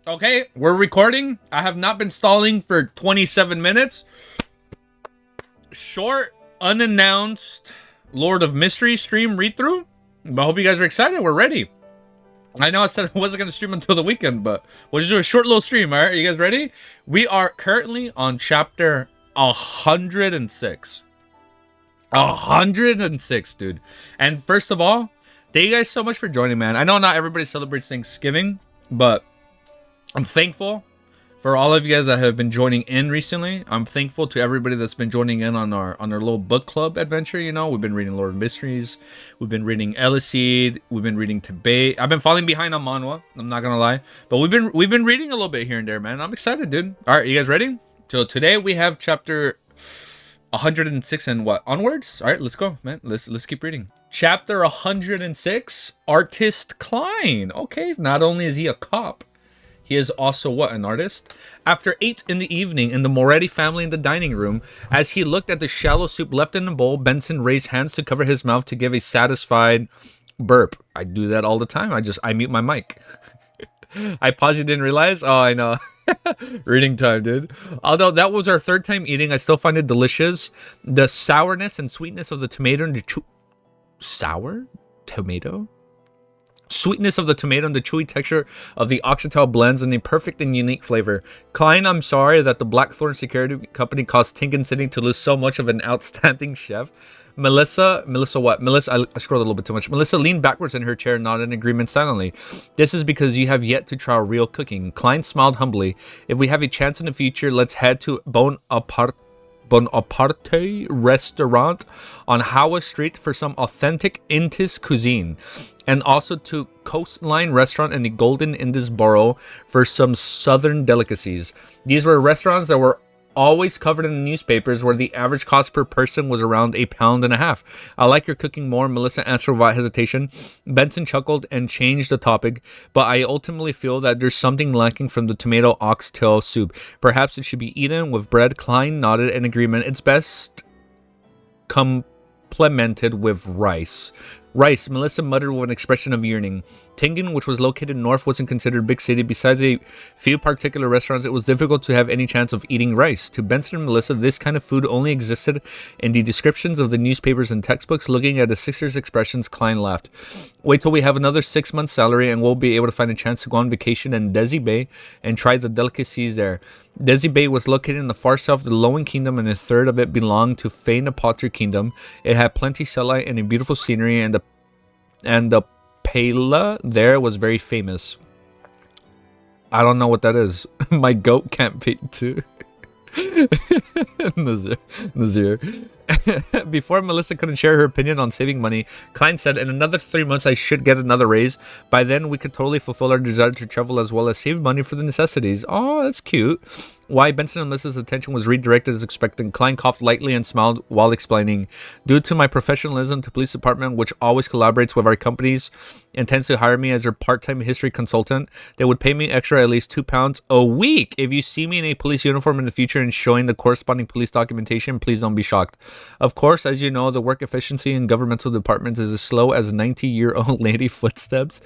Okay, we're recording. I have not been stalling for 27 minutes. Short, unannounced Lord of Mystery stream read-through. But I hope you guys are excited. We're ready. I know I said I wasn't going to stream until the weekend, but we'll just do a short little stream, alright? Are you guys ready? We are currently on chapter 106. 106, dude. And first of all, thank you guys so much for joining, man. I know not everybody celebrates Thanksgiving, but I'm thankful for all of you guys that have been joining in recently. I'm thankful to everybody that's been joining in on our little book club adventure. You know, we've been reading Lord of Mysteries, we've been reading Eliseed, we've been reading Tibet. I've been falling behind on manhwa, I'm not gonna lie, but we've been reading a little bit here and there, man. I'm excited, dude. All right, you guys ready? So today we have chapter 106 and what onwards. All right, let's go, man. Let's keep reading. Chapter 106, Artist Klein. Okay, not only is he a cop, he is also what, an artist? After 8 in the evening in the Moretti family in the dining room, as he looked at the shallow soup left in the bowl, Benson raised hands to cover his mouth to give a satisfied burp. I do that all the time. I mute my mic. I pause, you didn't realize? Oh, I know. Reading time, dude. Although that was our third time eating, I still find it delicious. The sourness and sweetness of the tomato and the sour tomato? Sweetness of the tomato and the chewy texture of the oxytal blends in a perfect and unique flavor. Klein, I'm sorry that the Blackthorn Security Company caused Tinkin City to lose so much of an outstanding chef. Melissa what? Melissa, I scrolled a little bit too much. Melissa leaned backwards in her chair and nodded in agreement silently. This is because you have yet to try real cooking. Klein smiled humbly. If we have a chance in the future, let's head to Bonaparte restaurant on Howard Street for some authentic Indus cuisine, and also to Coastline restaurant in the Golden Indus Borough for some southern delicacies. These were restaurants that were always covered in the newspapers, where the average cost per person was around £1.50. I like your cooking more, Melissa answered without hesitation. Benson chuckled and changed the topic, but I ultimately feel that there's something lacking from the tomato oxtail soup. Perhaps it should be eaten with bread. Klein nodded in agreement. It's best complemented with rice. Rice, Melissa muttered with an expression of yearning. Tingan, which was located north, wasn't considered a big city. Besides a few particular restaurants, it was difficult to have any chance of eating rice. To Benson and Melissa, this kind of food only existed in the descriptions of the newspapers and textbooks. Looking at the sisters' expressions, Klein laughed. Wait till we have another 6 months' salary and we'll be able to find a chance to go on vacation in Desi Bay and try the delicacies there. Desi Bay was located in the far south of the Lowen Kingdom, and a third of it belonged to Fainapotri Kingdom. It had plenty sunlight and a beautiful scenery, and the paella there was very famous. I don't know what that is. My goat can't beat too. Nazir. Before Melissa couldn't share her opinion on saving money, Klein said, in another 3 months I should get another raise. By then we could totally fulfill our desire to travel as well as save money for the necessities. Oh, that's cute. Why Benson and Melissa's attention was redirected as expected, Klein coughed lightly and smiled while explaining. Due to my professionalism, the police department, which always collaborates with our companies, intends to hire me as their part-time history consultant. They would pay me extra at least £2 a week. If you see me in a police uniform in the future and showing the corresponding police documentation, please don't be shocked. Of course, as you know, the work efficiency in governmental departments is as slow as 90-year-old lady footsteps.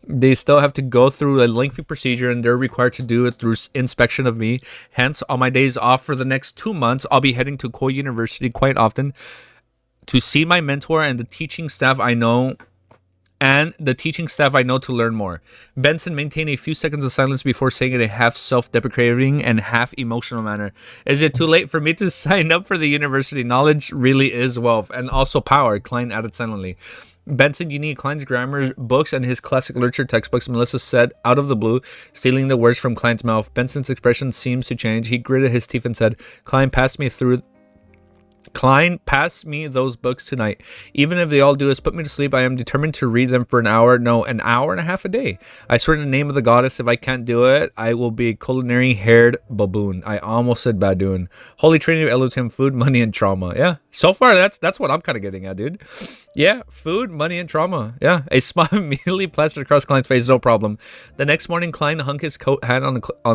They still have to go through a lengthy procedure, and they're required to do it through inspection of me. Hence, on my days off for the next 2 months, I'll be heading to Koi University quite often to see my mentor and the teaching staff I know to learn more. Benson maintained a few seconds of silence before saying in a half self-deprecating and half emotional manner. Is it too late for me to sign up for the university? Knowledge really is wealth, and also power, Klein added silently. Benson, you need Klein's grammar books and his classic literature textbooks, Melissa said out of the blue, stealing the words from Klein's mouth. Benson's expression seems to change. He gritted his teeth and said, Klein, pass me those books tonight. Even if they all do is put me to sleep, I am determined to read them for an hour and a half a day. I swear in the name of the goddess, if I can't do it, I will be a culinary-haired baboon. I almost said badoon. Holy Trinity of Elohim, food, money, and trauma. Yeah, so far that's what I'm kind of getting at, dude. Yeah, food, money, and trauma. Yeah, a smile immediately plastered across Klein's face, no problem. The next morning, Klein hung his coat hat on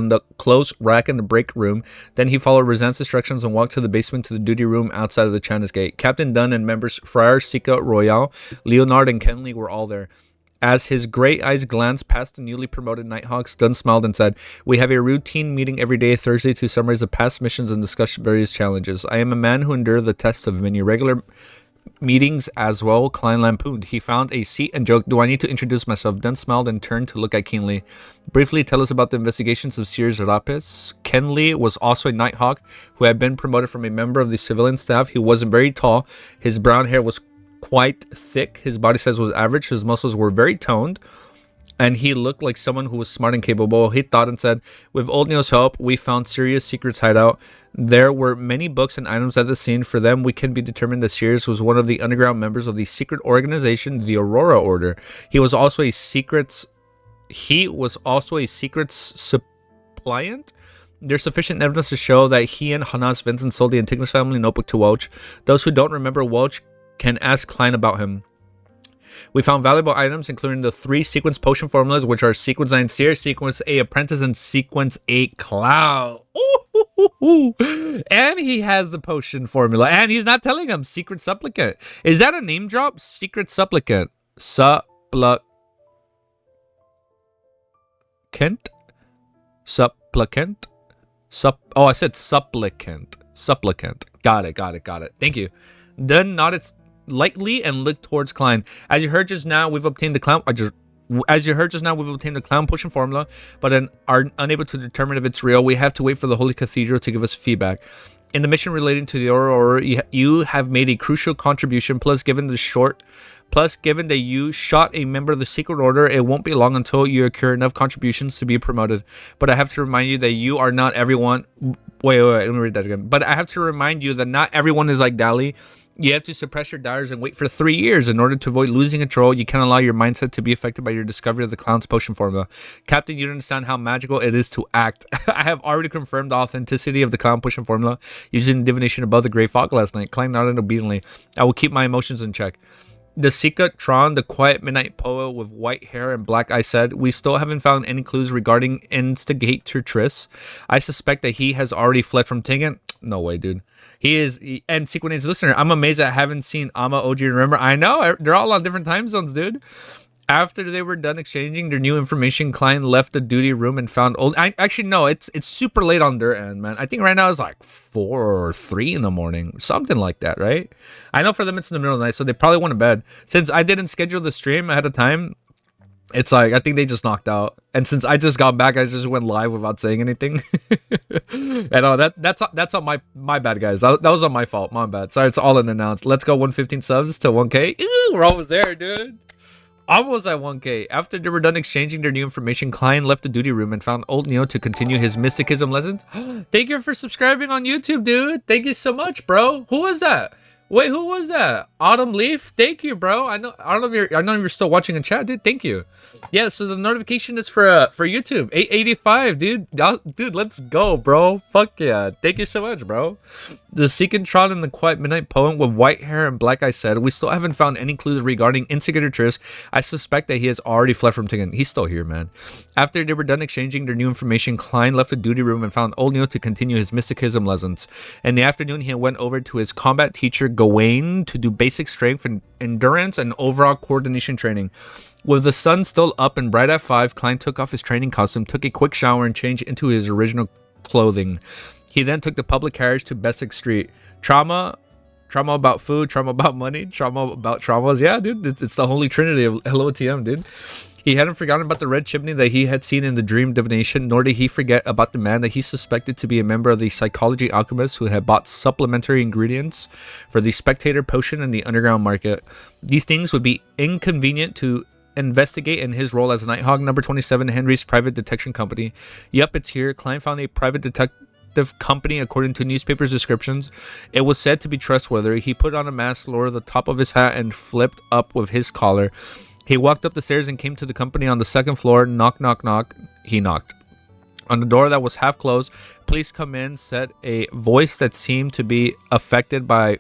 the clothes rack in the break room. Then he followed Roseanne's instructions and walked to the basement to the duty room outside of the Chinese gate. Captain Dunn and members Friar Sika Royale, Leonard, and Kenley were all there. As his gray eyes glanced past the newly promoted Nighthawks, Dunn smiled and said, "We have a routine meeting every day Thursday to summarize the past missions and discuss various challenges. I am a man who endured the test of many regular meetings as well," Klein lampooned. He found a seat and joked, "Do I need to introduce myself?" Dunn smiled and turned to look at Keenly. "Briefly tell us about the investigations of Sears Rapis." Kenley was also a Nighthawk who had been promoted from a member of the civilian staff. He wasn't very tall. His brown hair was quite thick. His body size was average. His muscles were very toned. And he looked like someone who was smart and capable. He thought and said, "With Old Neo's help, we found Sirius Secret's hideout. There were many books and items at the scene. For them, we can be determined that Sirius was one of the underground members of the secret organization, the Aurora Order. He was also a secrets suppliant. There's sufficient evidence to show that he and Hanas Vincent sold the Antigonus family notebook to Welch. Those who don't remember Welch can ask Klein about him. We found valuable items, including the 3 sequence potion formulas, which are Sequence 9 Seer, Sequence A Apprentice, and Sequence 8 Cloud." Ooh. And he has the potion formula, and he's not telling him. Secret Supplicant. Is that a name drop? Secret Supplicant. Supplicant? Supplicant? Oh, I said supplicant. Supplicant. Got it. Thank you. Dunn nodded lightly and looked towards Klein. As you heard just now, we've obtained the clown potion formula, but are unable to determine if it's real. We have to wait for the Holy Cathedral to give us feedback. In the mission relating to the Aurora, you have made a crucial contribution. Plus, given that you shot a member of the Secret Order, it won't be long until you accrue enough contributions to be promoted. But I have to remind you that you are not everyone. Wait, let me read that again. But I have to remind you that not everyone is like Dali. You have to suppress your desires and wait for 3 years. In order to avoid losing control, you can't allow your mindset to be affected by your discovery of the clown's potion formula. Captain, you don't understand how magical it is to act. I have already confirmed the authenticity of the clown potion formula using divination above the gray fog last night. Klein nodded obediently. I will keep my emotions in check. The Sika Tron, the quiet midnight poet with white hair and black eyes, said, "We still haven't found any clues regarding Instigator Triss. I suspect that he has already fled from Tingan." No way, dude. And Sequinate's listener, "I'm amazed I haven't seen Ama, OG, and Remember." I know, they're all on different time zones, dude. After they were done exchanging their new information, Klein left the duty room and found it's super late on their end, man. I think right now it's like 4 or 3 in the morning, something like that, right? I know for them it's in the middle of the night, so they probably went to bed. Since I didn't schedule the stream ahead of time, it's like I think they just knocked out. And since I just got back, I just went live without saying anything. And that's on my bad, guys. That was on my fault. My bad. Sorry, it's all unannounced. Let's go 115 subs to 1K. Ooh, we're almost there, dude. Almost at 1K. After they were done exchanging their new information, Klein left the duty room and found Old Neo to continue his mysticism lessons. Thank you for subscribing on YouTube, dude. Thank you so much, bro. Who was that? Wait, who was that? Autumn Leaf? Thank you, bro. I know if you're still watching in chat, dude. Thank you. Yeah, so the notification is for YouTube. 885, dude. Dude, let's go, bro. Fuck yeah. Thank you so much, bro. The Seekentron and the Quiet Midnight Poem with white hair and black eyes said, "We still haven't found any clues regarding Instigator Triss. I suspect that he has already fled from Tingan." He's still here, man. After they were done exchanging their new information, Klein left the duty room and found Old Neo to continue his mysticism lessons. In the afternoon, he went over to his combat teacher, Gawain, to do basic strength and endurance and overall coordination training. With the sun still up and bright at 5, Klein took off his training costume, took a quick shower, and changed into his original clothing. He then took the public carriage to Bessick Street. Trauma about food, trauma about money, trauma about traumas. Yeah, dude, it's the holy trinity of Hello TM, dude. He hadn't forgotten about the red chimney that he had seen in the dream divination, nor did he forget about the man that he suspected to be a member of the psychology alchemist who had bought supplementary ingredients for the spectator potion in the underground market. These things would be inconvenient to investigate in his role as Nighthawk number 27, Henry's private detection company. Yup, it's here. Klein found a private detective company according to newspapers' descriptions. It was said to be trustworthy. He put on a mask, lowered the top of his hat, and flipped up with his collar. He walked up the stairs and came to the company on the 2nd floor. Knock, knock, knock. He knocked. On the door that was half closed, "Please come in," said a voice that seemed to be affected by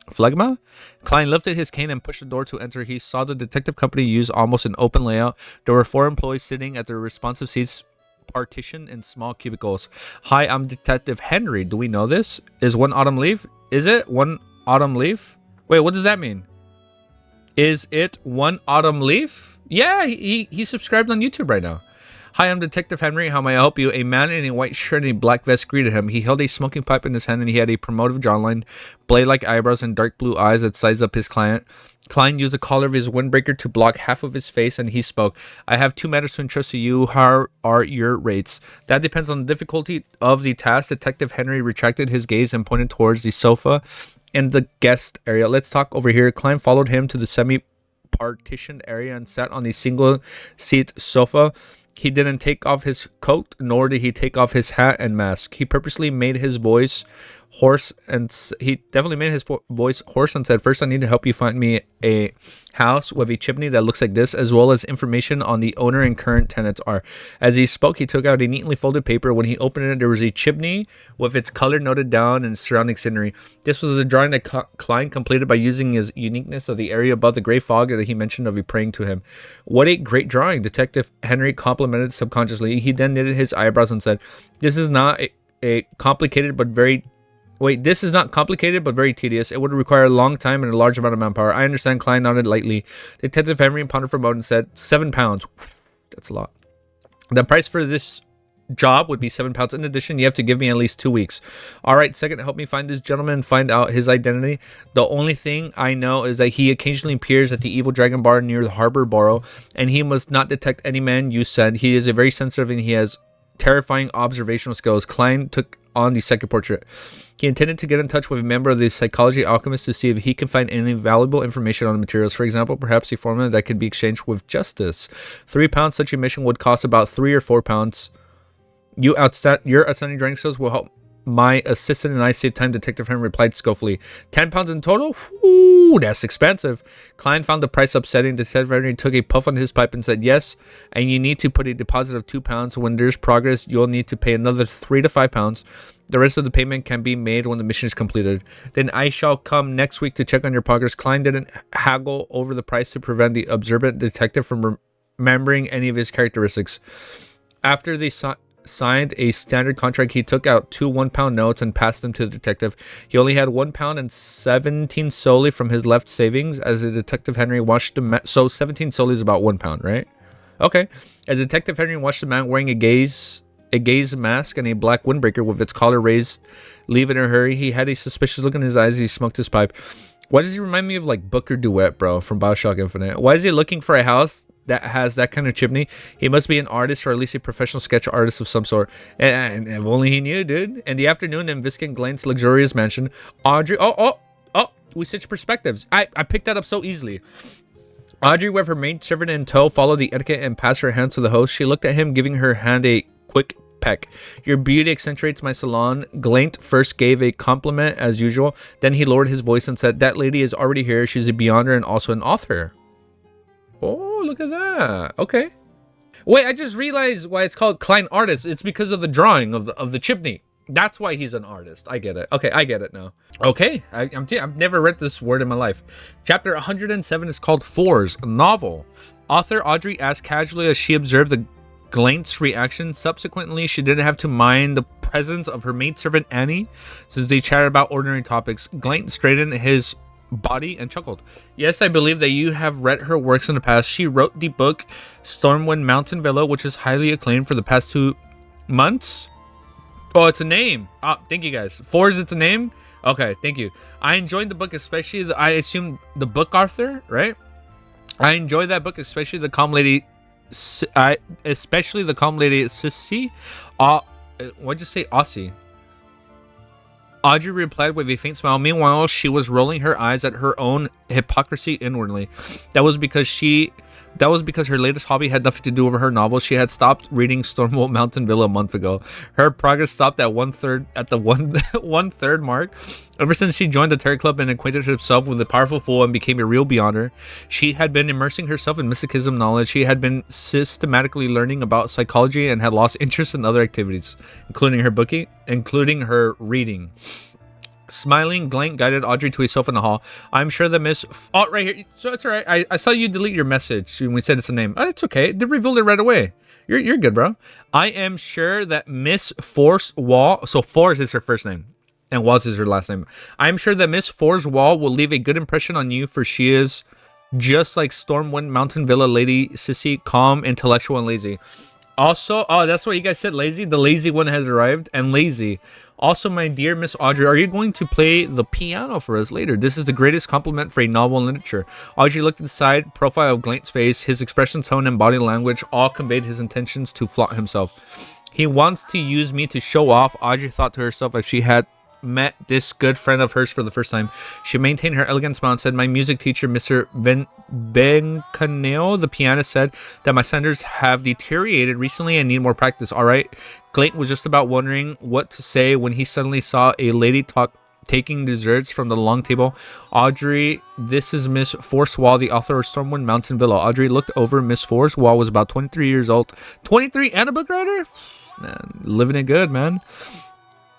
phlegma. Klein lifted his cane and pushed the door to enter. He saw the detective company use almost an open layout. There were 4 employees sitting at their responsive seats, partitioned in small cubicles. "Hi, I'm Detective Henry. Do we know this? Is one autumn leaf? Is it one autumn leaf?" Wait, what does that mean? Is it one autumn leaf? Yeah, he subscribed on YouTube right now. Hi, I'm Detective Henry. How may I help you? A man in a white shirt and a black vest greeted him. He held a smoking pipe in his hand and he had a promotive jawline, blade-like eyebrows, and dark blue eyes that sized up his client. Klein used the collar of his windbreaker to block half of his face and he spoke. I have 2 matters to entrust to you. How are your rates? That depends on the difficulty of the task. Detective Henry retracted his gaze and pointed towards the sofa in the guest area. Let's talk over here. Klein followed him to the semi-partitioned area and sat on the single-seat sofa. He didn't take off his coat, nor did he take off his hat and mask. He purposely made his voice hoarse, and he definitely made his voice hoarse and said, first, I need to help you find me a house with a chimney that looks like this, as well as information on the owner and current tenants are. As he spoke, he took out a neatly folded paper. When he opened it, there was a chimney with its color noted down and surrounding scenery. This was a drawing that Klein completed by using his uniqueness of the area above the gray fog that he mentioned of a praying to him. What a great drawing, Detective Henry complimented subconsciously. He then knitted his eyebrows and said, this is not a complicated but very this is not complicated, but very tedious. It would require a long time and a large amount of manpower. I understand. Klein nodded lightly. Detective Henry pondered for a moment and said, £7. That's a lot. The price for this job would be £7. In addition, you have to give me at least 2 weeks. All right, second, help me find this gentleman and find out his identity. The only thing I know is that he occasionally appears at the Evil Dragon Bar near the Harbor Borough, and he must not detect any man you send. He is a very sensitive and he has terrifying observational skills. Klein took on the second portrait. He intended to get in touch with a member of the psychology alchemist to see if he can find any valuable information on the materials. For example, perhaps a formula that could be exchanged with justice. £3. Such a mission would cost about £3 or £4. Your outstanding drawing skills will help my assistant and I save time, Detective Henry replied skillfully. £10 in total? Ooh, that's expensive. Klein found the price upsetting. Detective Henry took a puff on his pipe and said, yes, and you need to put a deposit of £2. When there's progress, you'll need to pay another £3 to £5. The rest of the payment can be made when the mission is completed. Then I shall come next week to check on your progress. Klein didn't haggle over the price to prevent the observant detective from remembering any of his characteristics. After they signed a standard contract, he took out 2 £1 notes and passed them to the detective. He only had £1 and 17 solely from his left savings. As the Detective Henry watched the so 17 solely is about £1, right? Okay. As Detective Henry watched the man wearing a gaze mask and a black windbreaker with its collar raised leave in a hurry, he had a suspicious look in his eyes as he smoked his pipe. Why does he remind me of like Booker DeWitt, bro, from BioShock Infinite? Why is he looking for a house that has that kind of chimney? He must be an artist or at least a professional sketch artist of some sort. And if only he knew, dude. In the afternoon, in Viscount Glenn's luxurious mansion, Audrey... Oh, we switched perspectives. I picked that up so easily. Audrey, with her maidservant in tow, followed the etiquette and passed her hands to the host. She looked at him, giving her hand a quick peck. Your beauty accentuates my salon. Glaint first gave a compliment as usual. Then he lowered his voice and said, that lady is already here. She's a beyonder and also an author. Oh, look at that. Okay. Wait, I just realized why it's called Klein Artist. It's because of the drawing of the chimney. That's why he's an artist. I get it. Okay, I get it now. Okay, I've never read this word in my life. Chapter 107 is called Fours, a novel. Author Audrey asked casually as she observed the Glaint's reaction. Subsequently, she didn't have to mind the presence of her maidservant Annie, since they chatted about ordinary topics. Glaint straightened his body and chuckled. Yes, I believe that you have read her works in the past. She wrote the book Stormwind Mountain Villa, which is highly acclaimed for the past 2 months. Oh, it's a name. Oh, thank you guys. Fours, it's a name? Okay, thank you. I enjoyed the book, especially I assume the book author, right? I enjoyed that book, especially the calm lady Sissy. What'd you say, Aussie? Audrey replied with a faint smile. Meanwhile, she was rolling her eyes at her own hypocrisy inwardly. That was because her latest hobby had nothing to do with her novel. She had stopped reading Stormwind Mountain Villa a month ago. Her progress stopped at the one third mark. Ever since she joined the Terror Club and acquainted herself with the powerful fool and became a real beyonder, she had been immersing herself in mysticism knowledge. She had been systematically learning about psychology and had lost interest in other activities, including her reading. Smiling, Glaint guided Audrey to a sofa in the hall. I'm sure that Miss... Oh, right here. So it's all right. I saw you delete your message when we said it's a name. Oh, it's okay. They revealed it right away. You're good, bro. I am sure that Miss Force Wall... So Force is her first name, and Walls is her last name. I'm sure that Miss Force Wall will leave a good impression on you, for she is just like Stormwind Mountain Villa Lady Sissy, calm, intellectual, and lazy. Also, oh, that's what you guys said, lazy? The lazy one has arrived, and lazy. Also, my dear Miss Audrey, are you going to play the piano for us later? This is the greatest compliment for a novel in literature. Audrey looked inside profile of Glant's face. His expression, tone, and body language all conveyed his intentions to flaunt himself. He wants to use me to show off, Audrey thought to herself as she had met this good friend of hers for the first time. She maintained her elegant smile and said, my music teacher, Mr. Bencaneo, the pianist, said that my standards have deteriorated recently and need more practice. All right. Clayton was just about wondering what to say when he suddenly saw a lady taking desserts from the long table. Audrey, this is Miss Forcewall, the author of Stormwind Mountain Villa. Audrey looked over. Miss Forcewall was about 23 years old. 23 and a book writer? Man, living it good, man.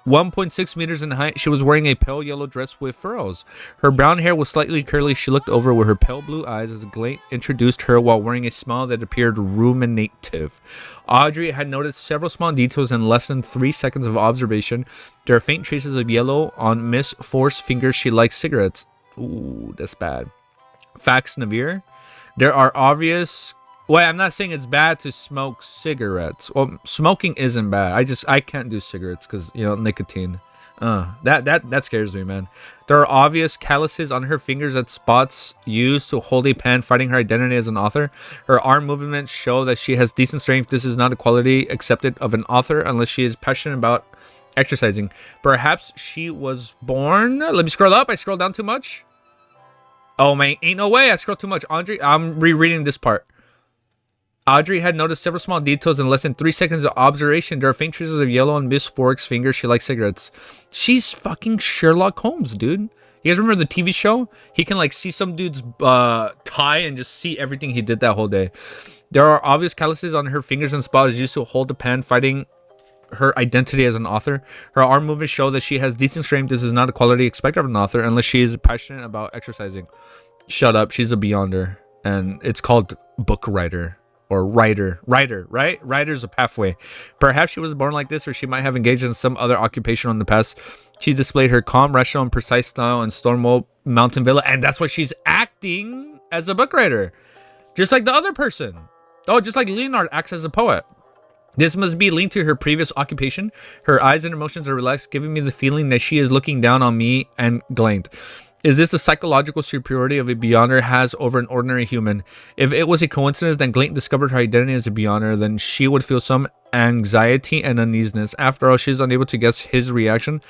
1.6 meters in height, she was wearing a pale yellow dress with furrows. Her brown hair was slightly curly. She looked over with her pale blue eyes as Glate introduced her while wearing a smile that appeared ruminative. Audrey had noticed several small details in less than 3 seconds of observation. There are faint traces of yellow on Miss Force's fingers. She likes cigarettes. Ooh, that's bad. Facts, Navir. There are obvious... Well, I'm not saying it's bad to smoke cigarettes. Well, smoking isn't bad. I can't do cigarettes because, you know, nicotine. That scares me, man. There are obvious calluses on her fingers at spots used to hold a pen, fighting her identity as an author. Her arm movements show that she has decent strength. This is not a quality accepted of an author unless she is passionate about exercising. Perhaps she was born... Let me scroll up. I scrolled down too much. Oh, man. Ain't no way I scrolled too much. Audrey, I'm rereading this part. Audrey had noticed several small details in less than 3 seconds of observation. There are faint traces of yellow on Miss Fork's fingers. She likes cigarettes. She's fucking Sherlock Holmes, dude. You guys remember the TV show? He can like see some dude's tie and just see everything he did that whole day. There are obvious calluses on her fingers and spots used to hold the pen, fighting her identity as an author. Her arm movements show that she has decent strength. This is not a quality expected of an author unless she is passionate about exercising. Shut up. She's a beyonder. And it's called book writer. Or writer, right? Writer's a pathway. Perhaps she was born like this, or she might have engaged in some other occupation in the past. She displayed her calm, rational, and precise style in Stormwind Mountain Villa, and that's why she's acting as a book writer. Just like the other person. Oh, just like Leonard acts as a poet. This must be linked to her previous occupation. Her eyes and emotions are relaxed, giving me the feeling that she is looking down on me and Glade. Is this the psychological superiority of a beyonder has over an ordinary human? If it was a coincidence that Glade discovered her identity as a beyonder, then she would feel some anxiety and uneasiness. After all, she's unable to guess his reaction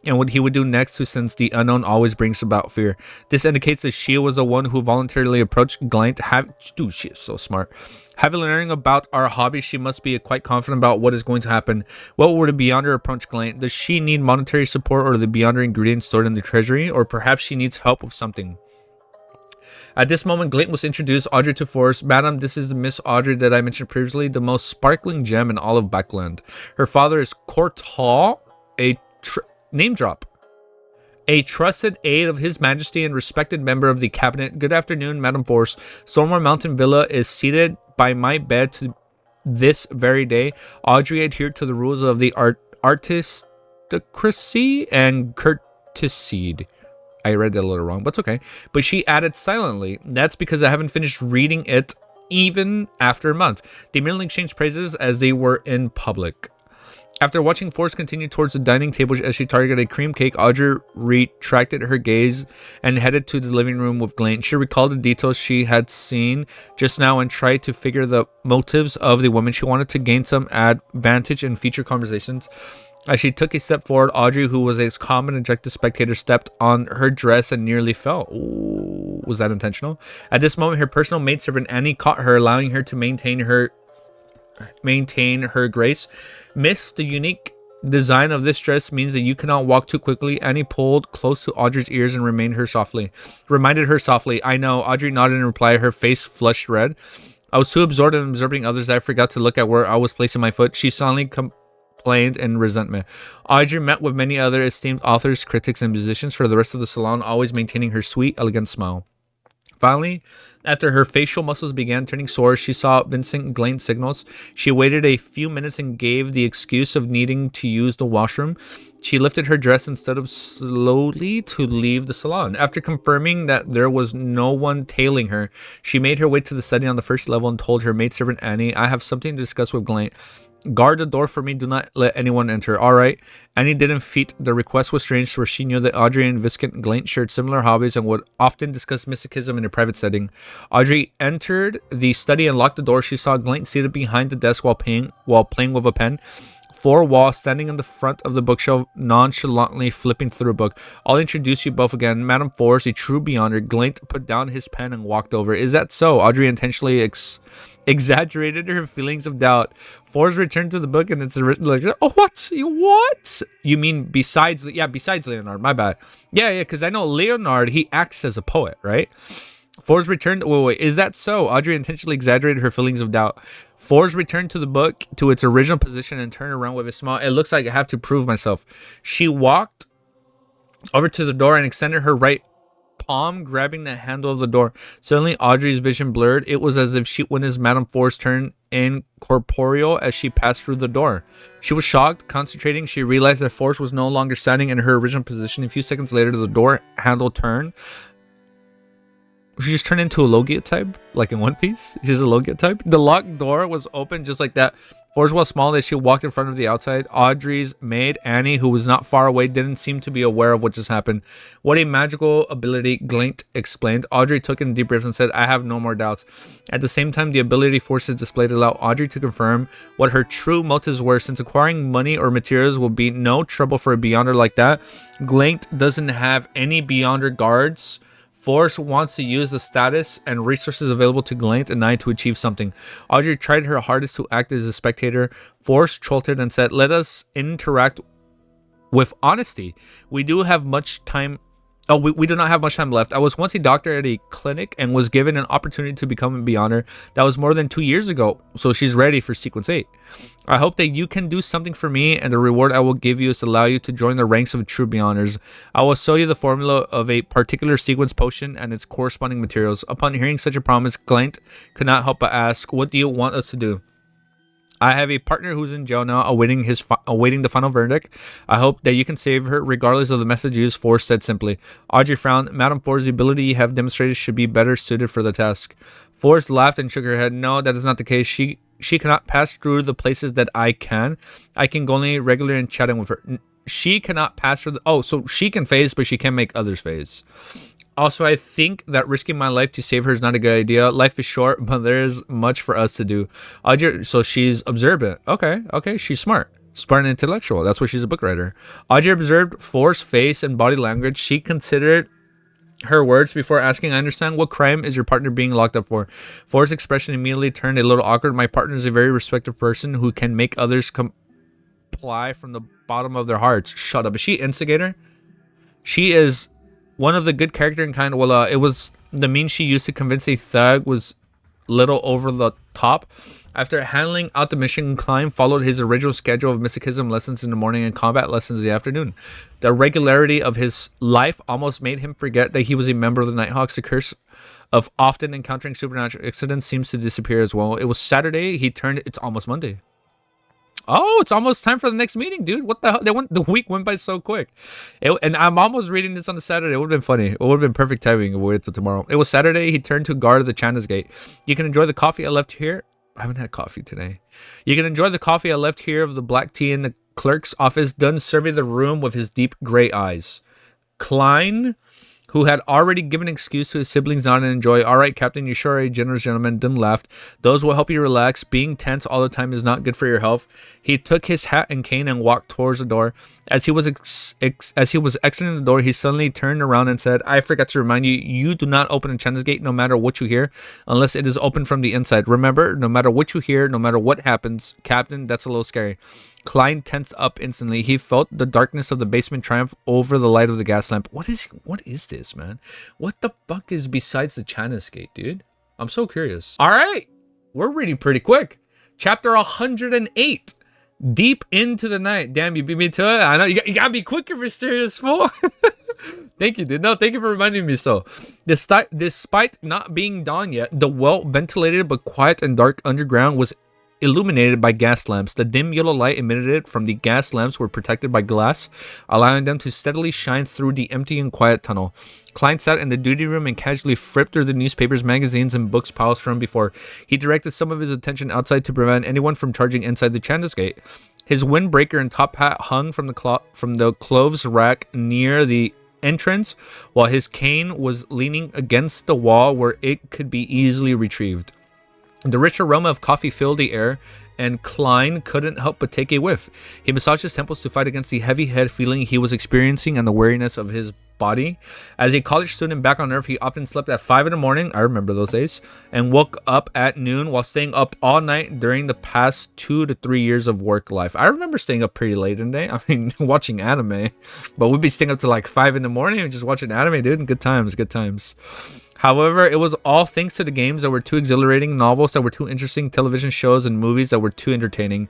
and what he would do next, since the unknown always brings about fear. This indicates that she was the one who voluntarily approached Glade. Dude, she is so smart. Having learning about our hobby, she must be quite confident about what is going to happen. What would a beyonder approach Glade? Does she need monetary support or the beyonder ingredients stored in the treasury? Or perhaps she needs help with something. At this moment, Glade was introduced Audrey to Forrest. Madam, this is the Miss Audrey that I mentioned previously, the most sparkling gem in all of Backland. Her father is Courtal, name drop. A trusted aide of His Majesty and respected member of the cabinet. Good afternoon, Madam Force. Stormwind Mountain Villa is seated by my bed to this very day. Audrey adhered to the rules of the aristocracy and courtesied. I read that a little wrong, but it's okay. But she added silently, that's because I haven't finished reading it even after a month. They merely exchanged praises as they were in public. After watching Force continue towards the dining table as she targeted a cream cake, Audrey retracted her gaze and headed to the living room with Glade. She recalled the details she had seen just now and tried to figure the motives of the woman. She wanted to gain some advantage in future conversations. As she took a step forward, Audrey, who was a calm and objective spectator, stepped on her dress and nearly fell. Ooh, was that intentional? At this moment, her personal maidservant Annie caught her, allowing her to maintain her grace. Miss, the unique design of this dress means that you cannot walk too quickly. Annie pulled close to Audrey's ears and reminded her softly. I know. Audrey nodded in reply, her face flushed red. I was too absorbed in observing others that I forgot to look at where I was placing my foot. She suddenly complained in resentment. Audrey met with many other esteemed authors, critics, and musicians for the rest of the salon, always maintaining her sweet, elegant smile. Finally, After her facial muscles began turning sore, she saw Vincent Glane signals. She waited a few minutes and gave the excuse of needing to use the washroom. She lifted her dress and stood up slowly to leave the salon. After confirming that there was no one tailing her, she made her way to the study on the first level and told her maidservant Annie, I have something to discuss with Glane. Guard the door for me. Do not let anyone enter. All right. Annie didn't feat. The request was strange, for she knew that Audrey and Viscount Glane shared similar hobbies and would often discuss mysticism in a private setting. Audrey entered the study and locked the door. She saw Glane seated behind the desk while playing with a pen. Four-wall, standing in the front of the bookshelf, nonchalantly flipping through a book. I'll introduce you both again. Madame Force, a true beyonder. Glane put down his pen and walked over. Is that so? Audrey intentionally exaggerated her feelings of doubt. Force returned to the book and it's written like, oh, what? What? You mean besides Leonard, my bad. Yeah, because I know Leonard, he acts as a poet, right? Force returned. Wait. Is that so? Audrey intentionally exaggerated her feelings of doubt. Force returned to the book to its original position and turned around with a smile. It looks like I have to prove myself. She walked over to the door and extended her right palm, grabbing the handle of the door. Suddenly, Audrey's vision blurred. It was as if she witnessed Madame Force turn incorporeal as she passed through the door. She was shocked. Concentrating, she realized that Force was no longer standing in her original position. A few seconds later, the door handle turned. She just turned into a Logia type, like in One Piece. She's a Logia type. The locked door was open just like that. Force was small as she walked in front of the outside. Audrey's maid, Annie, who was not far away, didn't seem to be aware of what just happened. What a magical ability, Glane explained. Audrey took in a deep breath and said, I have no more doubts. At the same time, the ability Force displayed allowed Audrey to confirm what her true motives were. Since acquiring money or materials will be no trouble for a Beyonder like that, Glane doesn't have any Beyonder guards. Force wants to use the status and resources available to Glane and I to achieve something. Audrey tried her hardest to act as a spectator. Force trolted and said, let us interact with honesty. We do have much time. Oh, we do not have much time left. I was once a doctor at a clinic and was given an opportunity to become a Beyonder. That was more than 2 years ago, so she's ready for Sequence 8. I hope that you can do something for me, and the reward I will give you is to allow you to join the ranks of true Beyonders. I will show you the formula of a particular sequence potion and its corresponding materials. Upon hearing such a promise, Glane could not help but ask, what do you want us to do? I have a partner who's in jail now, awaiting the final verdict. I hope that you can save her, regardless of the method used, Force said simply. Audrey frowned. Madame Force, the ability you have demonstrated should be better suited for the task. Force laughed and shook her head. No, that is not the case. She cannot pass through the places that I can. I can go only regularly and chatting with her. She cannot pass through the... Oh, so she can phase, but she can't make others phase. Also, I think that risking my life to save her is not a good idea. Life is short, but there's much for us to do. Audrey, so she's observant. Okay, she's smart. Smart and intellectual. That's why she's a book writer. Audrey observed Force's face and body language. She considered her words before asking, I understand. What crime is your partner being locked up for? Force's expression immediately turned a little awkward. My partner is a very respected person who can make others comply from the bottom of their hearts. Shut up. Is she instigator? She is... one of the good character in kind. Well, it was the means she used to convince a thug was little over the top. After handling out the mission, Klein followed his original schedule of mysticism lessons in the morning and combat lessons in the afternoon. The regularity of his life almost made him forget that he was a member of the Nighthawks. The curse of often encountering supernatural accidents seems to disappear as well. It was Saturday. It's almost Monday. Oh, it's almost time for the next meeting, dude. What the hell? The week went by so quick. And I'm almost reading this on a Saturday. It would have been funny. It would have been perfect timing if we waited till tomorrow. It was Saturday. He turned to guard the China's gate. You can enjoy the coffee I left here. I haven't had coffee today. You can enjoy the coffee I left here of the black tea in the clerk's office, done surveyed the room with his deep gray eyes. Klein, who had already given an excuse to his siblings not to enjoy. All right, Captain, you sure are a generous gentleman. Then laughed. Those will help you relax. Being tense all the time is not good for your health. He took his hat and cane and walked towards the door. As he was exiting the door, he suddenly turned around and said, I forgot to remind you, you do not open a China's gate no matter what you hear, unless it is open from the inside. Remember, no matter what you hear, no matter what happens, Captain, that's a little scary. Klein tensed up instantly. He felt the darkness of the basement triumph over the light of the gas lamp. What is this, man? What the fuck is besides the China's gate, dude? I'm so curious. All right. We're reading pretty quick. Chapter 108. Deep into the night. Damn, you beat me to it. I know. You gotta be quicker, mysterious fool. Thank you, dude. No, thank you for reminding me. So, despite not being dawn yet, the well-ventilated but quiet and dark underground was illuminated by gas lamps. The dim yellow light emitted from the gas lamps were protected by glass, allowing them to steadily shine through the empty and quiet tunnel. Klein sat in the duty room and casually flipped through the newspapers, magazines, and books piles from before. He directed some of his attention outside to prevent anyone from charging inside the Chandas gate. His windbreaker and top hat hung from the clothes rack near the entrance, while his cane was leaning against the wall where it could be easily retrieved. The rich aroma of coffee filled the air, and Klein couldn't help but take a whiff. He massaged his temples to fight against the heavy head feeling he was experiencing and the weariness of his body. As a college student back on Earth, he often slept at 5 in the morning, I remember those days, and woke up at noon while staying up all night during the past 2 to 3 years of work life. I remember staying up pretty late in the day. I mean, watching anime, but we'd be staying up to like 5 in the morning and just watching anime, dude. Good times, good times. However, it was all thanks to the games that were too exhilarating, novels that were too interesting, television shows and movies that were too entertaining.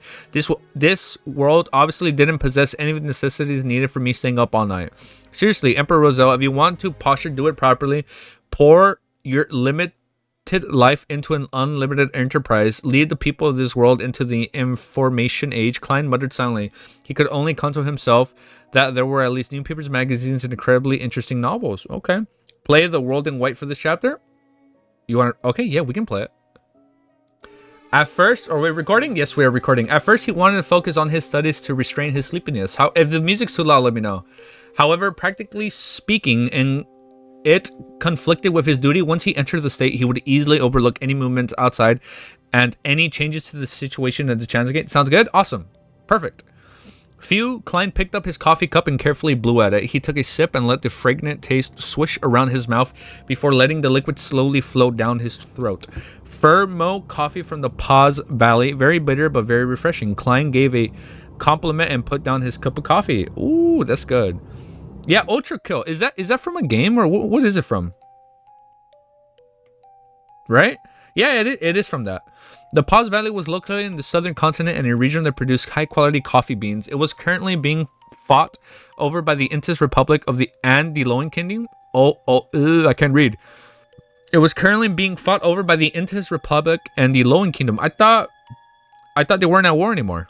This world obviously didn't possess any of the necessities needed for me staying up all night. Seriously, Emperor Roselle, if you want to posture, do it properly. Pour your limited life into an unlimited enterprise. Lead the people of this world into the information age. Klein muttered silently. He could only console himself that there were at least newspapers, magazines, and incredibly interesting novels. Okay. Play the world in white for this chapter. You want to? Okay, yeah, we can play it. At first, are we recording? Yes, we are recording. At first, he wanted to focus on his studies to restrain his sleepiness. If the music's too loud, let me know. However, practically speaking, and it conflicted with his duty. Once he entered the state, he would easily overlook any movements outside and any changes to the situation at the Chandas gate. Sounds good? Awesome. Perfect. Klein picked up his coffee cup and carefully blew at it. He took a sip and let the fragrant taste swish around his mouth before letting the liquid slowly flow down his throat. Firmo coffee from the Paz Valley, very bitter but very refreshing. Klein gave a compliment and put down his cup of coffee. Ooh, that's good. Yeah, Ultra Kill. Is that from a game or what is it from? Right? Yeah, it is from that. The Paz Valley was located in the southern continent and a region that produced high-quality coffee beans. It was currently being fought over by the Intis Republic of the Lowen Kingdom. I can't read. It was currently being fought over by the Intis Republic and the Lowen Kingdom. I thought they weren't at war anymore.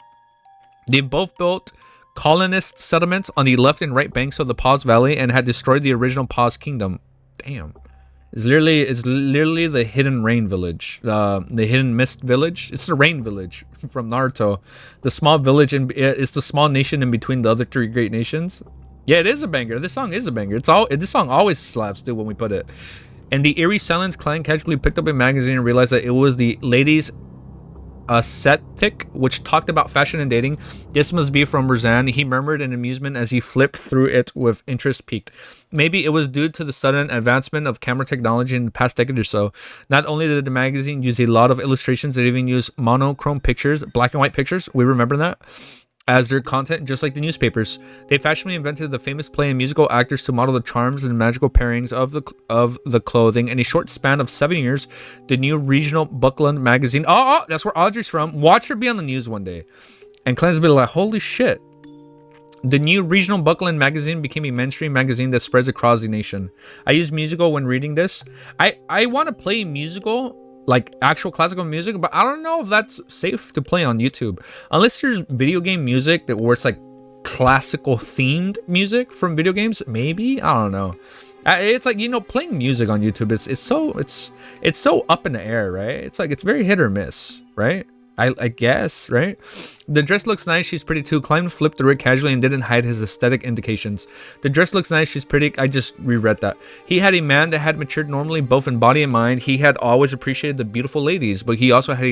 They both built colonist settlements on the left and right banks of the Paz Valley and had destroyed the original Paz Kingdom. Damn. It's literally the Hidden Rain Village, the Hidden Mist Village. It's the Rain Village from Naruto. The small village, it's the small nation in between the other 3 great nations. Yeah, it is a banger. This song is a banger. This song always slaps, dude, when we put it. In the eerie silence, Klein casually picked up a magazine and realized that it was the Ladies' Ascetic, which talked about fashion and dating. This must be from Roseanne. He murmured in amusement as he flipped through it with interest peaked. Maybe it was due to the sudden advancement of camera technology in the past decade or so. Not only did the magazine use a lot of illustrations, it even used monochrome pictures, black and white pictures. We remember that. As their content, just like the newspapers. They fashionably invented the famous play and musical actors to model the charms and magical pairings of the clothing. In a short span of 7 years, the new regional Buckland magazine, that's where Audrey's from. Watch her be on the news one day. And Klein's be like, holy shit. The new regional Buckland magazine became a mainstream magazine that spreads across the nation. I use musical when reading this. I want to play musical, like actual classical music, but I don't know if that's safe to play on YouTube unless there's video game music where it's like classical themed music from video games. Maybe, I don't know. It's like, playing music on YouTube it's so up in the air, right? It's like it's very hit or miss, right? I guess, right? The dress looks nice. She's pretty too. Klein flipped through it casually and didn't hide his aesthetic indications. The dress looks nice. She's pretty. I just reread that. He had a man that had matured normally, both in body and mind. He had always appreciated the beautiful ladies, but he also had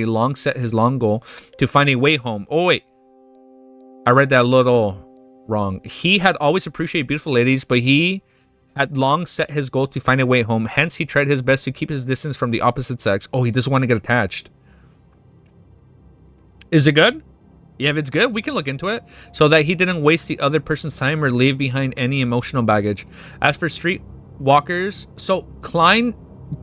his long goal to find a way home. Oh, wait. I read that a little wrong. He had always appreciated beautiful ladies, but he had long set his goal to find a way home. Hence, he tried his best to keep his distance from the opposite sex. Oh, he doesn't want to get attached. Is it good? Yeah, if it's good, we can look into it so that he didn't waste the other person's time or leave behind any emotional baggage. As for street walkers, so Klein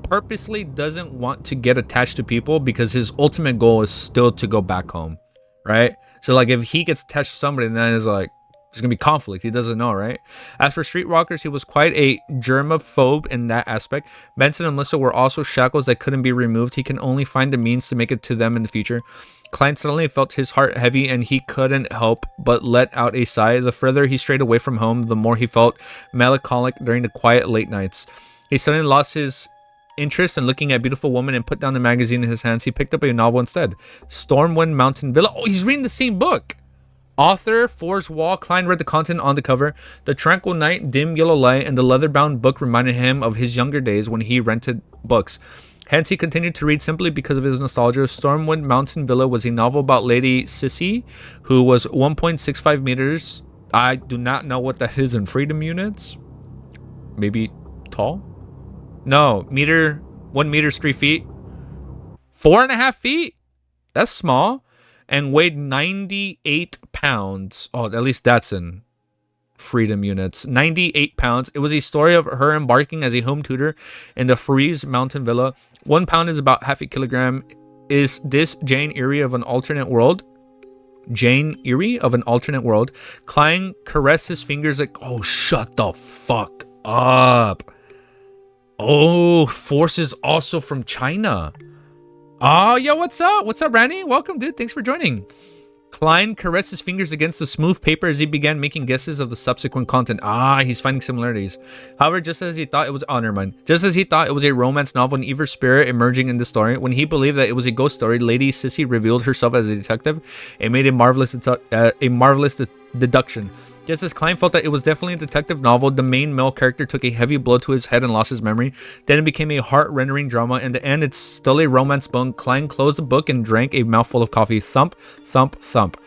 purposely doesn't want to get attached to people because his ultimate goal is still to go back home, right? So like if he gets attached to somebody, then it's like There's going to be conflict. He doesn't know, right? As for streetwalkers, he was quite a germaphobe in that aspect. Benson and Melissa were also shackles that couldn't be removed. He can only find the means to make it to them in the future. Klein suddenly felt his heart heavy and he couldn't help but let out a sigh. The further he strayed away from home, the more he felt melancholic during the quiet late nights. He suddenly lost his interest in looking at beautiful women and put down the magazine in his hands. He picked up a novel instead. Stormwind Mountain Villa. Oh, he's reading the same book. Author, Forrest Wall. Klein read the content on the cover. The tranquil night, dim yellow light, and the leather-bound book reminded him of his younger days when he rented books. Hence, he continued to read simply because of his nostalgia. Stormwind Mountain Villa was a novel about Lady Sissy, who was 1.65 meters. I do not know what that is in freedom units. Maybe tall? No, 1 meter 3 feet. 4.5 feet? That's small. And weighed 98 pounds. Oh, at least that's in freedom units. 98 pounds. It was a story of her embarking as a home tutor in the Freeze Mountain Villa. 1 pound is about half a kilogram. Is this Jane Eyre of an alternate world? Jane Eyre of an alternate world. Klein caressed his fingers like, oh, shut the fuck up. Oh, Force is also from China. Oh, yo, what's up? What's up, Randy? Welcome, dude. Thanks for joining. Klein caressed his fingers against the smooth paper as he began making guesses of the subsequent content. Ah, he's finding similarities. However, just as he thought it was... Oh, never mind. Just as he thought it was a romance novel, an evil spirit emerging in the story, when he believed that it was a ghost story, Lady Sissy revealed herself as a detective and made a marvelous deduction. Just as Klein felt that it was definitely a detective novel, the main male character took a heavy blow to his head and lost his memory. Then it became a heart-rendering drama. In the end, it's still a romance book. Klein closed the book and drank a mouthful of coffee. Thump, thump, thump.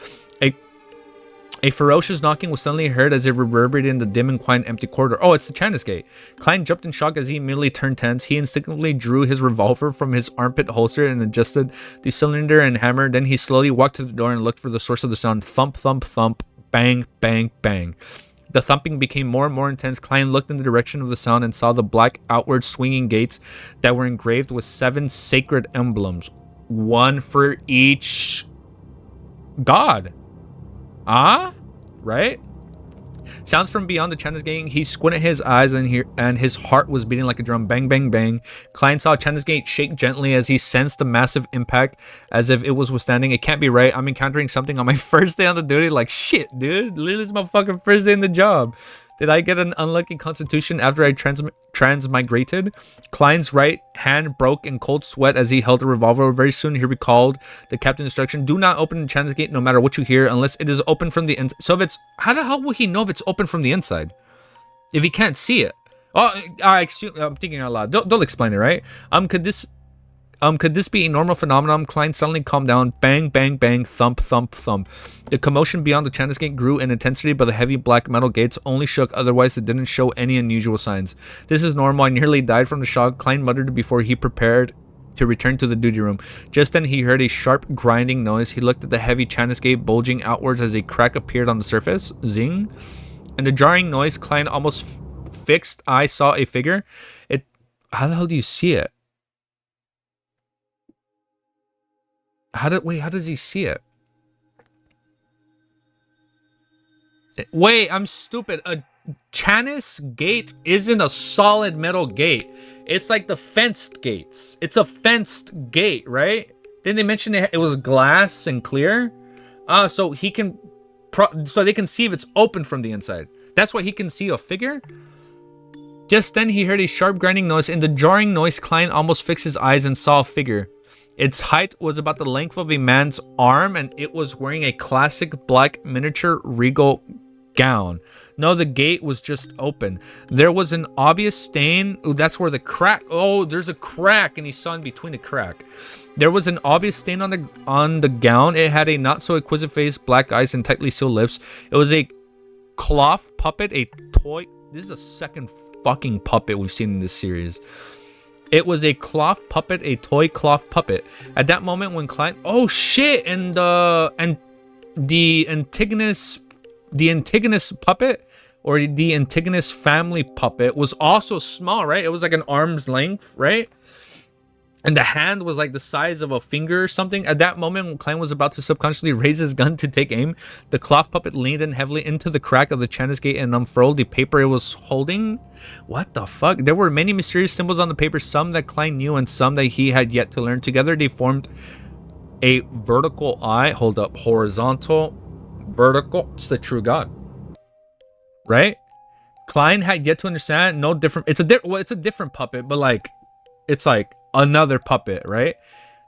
A ferocious knocking was suddenly heard as it reverberated in the dim and quiet empty corridor. Oh, it's the Chinese gate. Klein jumped in shock as he immediately turned tense. He instinctively drew his revolver from his armpit holster and adjusted the cylinder and hammer. Then he slowly walked to the door and looked for the source of the sound. Thump, thump, thump. Bang, bang, bang. The thumping became more and more intense. Klein looked in the direction of the sound and saw the black outward swinging gates that were engraved with 7 sacred emblems. 1 for each god. Ah? Right? Sounds from beyond the Chinese gate. He squinted his eyes and his heart was beating like a drum. Bang, bang, bang. Klein saw Chinese gate shake gently as he sensed the massive impact as if it was withstanding. It can't be right. I'm encountering something on my first day on the duty. Like, shit, dude. Literally, it's my fucking first day in the job. Did I get an unlucky constitution after I transmigrated? Klein's right hand broke in cold sweat as he held the revolver. Very soon he recalled the captain's instruction. Do not open the Chinese gate no matter what you hear unless it is open from the inside. So if it's... How the hell will he know if it's open from the inside? If he can't see it? Oh, I'm thinking out loud. Don't explain it, right? Could this be a normal phenomenon? Klein suddenly calmed down. Bang, bang, bang, thump, thump, thump. The commotion beyond the Chinese gate grew in intensity, but the heavy black metal gates only shook. Otherwise, it didn't show any unusual signs. This is normal. I nearly died from the shock, Klein muttered before he prepared to return to the duty room. Just then, he heard a sharp grinding noise. He looked at the heavy Chinese gate bulging outwards as a crack appeared on the surface. Zing. And the jarring noise, Klein almost fixed eye saw a figure. How the hell do you see it? How does he see it? Wait, I'm stupid. A Chinese gate isn't a solid metal gate. It's like the fenced gates. It's a fenced gate, right? Didn't they mention it was glass and clear? So he can... so they can see if it's open from the inside. That's why he can see a figure? Just then he heard a sharp grinding noise. In the jarring noise, Klein almost fixed his eyes and saw a figure. Its height was about the length of a man's arm, and it was wearing a classic black miniature regal gown. No, the gate was just open. There was an obvious stain. Ooh, that's where the crack... Oh, there's a crack, and he saw in between the crack. There was an obvious stain on the gown. It had a not-so-exquisite face, black eyes, and tightly sealed lips. It was a cloth puppet, a toy... This is the second fucking puppet we've seen in this series. It was a cloth puppet, a toy cloth puppet. At that moment when Klein... Oh, shit! And the Antigonus puppet, or the Antigonus family puppet, was also small, right? It was like an arm's length, right? and the hand was like the size of a finger or something. At that moment, when Klein was about to subconsciously raise his gun to take aim, the cloth puppet leaned in heavily into the crack of the Chinese gate and unfurled the paper it was holding. What the fuck? There were many mysterious symbols on the paper, some that Klein knew and some that he had yet to learn. Together, they formed a vertical eye. Hold up. Horizontal, vertical. It's the true God. Right? Klein had yet to understand. No different. It's a different puppet, but like, it's like another puppet, right?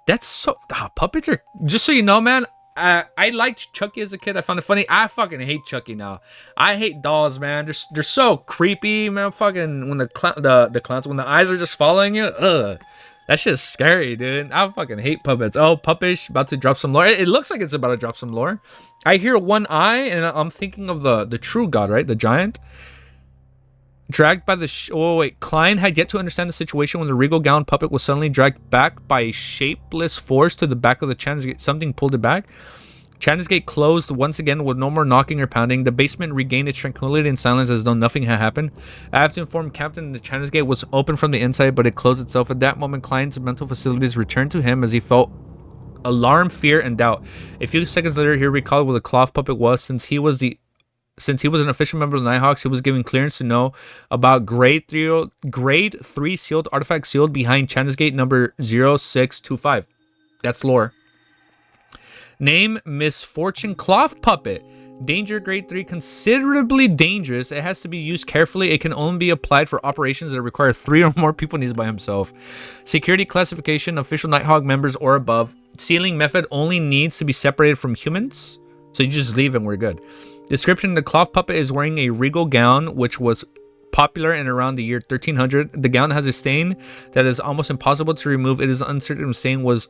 That's so puppets are, just so you know, man, I liked Chucky as a kid. I found it funny. I fucking hate Chucky now. I hate dolls, man. They're so creepy, man. Fucking when the clowns, when the eyes are just following you, that shit's scary, dude. I fucking hate puppets. Oh, Puppish about to drop some lore. It looks like it's about to drop some lore. I hear one eye and I'm thinking of the true God, right? The giant. Dragged by the oh wait, Klein had yet to understand the situation when the regal gown puppet was suddenly dragged back by a shapeless force to the back of the Chinese gate. Something pulled it back. Chinese gate closed once again with no more knocking or pounding. The basement regained its tranquility and silence as though nothing had happened. I have to inform Captain the Chinese gate was open from the inside, but it closed itself. At that moment, Klein's mental facilities returned to him as he felt alarm, fear, and doubt. A few seconds later, he recalled what the cloth puppet was. Since he was an official member of the Nighthawks, he was given clearance to know about grade 3 sealed artifact sealed behind Chinese gate number 0625. That's lore. Name: Misfortune Cloth Puppet. Danger grade 3, considerably dangerous. It has to be used carefully. It can only be applied for operations that require 3 or more people. Needs by himself. Security classification: official Nighthawk members or above. Sealing method: only needs to be separated from humans. So you just leave and we're good. Description: the cloth puppet is wearing a regal gown, which was popular in around the year 1300. The gown has a stain that is almost impossible to remove. It is uncertain if the stain was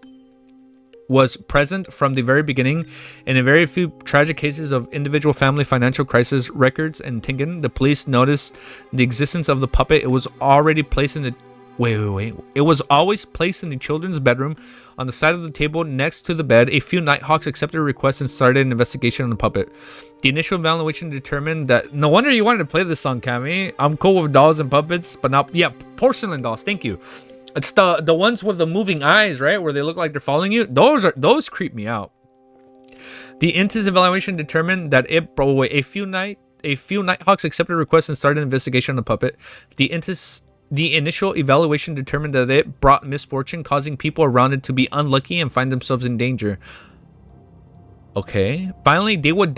present from the very beginning. In a very few tragic cases of individual family financial crisis records in Tingen, the police noticed the existence of the puppet. It was already placed in the It was always placed in the children's bedroom on the side of the table next to the bed. A few Nighthawks accepted a request and started an investigation on the puppet. The initial evaluation determined that... No wonder you wanted to play this song, Cammy. I'm cool with dolls and puppets, but not... Yeah, porcelain dolls. Thank you. It's the ones with the moving eyes, right? Where they look like they're following you. Those creep me out. The intense evaluation determined that a few Nighthawks accepted a request and started an investigation on the puppet. The initial evaluation determined that it brought misfortune, causing people around it to be unlucky and find themselves in danger. Okay. Finally, they would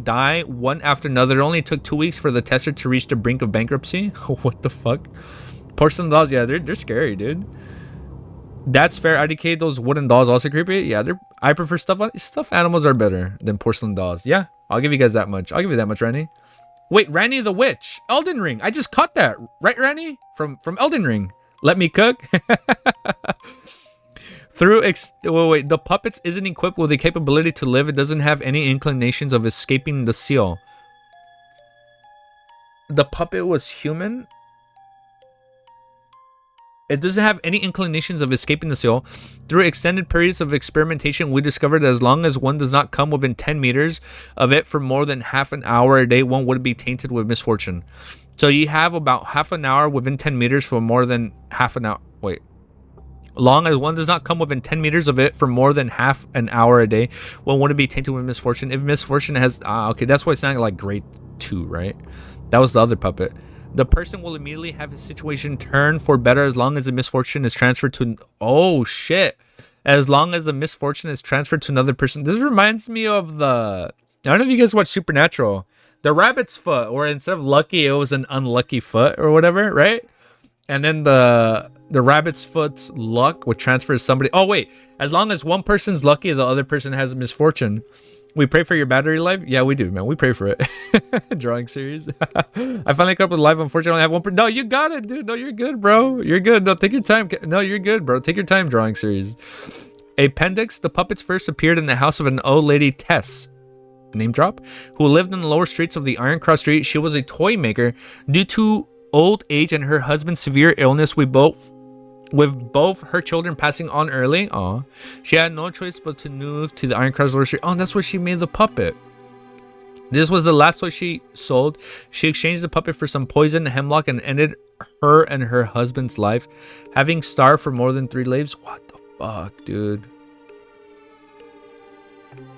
die one after another. It only took 2 weeks for the tester to reach the brink of bankruptcy. What the fuck? Porcelain dolls, yeah, they're scary, dude. That's fair. IDK, those wooden dolls also creepy. Yeah, I prefer stuffed animals are better than porcelain dolls. Yeah, I'll give you guys that much. I'll give you that much, Randy. Wait, Randy the Witch. Elden Ring. I just caught that. Right, Randy? From Elden Ring. Let me cook. The puppets isn't equipped with the capability to live. It doesn't have any inclinations of escaping the seal. The puppet was human? It doesn't have any inclinations of escaping the seal. Through extended periods of experimentation, we discovered that as long as one does not come within 10 meters of it for more than half an hour a day, one would be tainted with misfortune. So you have about half an hour within 10 meters for more than half an hour. Wait. Long as one does not come within 10 meters of it for more than half an hour a day, one would be tainted with misfortune. If misfortune has... okay, that's why it's not like grade 2, right? That was the other puppet. The person will immediately have his situation turn for better as long as the misfortune is transferred to... Oh, shit. As long as the misfortune is transferred to another person. This reminds me of the... I don't know if you guys watch Supernatural. The rabbit's foot, where instead of lucky, it was an unlucky foot or whatever, right? And then the rabbit's foot's luck would transfer to somebody. Oh, wait. As long as one person's lucky, the other person has misfortune. We pray for your battery life? Yeah, we do, man. We pray for it. Drawing series. I finally got up with live. Unfortunately, I have one. No, you got it, dude. No, you're good, bro. You're good. No, take your time. No, you're good, bro. Take your time, drawing series. Appendix. The puppets first appeared in the house of an old lady, Tess, name drop, who lived in the lower streets of the Iron Cross Street. She was a toy maker. Due to old age and her husband's severe illness, with both her children passing on early, she had no choice but to move to the Iron Cross Lower Street. Oh, that's where she made the puppet. This was the last toy she sold. She exchanged the puppet for some poison hemlock and ended her and her husband's life, having starved for more than 3 lives. What the fuck, dude?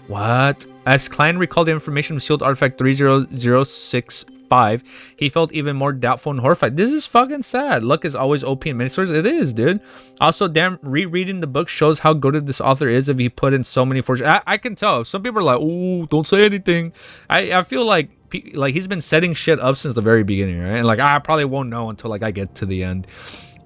What? As Klein recalled the information from sealed artifact 30065, he felt even more doubtful and horrified. This is fucking sad. Luck is always OP in many stories. It is, dude. Also, damn, rereading the book shows how good this author is if he put in so many forces. I can tell. Some people are like, oh, don't say anything. I feel like he's been setting shit up since the very beginning, right? And like, I probably won't know until like I get to the end.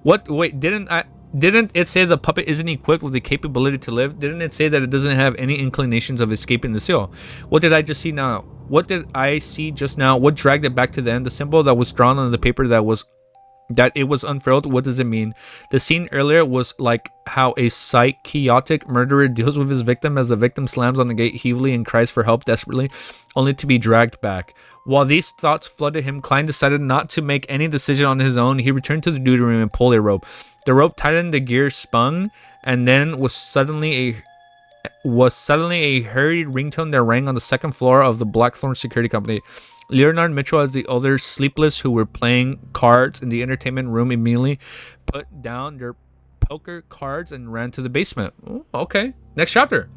What? Wait, didn't it say the puppet isn't equipped with the capability to live? Didn't it say that it doesn't have any inclinations of escaping the seal? What did I just see now? What did I see just now? What dragged it back to the end? The symbol that was drawn on the paper that it was unfurled. What does it mean? The scene earlier was like how a psychotic murderer deals with his victim as the victim slams on the gate heavily and cries for help desperately, only to be dragged back. While these thoughts flooded him, Klein decided not to make any decision on his own. He returned to the duty room and pulled a rope. The rope tightened, the gears spun, and then was suddenly a hurried ringtone that rang on the second floor of the Blackthorn Security Company. Leonard Mitchell, as the others sleepless who were playing cards in the entertainment room, immediately put down their poker cards and ran to the basement. Ooh, okay, next chapter.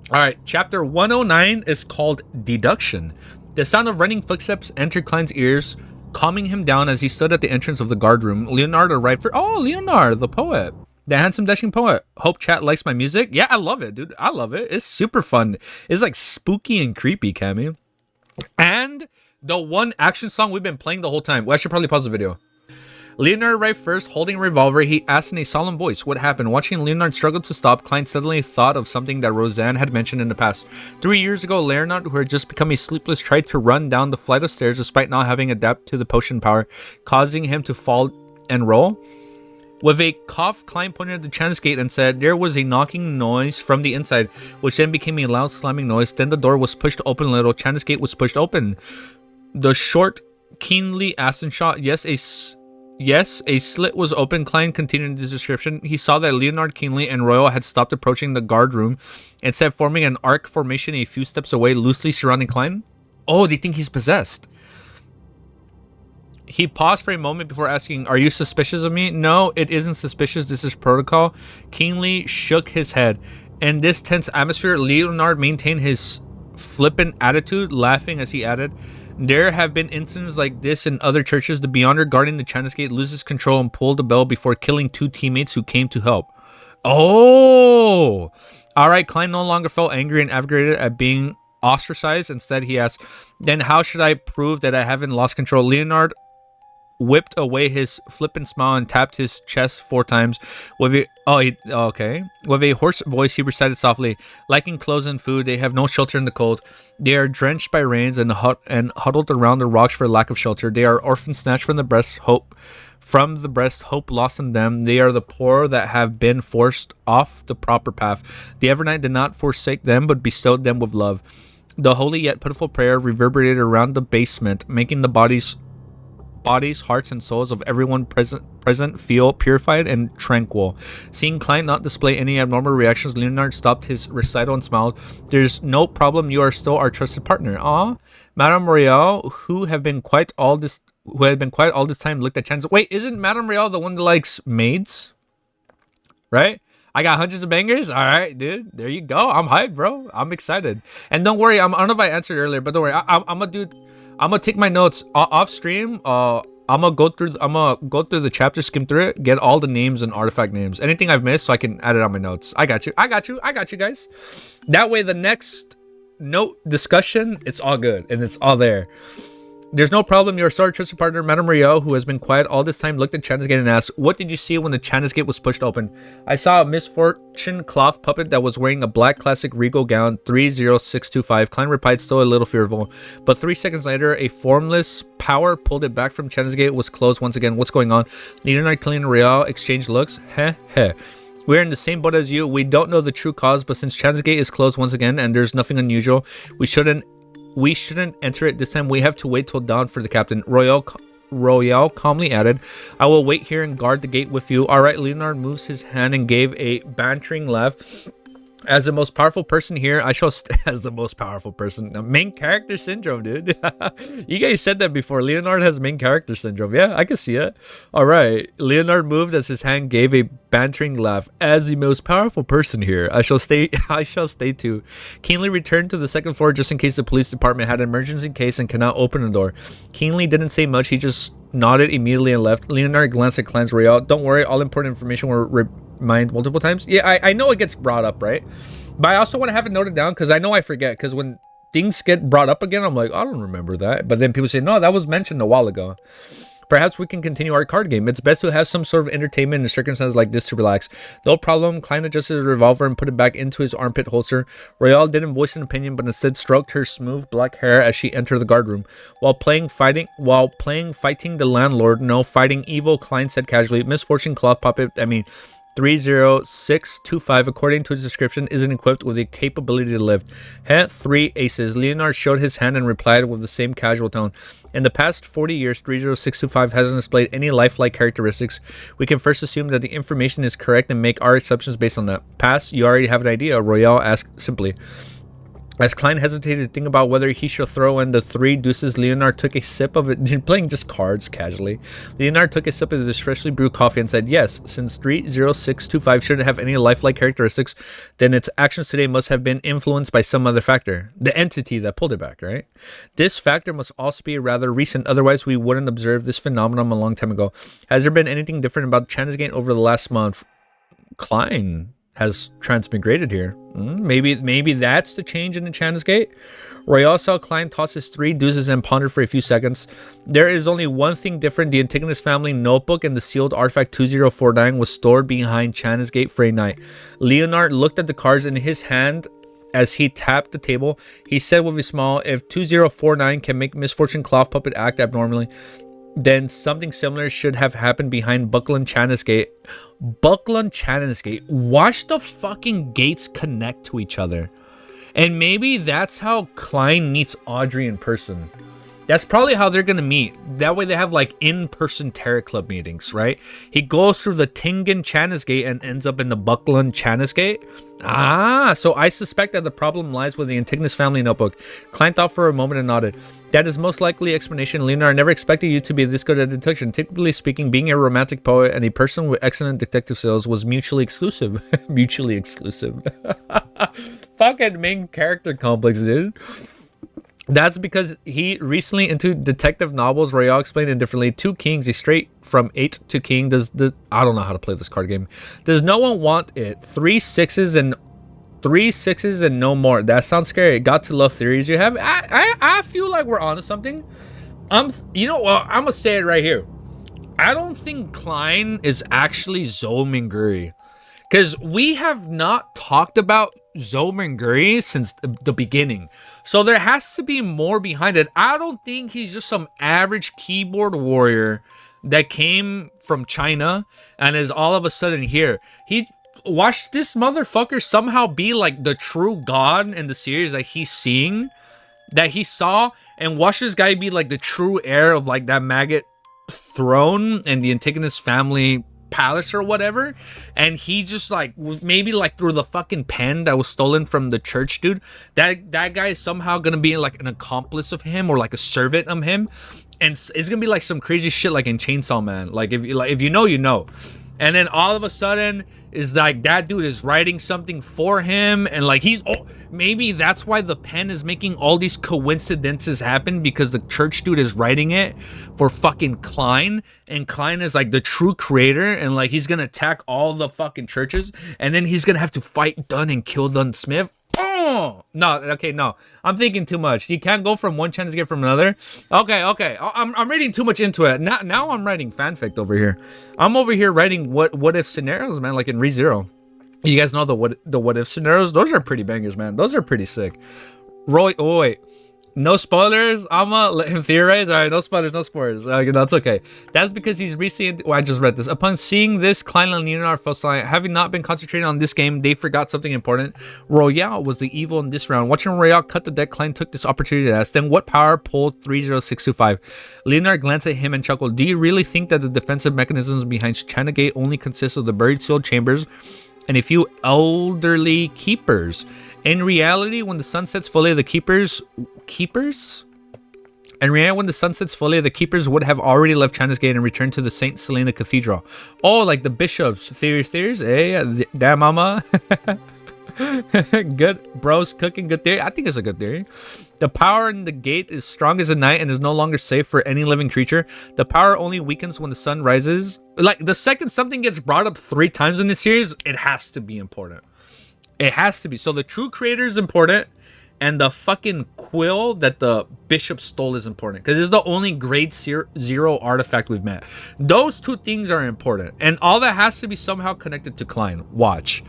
All right, chapter 109 is called Deduction. The sound of running footsteps entered Klein's ears, calming him down as he stood at the entrance of the guard room. Leonard arrived for... Oh, Leonard, the poet. The handsome, dashing poet. Hope chat likes my music. Yeah, I love it, dude. I love it. It's super fun. It's like spooky and creepy, Cammy. And the one action song we've been playing the whole time. Well, I should probably pause the video. Leonard arrived first, holding a revolver. He asked in a solemn voice, what happened? Watching Leonard struggle to stop, Klein suddenly thought of something that Roseanne had mentioned in the past. 3 years ago, Leonard, who had just become a sleepless, tried to run down the flight of stairs despite not having adapted to the potion power, causing him to fall and roll. With a cough, Klein pointed at the Chinese gate and said there was a knocking noise from the inside, which then became a loud slamming noise. Then the door was pushed open a little. Chinese gate was pushed open. The short, keenly asked and shot, Yes, a slit was open. Klein continued his description. He saw that Leonard, Keenly, and Royal had stopped approaching the guard room, instead forming an arc formation a few steps away, loosely surrounding Klein. Oh, they think he's possessed. He paused for a moment before asking, are you suspicious of me? No, it isn't suspicious. This is protocol. Keenly shook his head. In this tense atmosphere, Leonard maintained his flippant attitude, laughing as he added, there have been incidents like this in other churches. The Beyonder guarding the Chinese gate loses control and pulled the bell before killing 2 teammates who came to help. Oh! Alright, Klein no longer felt angry and aggravated at being ostracized. Instead, he asked, then how should I prove that I haven't lost control? Leonard whipped away his flippant smile and tapped his chest 4 times. With a hoarse voice, he recited softly, lacking clothes and food, they have no shelter in the cold. They are drenched by rains and huddled around the rocks for lack of shelter. They are orphans snatched from the breast, hope lost in them. They are the poor that have been forced off the proper path. The Evernight did not forsake them, but bestowed them with love. The holy yet pitiful prayer reverberated around the basement, making the bodies, hearts, and souls of everyone present feel purified and tranquil. Seeing Klein not display any abnormal reactions, Leonard stopped his recital and smiled. There's no problem. You are still our trusted partner. Ah, Madame Royale, who had been quiet all this time, looked at Chance. Wait, isn't Madame Royale the one that likes maids? Right? I got hundreds of bangers. All right, dude. There you go. I'm hyped, bro. I'm excited. And don't worry. I don't know if I answered earlier, but don't worry. I'm gonna take my notes off stream. I'm gonna go through the chapter, skim through it, get all the names and artifact names. Anything I've missed, so I can add it on my notes. I got you, guys. That way, the next note discussion, it's all good and it's all there. There's no problem. Your star trusted partner, Madame Rio, who has been quiet all this time, looked at China's gate and asked, what did you see when the China's gate was pushed open? I saw a misfortune cloth puppet that was wearing a black classic regal gown, 30625. Klein replied, still a little fearful. But 3 seconds later, a formless power pulled it back from China's gate, was closed once again. What's going on? Leonard, Klein, and Real exchanged looks. Heh. We're in the same boat as you. We don't know the true cause, but since China's gate is closed once again and there's nothing unusual, we shouldn't enter it this time. We have to wait till dawn for the captain. Royale calmly added, I will wait here and guard the gate with you. All right. Leonard moves his hand and gave a bantering laugh. As the most powerful person here, I shall as the most powerful person. Main character syndrome, dude. You guys said that before. Leonard has main character syndrome. Yeah, I can see it. All right. Leonard moved as his hand gave a bantering laugh. As the most powerful person here, I shall stay. I shall stay too. Keenly returned to the second floor just in case the police department had an emergency case and cannot open the door. Keenly didn't say much. He just nodded immediately and left. Leonard glanced at Klein's Royale. Don't worry, all important information will remind multiple times. Yeah, I know it gets brought up, right? But I also want to have it noted down because I know I forget. Because when things get brought up again, I'm like, I don't remember that. But then people say, no, that was mentioned a while ago. Perhaps we can continue our card game. It's best to have some sort of entertainment in circumstances like this to relax. No problem. Klein adjusted his revolver and put it back into his armpit holster. Royale didn't voice an opinion, but instead stroked her smooth black hair as she entered the guard room. While fighting the landlord, no fighting evil, Klein said casually, misfortune cloth puppet, 30625, according to his description, isn't equipped with the capability to lift. Heh, 3 aces. Leonard showed his hand and replied with the same casual tone. In the past 40 years, 30625 hasn't displayed any lifelike characteristics. We can first assume that the information is correct and make our assumptions based on that. Pass, you already have an idea, Royale asked simply. As Klein hesitated to think about whether he should throw in the 3 deuces, Leonard took a sip of it, playing just cards casually. Leonard took a sip of his freshly brewed coffee and said, yes, since 30625 shouldn't have any lifelike characteristics, then its actions today must have been influenced by some other factor. The entity that pulled it back, right? This factor must also be rather recent, otherwise we wouldn't observe this phenomenon a long time ago. Has there been anything different about Chanasgate over the last month? Klein has transmigrated here. Maybe that's the change in the Chanasgate. Royale saw Klein toss his 3 deuces and pondered for a few seconds. There is only one thing different. The Antigonus family notebook and the sealed artifact 2049 was stored behind Chanasgate for a night. Leonard looked at the cards in his hand as he tapped the table. He said with a smile, if 2049 can make misfortune cloth puppet act abnormally, then something similar should have happened behind Buckland Chanasgate. Buckland Chanasgate. Watch the fucking gates connect to each other. And maybe that's how Klein meets Audrey in person. That's probably how they're going to meet. That way they have like in-person Terror Club meetings, right? He goes through the Tingen Chanasgate and ends up in the Buckland Chanasgate. Ah, so I suspect that the problem lies with the Antigonus family notebook. Klein thought for a moment and nodded. That is most likely explanation. Leonard, I never expected you to be this good at deduction. Typically speaking, being a romantic poet and a person with excellent detective skills was mutually exclusive. Mutually exclusive. Fucking main character complex, dude. That's because he recently into detective novels. Royale explained indifferently. 2 kings, a straight from 8 to king. I don't know how to play this card game. Does no one want it? 3 sixes and no more. That sounds scary. Got to love theories you have. I feel like we're onto something. You know what? I'm gonna say it right here. I don't think Klein is actually Zominguri. Because we have not talked about Zominguri since the beginning. So there has to be more behind it. I don't think he's just some average keyboard warrior that came from China and is all of a sudden here. He watched this motherfucker somehow be like the true god in the series that he's seeing, that he saw, and watch this guy be like the true heir of like that maggot throne and the Antigonus family palace or whatever, and he just like maybe like through the fucking pen that was stolen from the church dude, that guy is somehow gonna be like an accomplice of him or like a servant of him, and it's gonna be like some crazy shit like in Chainsaw Man, like if you know, you know. And then all of a sudden is like that dude is writing something for him, and like maybe that's why the pen is making all these coincidences happen, because the church dude is writing it for fucking Klein, and Klein is like the true creator, and like he's gonna attack all the fucking churches, and then he's gonna have to fight Dunn and kill Dunn Smith. Oh no, okay, no, I'm thinking too much. You can't go from one chance to get from another. Okay, I'm reading too much into it. Now I'm writing fanfic over here. I'm over here writing what if scenarios, man, like in ReZero. You guys know the what if scenarios? Those are pretty bangers, man. Those are pretty sick. Oh wait. No spoilers. I'ma let him theorize. All right, no spoilers, no spoilers. Okay, that's okay. That's because he's recently. I just read this. Upon seeing this, Klein and Leonard felt like, having not been concentrating on this game, they forgot something important. Royale was the evil in this round. Watching Royale cut the deck, Klein took this opportunity to ask them, what power pulled 30625? Leonard glanced at him and chuckled. Do you really think that the defensive mechanisms behind Chanagate only consist of the buried sealed chambers and a few elderly keepers. In reality, when the sun sets fully, the keepers would have already left China's Gate and returned to the St. Selena Cathedral. Oh, like the bishops. Theories? Eh? Damn, mama. Good. Bros cooking. Good theory. I think it's a good theory. The power in the gate is strong as a night and is no longer safe for any living creature. The power only weakens when the sun rises. Like, the second something gets brought up 3 times in the series, it has to be important. It has to be. So the true creator is important, and the fucking quill that the bishop stole is important, because it's the only grade 0 artifact we've met. Those 2 things are important, and all that has to be somehow connected to Klein. Watch.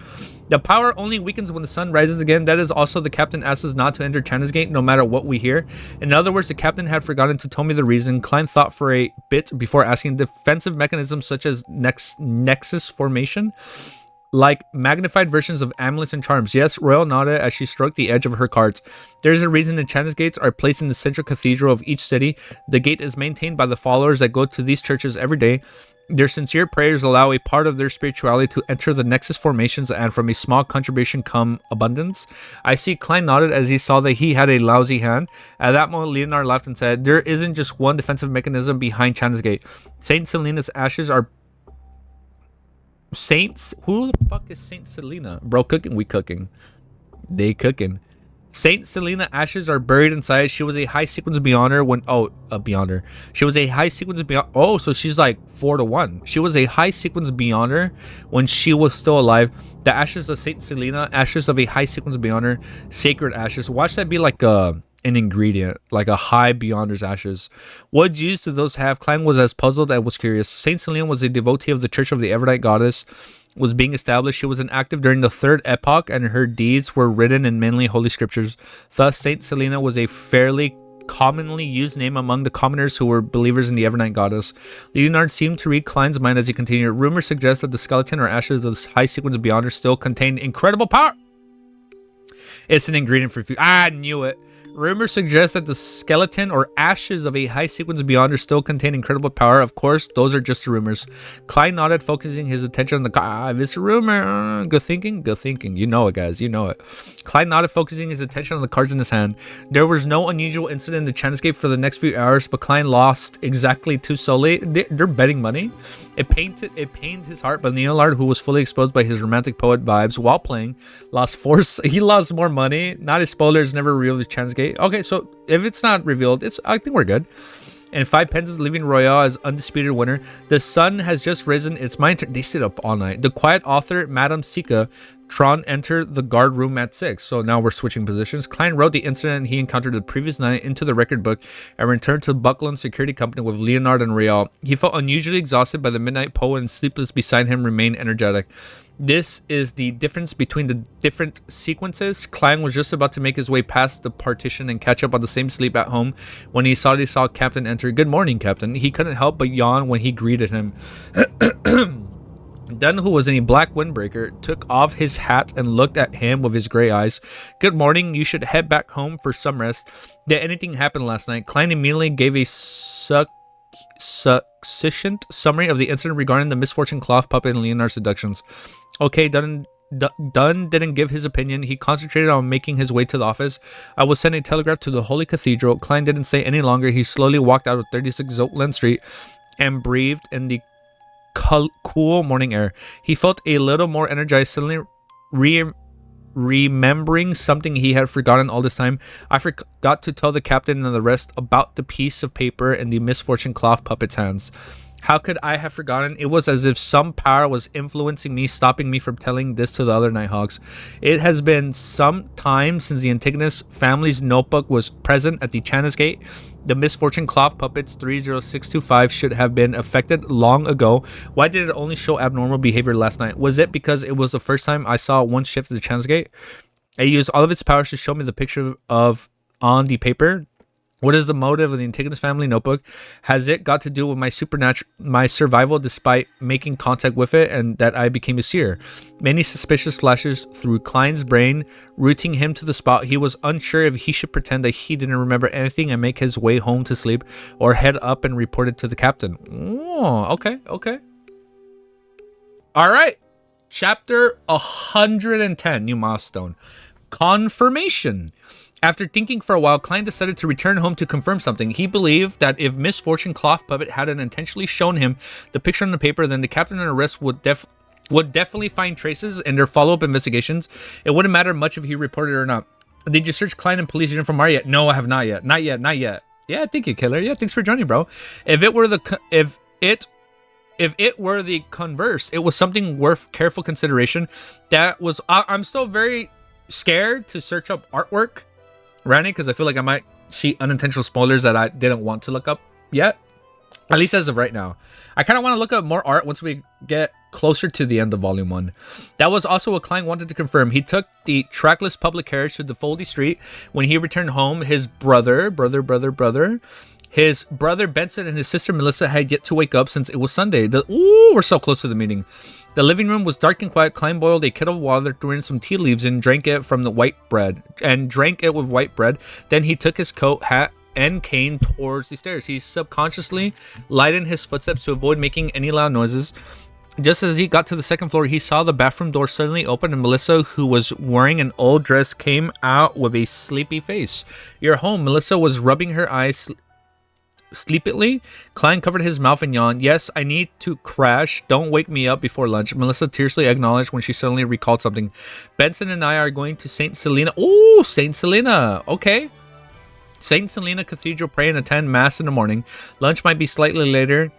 The power only weakens when the sun rises again. That is also the captain asks us not to enter China's Gate no matter what we hear. In other words, the captain had forgotten to tell me the reason. Klein thought for a bit before asking. Defensive mechanisms such as nexus formation, like magnified versions of amulets and charms. Yes, Royal nodded as she stroked the edge of her cards. There's a reason the China's Gates are placed in the central cathedral of each city. The gate is maintained by the followers that go to these churches every day. Their sincere prayers allow a part of their spirituality to enter the nexus formations, and from a small contribution come abundance. I see Klein nodded as he saw that he had a lousy hand. At that moment, Leonard laughed and said, there isn't just one defensive mechanism behind China's Gate. Saint Selena's ashes are... Saints? Who the fuck is Saint Selena? Bro, cooking? We cooking. They cooking. Saint Selena ashes are buried inside. She was a high sequence beyonder when... Oh, beyonder. She was a high sequence beyond... Oh, so she's like 4-1. She was a high sequence beyonder when she was still alive. The ashes of Saint Selena, ashes of a high sequence beyonder, sacred ashes. Watch that be like an ingredient, like a high beyonder's ashes. What use do those have? Klein was as puzzled as was curious. Saint Selena was a devotee of the Church of the Evernight Goddess, was being established. She was inactive during the 3rd epoch, and her deeds were written in mainly holy scriptures. Thus, Saint Selena was a fairly commonly used name among the commoners who were believers in the Evernight Goddess. Leonard seemed to read Klein's mind as he continued. Rumors suggest that the skeleton or ashes of this high sequence beyonder still contained incredible power. It's an ingredient for food. I knew it. Rumors suggest that the skeleton or ashes of a high sequence beyonder still contain incredible power. Of course, those are just rumors. Klein nodded, focusing his attention on the... if it's a rumor, good thinking, good thinking. You know it, guys. You know it. Klein nodded, focusing his attention on the cards in his hand. There was no unusual incident in the China's Gate for the next few hours, but Klein lost exactly 2 solely. They're betting money. It pained his heart, but Leonard, who was fully exposed by his romantic poet vibes while playing, lost 4... He lost more money. Not a spoiler, it's never revealed the China's Gate. Okay, so if it's not revealed, I think we're good. And 5 pence is leaving Royale as undisputed winner. The sun has just risen. It's my turn. They stayed up all night. The quiet author, Madame Sika, Tron entered the guard room at 6. So now we're switching positions. Klein wrote the incident he encountered the previous night into the record book and returned to Buckland Security Company with Leonard and Royale. He felt unusually exhausted by the midnight poet, and sleepless beside him remained energetic. This is the difference between the different sequences. Klein was just about to make his way past the partition and catch up on the same sleep at home when he saw Captain enter. Good morning, Captain. He couldn't help but yawn when he greeted him. Dunn, who was in a black windbreaker, took off his hat and looked at him with his gray eyes. Good morning. You should head back home for some rest. Did anything happen last night? Klein immediately gave a succinct summary of the incident regarding the misfortune cloth puppet and Leonard's deductions. Okay, Dunn didn't give his opinion. He concentrated on making his way to the office. I will send a telegraph to the Holy Cathedral. Klein didn't say any longer. He slowly walked out of 36 Zoatland Street and breathed in the cool morning air. He felt a little more energized, suddenly remembering something he had forgotten all this time. I forgot to tell the captain and the rest about the piece of paper in the misfortune cloth puppet's hands. How could I have forgotten? It was as if some power was influencing me, stopping me from telling this to the other Nighthawks. It has been some time since the Antigonus family's notebook was present at the China's Gate. The misfortune cloth puppets 30625 should have been affected long ago. Why did it only show abnormal behavior last night? Was it because it was the first time I saw one shift at the China's Gate? It used all of its powers to show me the picture of on the paper. What is the motive of the Antigonus family notebook? Has it got to do with my survival despite making contact with it, and that I became a seer? Many suspicious flashes through Klein's brain, rooting him to the spot. He was unsure if he should pretend that he didn't remember anything and make his way home to sleep, or head up and report it to the captain. Oh, okay. All right. Chapter 110, new milestone. Confirmation. After thinking for a while, Klein decided to return home to confirm something. He believed that if Miss Fortune Cloth Puppet hadn't intentionally shown him the picture on the paper, then the captain and the rest would definitely find traces in their follow-up investigations. It wouldn't matter much if he reported it or not. Did you search Klein and police uniform R yet? No, I have not yet. Not yet. Yeah, thank you, Killer. Yeah, thanks for joining, bro. If it were the converse, it was something worth careful consideration. That was I'm still very scared to search up artwork, Randy, because I feel like I might see unintentional spoilers that I didn't want to look up yet. At least as of right now. I kind of want to look up more art once we get closer to the end of Volume 1. That was also what Klein wanted to confirm. He took the trackless public carriage to the Foldy Street. When he returned home, his brother Benson and his sister Melissa had yet to wake up since it was Sunday. We're so close to the meeting. The living room was dark and quiet. Klein boiled a kettle of water, threw in some tea leaves, and drank it with white bread. Then he took his coat, hat, and cane towards the stairs. He subconsciously lightened his footsteps to avoid making any loud noises. Just as he got to the second floor, he saw the bathroom door suddenly open and Melissa, who was wearing an old dress, came out with a sleepy face. "You're home." Melissa was rubbing her eyes sleepily. Klein covered his mouth and yawned. "Yes, I need to crash. Don't wake me up before lunch," Melissa tearfully acknowledged when she suddenly recalled something. "Benson and I are going to St. Selena." Oh, St. Selena. Okay. St. Selena Cathedral, pray and attend Mass in the morning. Lunch might be slightly later.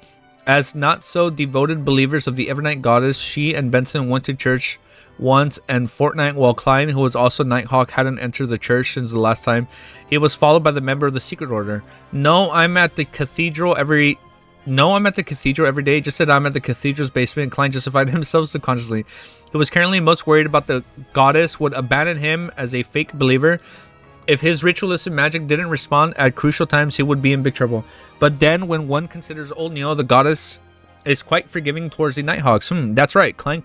As not so devoted believers of the Evernight Goddess, she and Benson went to church once and fortnight, while Klein, who was also Nighthawk, hadn't entered the church since the last time. He was followed by the member of the Secret Order. No, I'm at the cathedral every day. Just said I'm at the cathedral's basement. Klein justified himself subconsciously. He was currently most worried about the goddess would abandon him as a fake believer. If his ritualistic magic didn't respond at crucial times, he would be in big trouble. But then, when one considers old Neo, the goddess is quite forgiving towards the Nighthawks. That's right. Klein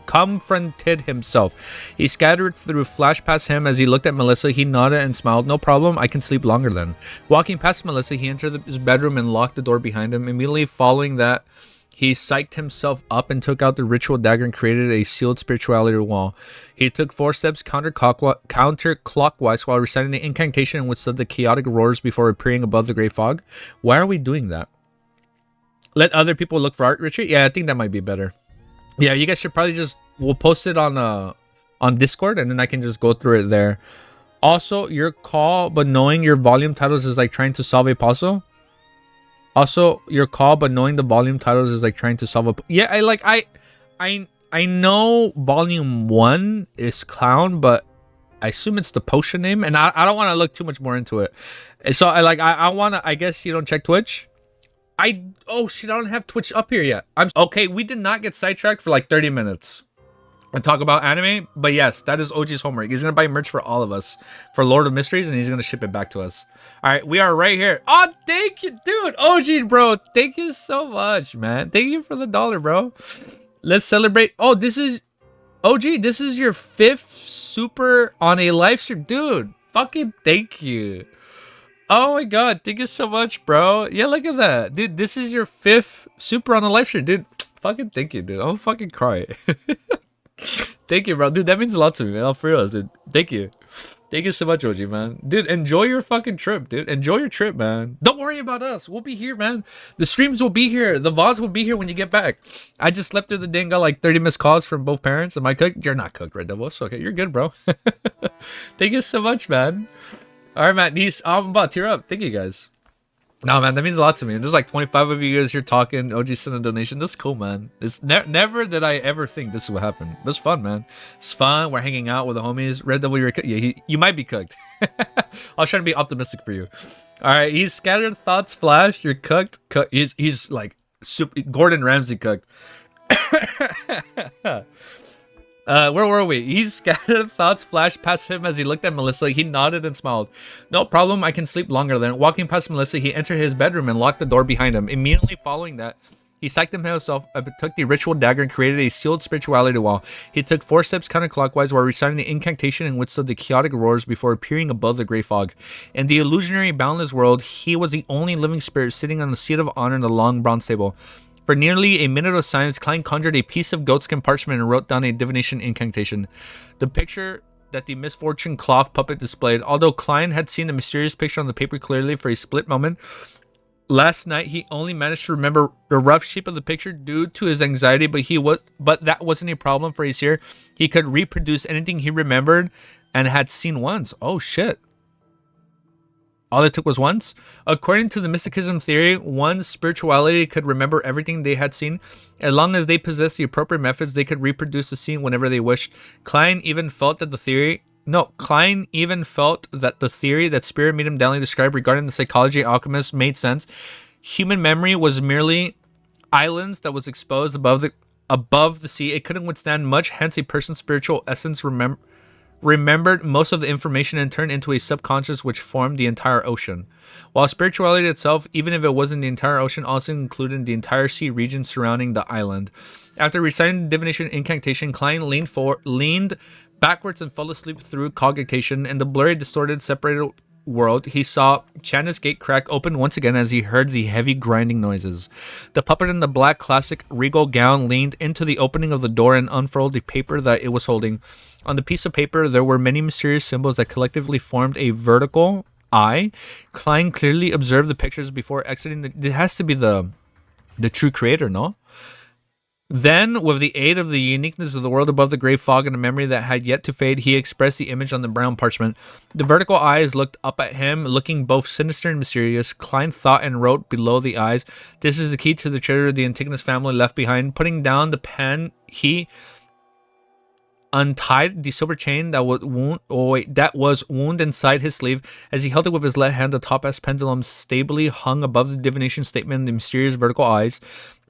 confronted himself. He scattered through flash past him as he looked at Melissa. He nodded and smiled. "No problem. I can sleep longer then." Walking past Melissa, he entered his bedroom and locked the door behind him. Immediately following that, he psyched himself up and took out the ritual dagger and created a sealed spirituality wall. He took 4 steps counterclockwise while reciting the incantation and withstood the chaotic roars before appearing above the gray fog. Why are we doing that? Let other people look for art, Richard? Yeah, I think that might be better. Yeah, you guys should probably we'll post it on Discord, and then I can just go through it there. Also, your call, but knowing your volume titles is like trying to solve a puzzle. Your call, but knowing the volume titles is like trying to solve a... Yeah, I know Volume 1 is Clown, but I assume it's the potion name, and I don't want to look too much more into it. So I want to... I guess you don't check Twitch? Oh shit, I don't have Twitch up here yet. Okay, we did not get sidetracked for like 30 minutes and talk about anime, but yes, that is OG's homework. He's gonna buy merch for all of us for Lord of Mysteries, and he's gonna ship it back to us. All right, we are right here. Oh, thank you, dude. OG, bro, thank you so much, man. Thank you for the $1, bro. Let's celebrate. Oh, this is OG. This is your 5th super on a live stream, dude. Fucking thank you. Oh my god, thank you so much, bro. Yeah, look at that, dude. This is your 5th super on a live stream, dude. Fucking thank you, dude. I'm fucking cry. Thank you, bro. Dude, that means a lot to me, man. I'm for real, dude. Thank you. Thank you so much, OG, man. Dude, enjoy your fucking trip, dude. Enjoy your trip, man. Don't worry about us. We'll be here, man. The streams will be here. The VODs will be here when you get back. I just slept through the day and got like 30 missed calls from both parents. Am I cooked? You're not cooked, Red Devil. So, okay, you're good, bro. Thank you so much, man. All right, Matt. I'm about to tear up. Thank you, guys. No, man, that means a lot to me. There's like 25 of you guys here talking. OG sent a donation. That's cool, man. It's never did I ever think this would happen. It's fun, man. It's fun. We're hanging out with the homies. Red Devil, you're yeah, you might be cooked. I was trying to be optimistic for you. All right, he's scattered thoughts flash. You're cooked. He's like super Gordon Ramsay cooked. Where were we? His scattered thoughts flashed past him as he looked at Melissa. He nodded and smiled. "No problem, I can sleep longer then." Walking past Melissa, he entered his bedroom and locked the door behind him. Immediately following that, he psyched himself up, took the ritual dagger and created a sealed spirituality wall. He took 4 steps counterclockwise while reciting the incantation and withstood the chaotic roars before appearing above the gray fog. In the illusionary, boundless world, he was the only living spirit sitting on the seat of honor in the long bronze table. For nearly a minute of silence, Klein conjured a piece of goatskin parchment and wrote down a divination incantation. The picture that the misfortune cloth puppet displayed. Although Klein had seen the mysterious picture on the paper clearly for a split moment, last night he only managed to remember the rough shape of the picture due to his anxiety, but that wasn't a problem for a seer. He could reproduce anything he remembered and had seen once. Oh shit. All it took was once? According to the mysticism theory, one's spirituality could remember everything they had seen. As long as they possessed the appropriate methods, they could reproduce the scene whenever they wished. Klein even felt that the theory that Spirit Medium Dowling described regarding the psychology of alchemists made sense. Human memory was merely islands that was exposed above the sea. It couldn't withstand much, hence a person's spiritual essence remembered most of the information and turned into a subconscious which formed the entire ocean. While spirituality itself, even if it wasn't the entire ocean, also included the entire sea region surrounding the island. After reciting the divination incantation, Klein leaned backwards and fell asleep through cogitation. In the blurry, distorted, separated world, he saw Channa's gate crack open once again as he heard the heavy grinding noises. The puppet in the black classic regal gown leaned into the opening of the door and unfurled the paper that it was holding. On the piece of paper, there were many mysterious symbols that collectively formed a vertical eye. Klein clearly observed the pictures before exiting. It has to be the true creator, no? Then, with the aid of the uniqueness of the world above the gray fog and a memory that had yet to fade, he expressed the image on the brown parchment. The vertical eyes looked up at him, looking both sinister and mysterious. Klein thought and wrote below the eyes, "This is the key to the treasure the Antigonus family left behind." Putting down the pen, he untied the silver chain that was wound inside his sleeve. As he held it with his left hand, the top-S pendulum stably hung above the divination statement in the mysterious vertical eyes.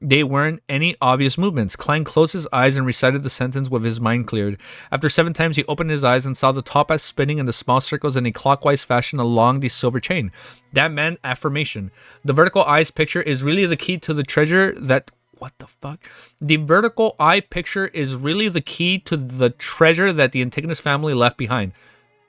They weren't any obvious movements. Klein closed his eyes and recited the sentence with his mind cleared. After 7 times, he opened his eyes and saw the top-S spinning in the small circles in a clockwise fashion along the silver chain. That meant affirmation. The vertical eyes picture is really the key to the treasure that... What the fuck? The vertical eye picture is really the key to the treasure that the Antigonus family left behind.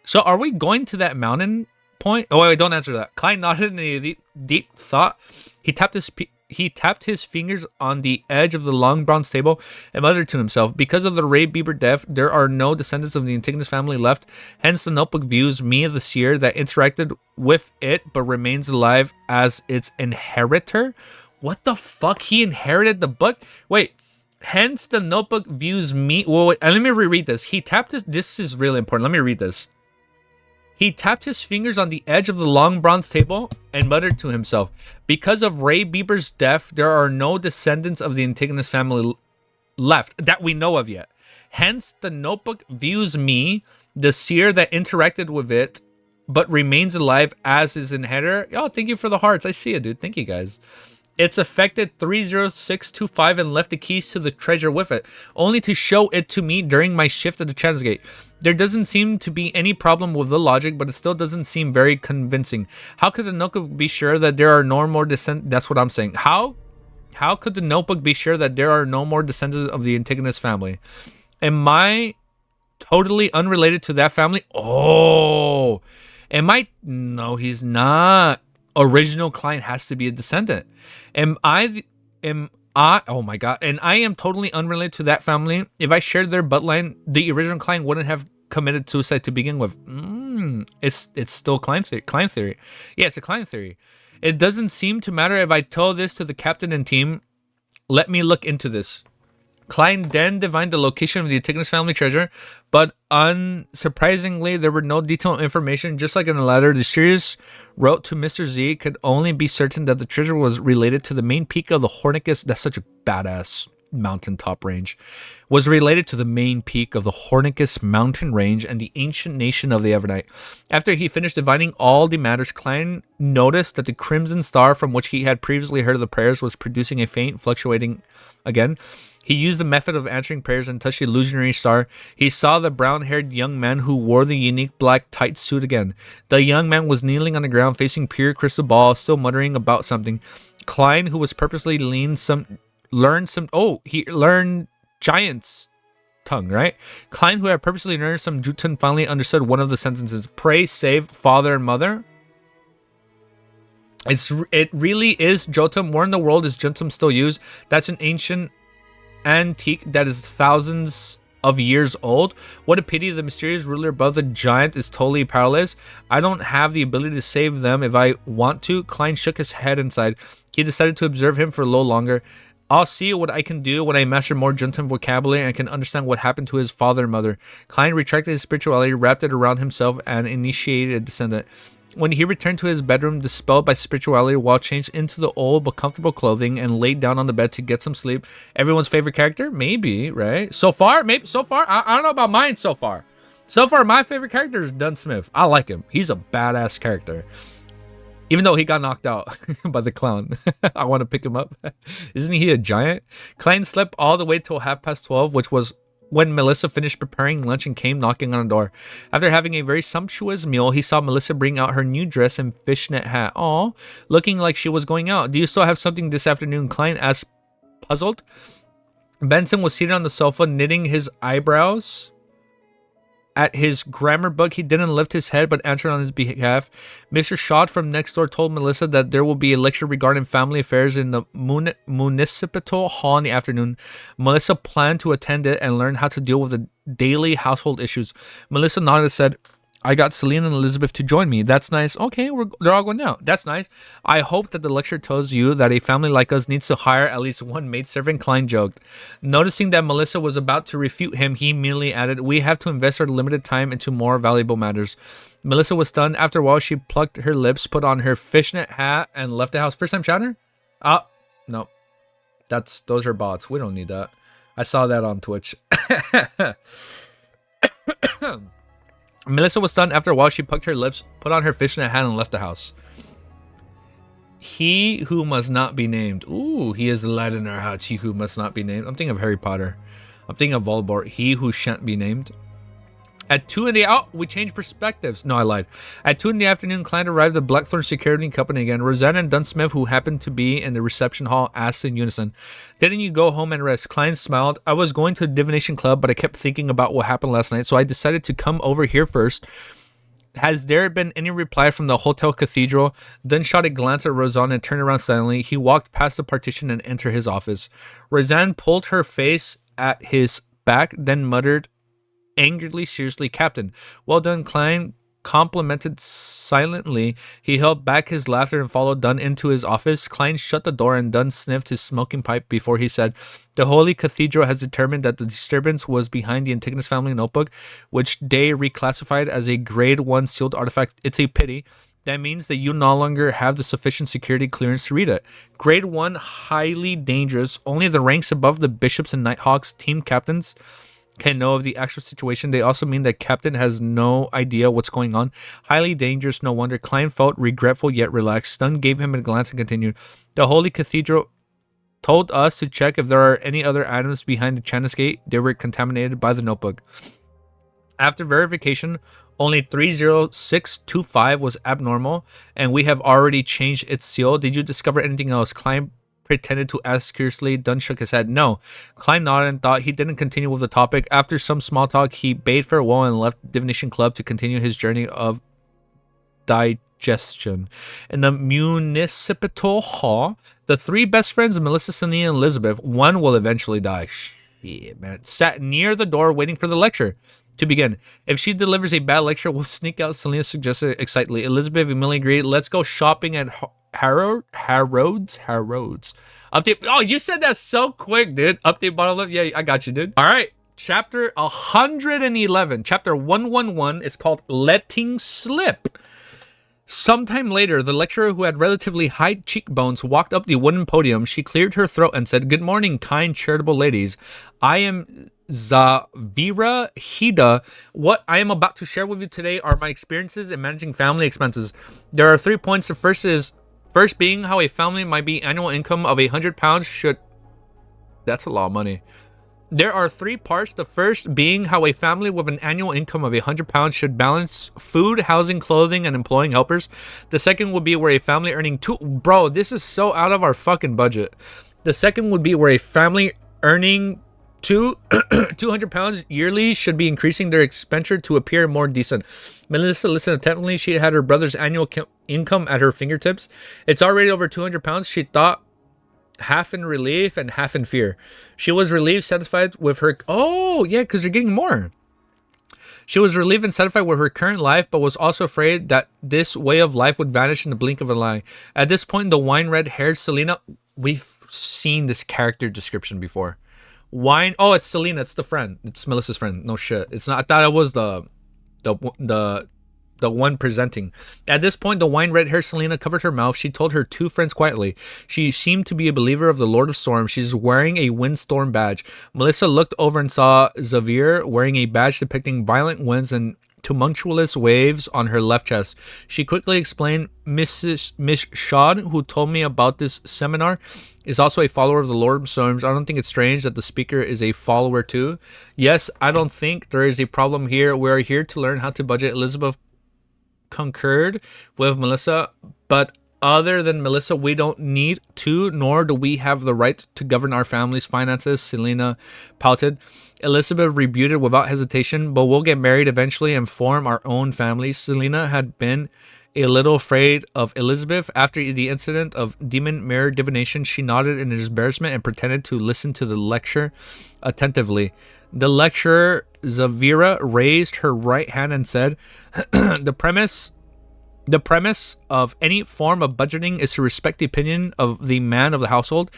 So are we going to that mountain point? Oh, wait, don't answer that. Klein nodded in a deep thought. He tapped his fingers on the edge of the long bronze table and muttered to himself, "Because of the Ray Bieber death, there are no descendants of the Antigonus family left. Hence, the notebook views me, the seer, that interacted with it but remains alive as its inheritor." What the fuck? He inherited the book? Wait. Hence, the notebook views me. Well, wait, let me reread this. He tapped his... This is really important. Let me read this. He tapped his fingers on the edge of the long bronze table and muttered to himself, "Because of Ray Bieber's death, there are no descendants of the Antigonus family left that we know of yet. Hence, the notebook views me, the seer that interacted with it, but remains alive as his inheritor." Yo, thank you for the hearts. I see it, dude. Thank you, guys. "It's affected 30625 and left the keys to the treasure with it, only to show it to me during my shift at the Transgate. There doesn't seem to be any problem with the logic, but it still doesn't seem very convincing. How could the notebook be sure that there are no more descendants?" That's what I'm saying. How could the notebook be sure that there are no more descendants of the Antigonus family? Am I totally unrelated to that family? Oh, am I? No, he's not. Original Klein has to be a descendant. Am I? Oh my god! And I am totally unrelated to that family. If I shared their bloodline, the original Klein wouldn't have committed suicide to begin with. It's still Klein theory. Yeah, it's a Klein theory. It doesn't seem to matter if I tell this to the captain and team. Let me look into this. Klein then divined the location of the Antigonus family treasure, but unsurprisingly, there were no detailed information. Just like in the letter, the series wrote to Mr. Z could only be certain that the treasure was related to the main peak of the Hornicus. That's such a badass mountaintop range. Was related to the main peak of the Hornicus mountain range and the ancient nation of the Evernight. After he finished divining all the matters, Klein noticed that the crimson star from which he had previously heard of the prayers was producing a faint fluctuating again. He used the method of answering prayers and touched the illusionary star. He saw the brown-haired young man who wore the unique black tight suit again. The young man was kneeling on the ground facing pure crystal ball, still muttering about something. Klein, who was purposely he learned giant's tongue, right? Klein, who had purposely learned some Jutun, finally understood one of the sentences. "Pray, save father and mother." It really is Jotun. Where in the world is Jotun still used? That's an ancient antique that is thousands of years old. What a pity the mysterious ruler above the giant is totally powerless. I don't have the ability to save them if I want to. Klein shook his head inside. He decided to observe him for a little longer. I'll see what I can do when I master more Jotun vocabulary and can understand what happened to his father and mother. Klein retracted his spirituality, wrapped it around himself, and initiated a descendant. When he returned to his bedroom, dispelled by spirituality, while changed into the old but comfortable clothing and laid down on the bed to get some sleep. Everyone's favorite character? Maybe, right? So far, maybe so far. I don't know about mine so far. So far, my favorite character is Dun Smith. I like him. He's a badass character. Even though he got knocked out by the clown. I want to pick him up. Isn't he a giant? Klein slept all the way till 12:30, which was when Melissa finished preparing lunch and came knocking on the door. After having a very sumptuous meal, he saw Melissa bring out her new dress and fishnet hat. Aw, looking like she was going out. Do you still have something this afternoon? Klein asked, puzzled. Benson was seated on the sofa, knitting his eyebrows at his grammar book. He didn't lift his head, but answered on his behalf. Mr. Schott from next door told Melissa that there will be a lecture regarding family affairs in the municipal hall in the afternoon. Melissa planned to attend it and learn how to deal with the daily household issues. Melissa nodded and said, I got Celine and Elizabeth to join me. That's nice. Okay, they're all going out. That's nice. I hope that the lecture tells you that a family like us needs to hire at least one maidservant, Klein joked. Noticing that Melissa was about to refute him, he immediately added, we have to invest our limited time into more valuable matters. Melissa was stunned. After a while, she plucked her lips, put on her fishnet hat, and left the house. First time chatter? No. Those are bots. We don't need that. I saw that on Twitch. Melissa was stunned. After a while, she plucked her lips, put on her fishnet hat, and left the house. He who must not be named. Ooh, he is the lad in our house. He who must not be named. I'm thinking of Harry Potter. I'm thinking of Voldemort. He who shan't be named. At 2 in the... Oh, we changed perspectives. No, I lied. At 2 in the afternoon, Klein arrived at Blackthorn Security Company again. Rosanna and Dunsmith, who happened to be in the reception hall, asked in unison, didn't you go home and rest? Klein smiled. I was going to the divination club, but I kept thinking about what happened last night, so I decided to come over here first. Has there been any reply from the Hotel Cathedral? Then shot a glance at Rosanna and turned around silently. He walked past the partition and entered his office. Rosanna pulled her face at his back, then muttered angrily, seriously, Captain. Well done, Klein complimented silently. He held back his laughter and followed Dunn into his office. Klein shut the door and Dunn sniffed his smoking pipe before he said, the Holy Cathedral has determined that the disturbance was behind the Antigonus family notebook, which they reclassified as a grade 1 sealed artifact. It's a pity. That means that you no longer have the sufficient security clearance to read it. Grade 1, highly dangerous. Only the ranks above the bishops and Nighthawks team captains can know of the actual situation. They also mean that Captain has no idea what's going on. Highly dangerous, no wonder. Klein felt regretful yet relaxed. Dunn gave him a glance and continued. The Holy Cathedral told us to check if there are any other items behind the Channis Gate. They were contaminated by the notebook. After verification, only 30625 was abnormal, and we have already changed its seal. Did you discover anything else? Klein pretended to ask curiously. Dunn shook his head. No. Klein nodded and thought he didn't continue with the topic. After some small talk, he bade farewell and left Divination Club to continue his journey of digestion. In the municipal hall, the three best friends, Melissa, Celine, and Elizabeth, one will eventually die. Shit, man. Sat near the door waiting for the lecture to begin. If she delivers a bad lecture, we'll sneak out, Selena suggested excitedly. Elizabeth immediately agreed. Let's go shopping at Harrods. Update. Oh, you said that so quick, dude. Update bottle up. Yeah, I got you, dude. All right. Chapter 111. Chapter 111 is called Letting Slip. Sometime later, the lecturer, who had relatively high cheekbones, walked up the wooden podium. She cleared her throat and said, "Good morning, kind charitable ladies. I am Zavira Hida. What I am about to share with you today are my experiences in managing family expenses. There are 3 points. The first being how a family might be annual income of £100 should..." That's a lot of money. There are 3 parts. The first being how a family with an annual income of £100 should balance food, housing, clothing, and employing helpers. The second would be where a family earning Bro, this is so out of our fucking budget. The second would be where a family earning £200 yearly should be increasing their expenditure to appear more decent. Melissa listened attentively. She had her brother's annual income at her fingertips. It's already over 200 pounds. She thought half in relief and half in fear. She was relieved, satisfied with her... Oh, yeah, because you're getting more. She was relieved and satisfied with her current life, but was also afraid that this way of life would vanish in the blink of an eye. At this point, the wine red-haired Selena... We've seen this character description before. Oh, it's Selena. It's the friend. It's Melissa's friend. No shit. It's not. I thought it was the one presenting. At this point, the wine red hair Selena covered her mouth. She told her two friends quietly. She seemed to be a believer of the Lord of Storms. She's wearing a windstorm badge. Melissa looked over and saw Xavier wearing a badge depicting violent winds and tumultuous waves on her left chest. She quickly explained, Miss Shaw, who told me about this seminar, is also a follower of the Lord of Storms. I don't think it's strange that the speaker is a follower too. Yes, I don't think there is a problem here. We're here to learn how to budget. Elizabeth concurred with Melissa, but other than Melissa, we don't need to, nor do we have the right to govern our family's finances, Selena pouted. Elizabeth rebutted without hesitation, but we'll get married eventually and form our own family. Selena had been a little afraid of Elizabeth. After the incident of demon mirror divination, she nodded in embarrassment and pretended to listen to the lecture attentively. The lecturer, Zavira, raised her right hand and said, The premise of any form of budgeting is to respect the opinion of the man of the household.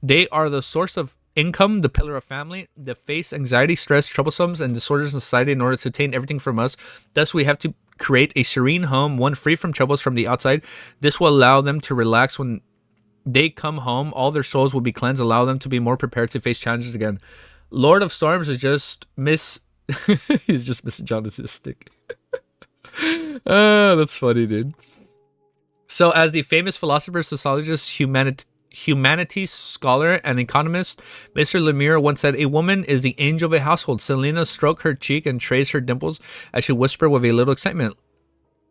They are the source of income, the pillar of family. They face anxiety, stress, troublesomes, and disorders in society in order to obtain everything from us. Thus, we have to create a serene home, one free from troubles from the outside. This will allow them to relax when they come home. All their souls will be cleansed, allow them to be more prepared to face challenges again. Lord of Storms is just he's just missing Jonathan's stick. That's funny, dude. So, as the famous philosopher, sociologist, humanities scholar, and economist, Mr. Lemire once said, a woman is the angel of a household. Selena stroked her cheek and traced her dimples as she whispered with a little excitement,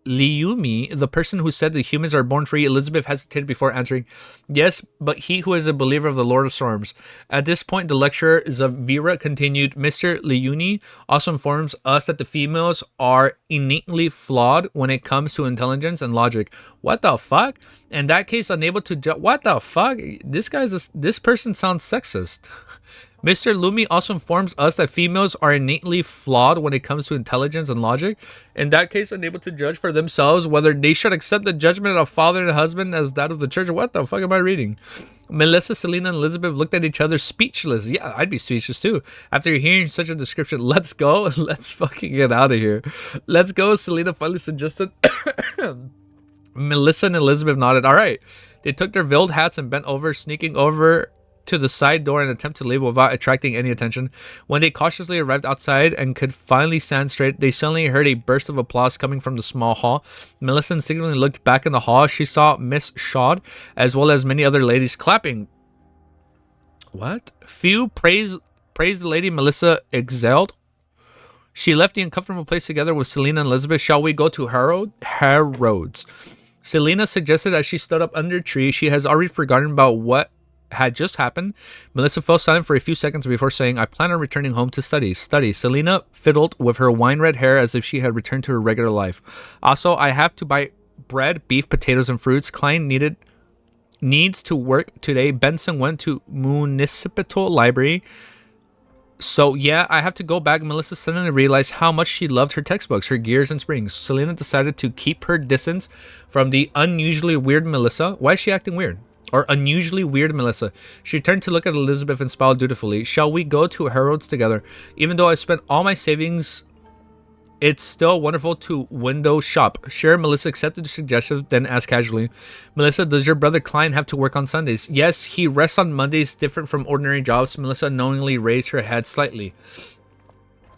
Liumi, the person who said the humans are born free. Elizabeth hesitated before answering, yes, but he who is a believer of the Lord of Storms. At this point, the lecturer Zavira continued, Mr. Liuni also informs us that the females are innately flawed when it comes to intelligence and logic. What the fuck? In that case, unable to judge. What the fuck? This person sounds sexist. Mr. Lumi also informs us that females are innately flawed when it comes to intelligence and logic. In that case, unable to judge for themselves whether they should accept the judgment of father and husband as that of the church. What the fuck am I reading? Melissa, Selena, and Elizabeth looked at each other speechless. Yeah, I'd be speechless too. After hearing such a description, let's go. Let's fucking get out of here. Let's go, Selena finally suggested. Melissa and Elizabeth nodded. All right. They took their veiled hats and bent over, sneaking over to the side door in an attempt to leave without attracting any attention. When they cautiously arrived outside and could finally stand straight, they suddenly heard a burst of applause coming from the small hall. Melissa instinctively looked back in the hall. She saw Miss Shaw as well as many other ladies clapping. What? Few praised the lady. Melissa exhaled. She left the uncomfortable place together with Selena and Elizabeth. Shall we go to Harrods? Selena suggested as she stood up under a tree. She has already forgotten about what had just happened. Melissa fell silent for a few seconds before saying, I plan on returning home to study. Selena fiddled with her wine red hair as if she had returned to her regular life. Also, I have to buy bread, beef, potatoes, and fruits. Klein needs to work today. Benson went to municipal library. So yeah, I have to go back. Melissa suddenly realized how much she loved her textbooks, her gears and springs. Selena decided to keep her distance from the unusually weird Melissa. Why is she acting weird? Or unusually weird Melissa. She turned to look at Elizabeth and smiled dutifully. Shall we go to Harrods together? Even though I spent all my savings, it's still wonderful to window shop. Sure, Melissa accepted the suggestion, then asked casually, Melissa, does your brother Klein have to work on Sundays? Yes, he rests on Mondays, different from ordinary jobs. Melissa knowingly raised her head slightly.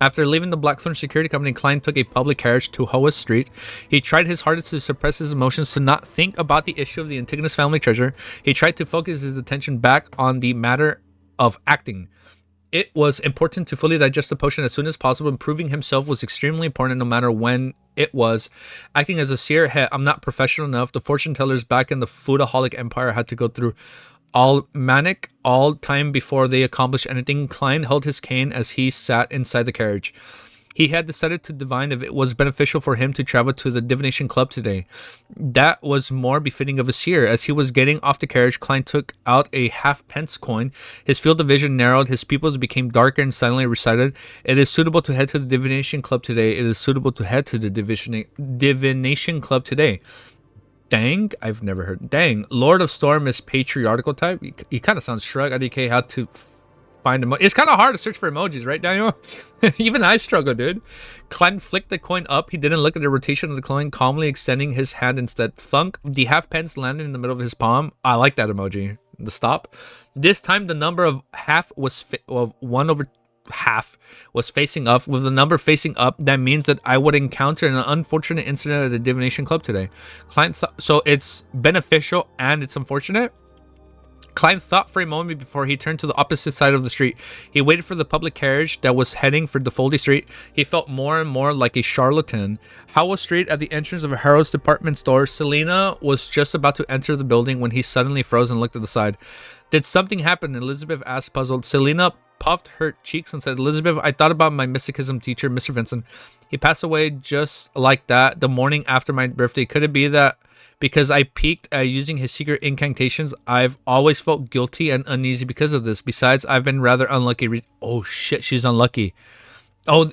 After leaving the Blackthorn Security Company, Klein took a public carriage to Hoa Street. He tried his hardest to suppress his emotions, to not think about the issue of the Antigonus family treasure. He tried to focus his attention back on the matter of acting. It was important to fully digest the potion as soon as possible, and proving himself was extremely important no matter when it was. Acting as a seer, I'm not professional enough. The fortune tellers back in the Foodaholic Empire had to go through all time before they accomplished anything. Klein held his cane as he sat inside the carriage. He had decided to divine if it was beneficial for him to travel to the divination club today. That was more befitting of a seer. As he was getting off the carriage, Klein took out a halfpence coin. His field of vision narrowed, his pupils became darker, and silently recited, "It is suitable to head to the divination club today. It is suitable to head to the divination club today." Dang, I've never heard. Dang, Lord of Storm is patriarchal type. He kind of sounds shrug. IDK, how to find emoji. It's kind of hard to search for emojis, right, Daniel? Even I struggle, dude. Klein flicked the coin up. He didn't look at the rotation of the coin, calmly extending his hand instead. Thunk. The halfpence landed in the middle of his palm. I like that emoji. The stop. This time, the number of half was of 1 over half was facing up. With the number facing up, that means that I would encounter an unfortunate incident at the divination club today. Klein so it's beneficial and it's unfortunate. Klein thought for a moment before he turned to the opposite side of the street. He waited for the public carriage that was heading for Defoldy Street. He felt more and more like a charlatan. Howell Street, at the entrance of a Harrow's department store, Selena was just about to enter the building when he suddenly froze and looked at the side. Did something happen? Elizabeth asked, puzzled. Selena puffed her cheeks and said, "Elizabeth, I thought about my mysticism teacher, Mr. Vincent. He passed away just like that the morning after my birthday. Could it be that because I peeked at using his secret incantations, I've always felt guilty and uneasy because of this? Besides, I've been rather unlucky." Oh shit, she's unlucky. Oh,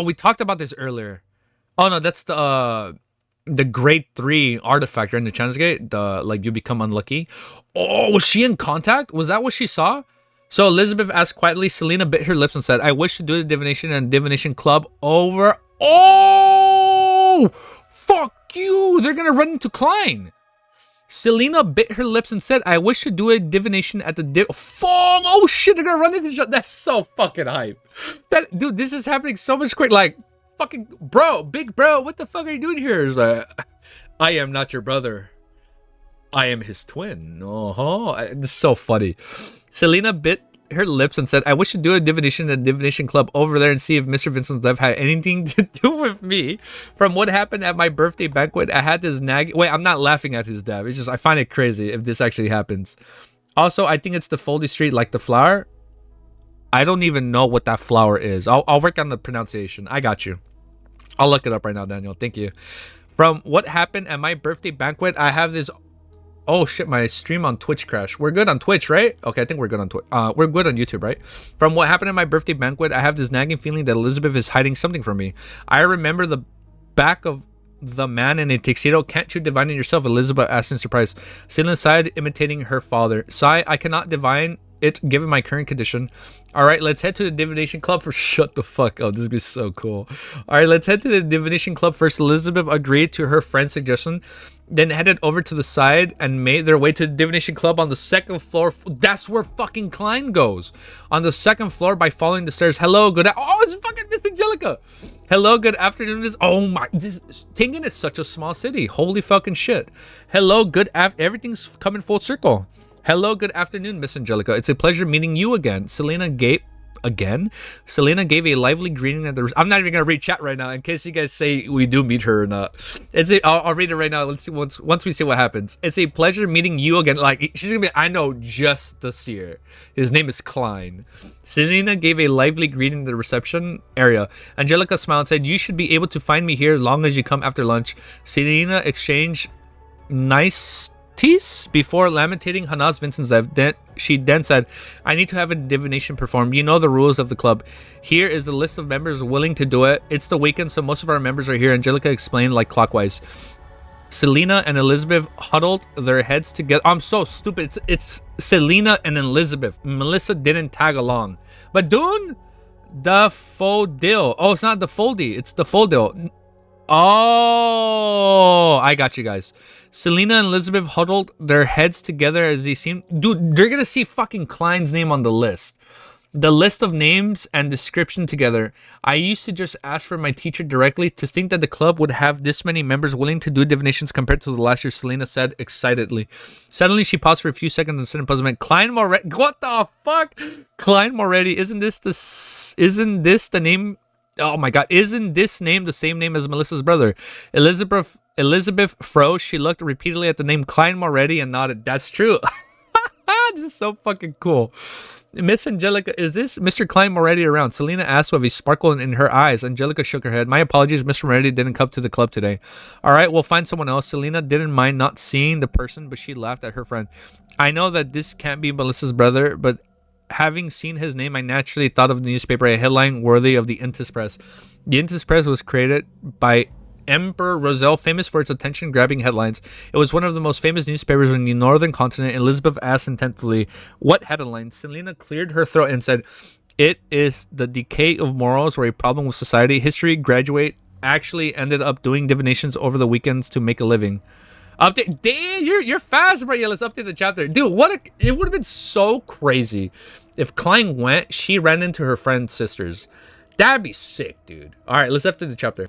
we talked about this earlier. Oh no, that's the grade 3 artifact right in the China's Gate. The like you become unlucky. Oh, was she in contact? Was that what she saw? So Elizabeth asked quietly. Selena bit her lips and said, "I wish to do the divination and divination club over." Oh, fuck you! They're gonna run into Klein. Selena bit her lips and said, "I wish to do a divination at the fuck! Oh shit! They're gonna run into each other. That's so fucking hype. That dude, this is happening so much quick. Like, fucking bro, big bro, what the fuck are you doing here? It's like, I am not your brother. I am his twin. This is so funny. Selena bit her lips and said, "I wish to do a divination at the divination club over there and see if Mr. Vincent's life had anything to do with me. From what happened at my birthday banquet, I had this nag." Wait, I'm not laughing at his dad. It's just, I find it crazy if this actually happens. Also, I think it's the Foldy Street, like the flower. I don't even know what that flower is. I'll work on the pronunciation. I got you. I'll look it up right now, Daniel. Thank you. From what happened at my birthday banquet, I have this... Oh shit, my stream on Twitch crashed. We're good on Twitch, right? Okay, I think we're good on Twitch. We're good on YouTube, right? From what happened at my birthday banquet, I have this nagging feeling that Elizabeth is hiding something from me. I remember the back of the man in a tuxedo. "Can't you divine it yourself?" Elizabeth asked in surprise. Selena sighed, imitating her father. "Sigh, I cannot divine it given my current condition." "All right, let's head to the divination club for..." Shut the fuck up. This is gonna be so cool. "All right, let's head to the divination club first." Elizabeth agreed to her friend's suggestion, then headed over to the side and made their way to the divination club on the second floor. That's where fucking Klein goes. On the second floor by following the stairs. "Hello, good..." Oh, it's fucking Miss Angelica. "Hello, good afternoon, Miss..." Oh my, Tingen is such a small city. Holy fucking shit. "Hello, good everything's coming full circle. Hello, good afternoon, Miss Angelica. It's a pleasure meeting you again." Selena gave a lively greeting at the... I'm not even gonna read chat right now in case you guys say we do meet her or not. I'll read it right now. Let's see once we see what happens. "It's a pleasure meeting you again." Like, she's gonna be, I know just the seer. His name is Klein. Selena gave a lively greeting in the reception area. Angelica smiled and said, "You should be able to find me here as long as you come after lunch." Selena exchanged niceties before lamentating Hana's Vincent's life. She then said, "I need to have a divination performed. You know the rules of the club. Here is the list of members willing to do it. It's the weekend, so most of our members are here." Angelica explained like clockwise. Selena and Elizabeth huddled their heads together. I'm so stupid. It's Selena and Elizabeth. Melissa didn't tag along. But Dune, the Foldil. Oh, it's not the Foldy. It's the Foldil. Oh, I got you guys. Selena and Elizabeth huddled their heads together as they seemed... Dude, they're gonna see fucking Klein's name on the list. The list of names and description together. "I used to just ask for my teacher directly. To think that the club would have this many members willing to do divinations compared to the last year," Selena said excitedly. Suddenly, she paused for a few seconds and said in puzzlement, "Klein Moretti..." What the fuck? "Klein Moretti, isn't this the name... Oh my god, isn't this name the same name as Melissa's brother?" Elizabeth froze. She looked repeatedly at the name Klein Moretti and nodded. "That's true." This is so fucking cool. Miss Angelica, is this Mr. Klein Moretti around? Selena asked with a sparkle in her eyes. Angelica shook her head. My apologies, Mr. Moretti didn't come to the club today. All right, we'll find someone else. Selena didn't mind not seeing the person, but she laughed at her friend. I know that this can't be Melissa's brother, but having seen his name, I naturally thought of the newspaper, a headline worthy of the Intis Press. The Intis Press was created by Emperor Roselle, famous for its attention-grabbing headlines. It was one of the most famous newspapers in the northern continent. Elizabeth asked intently, what headline? Selena cleared her throat and said, it is the decay of morals or a problem with society. History graduate actually ended up doing divinations over the weekends to make a living. Update. Damn, you're fast, bro. Yeah, let's update the chapter. Dude, it would have been so crazy if Klein went, she ran into her friend's sisters. That'd be sick, dude. All right, let's update the chapter.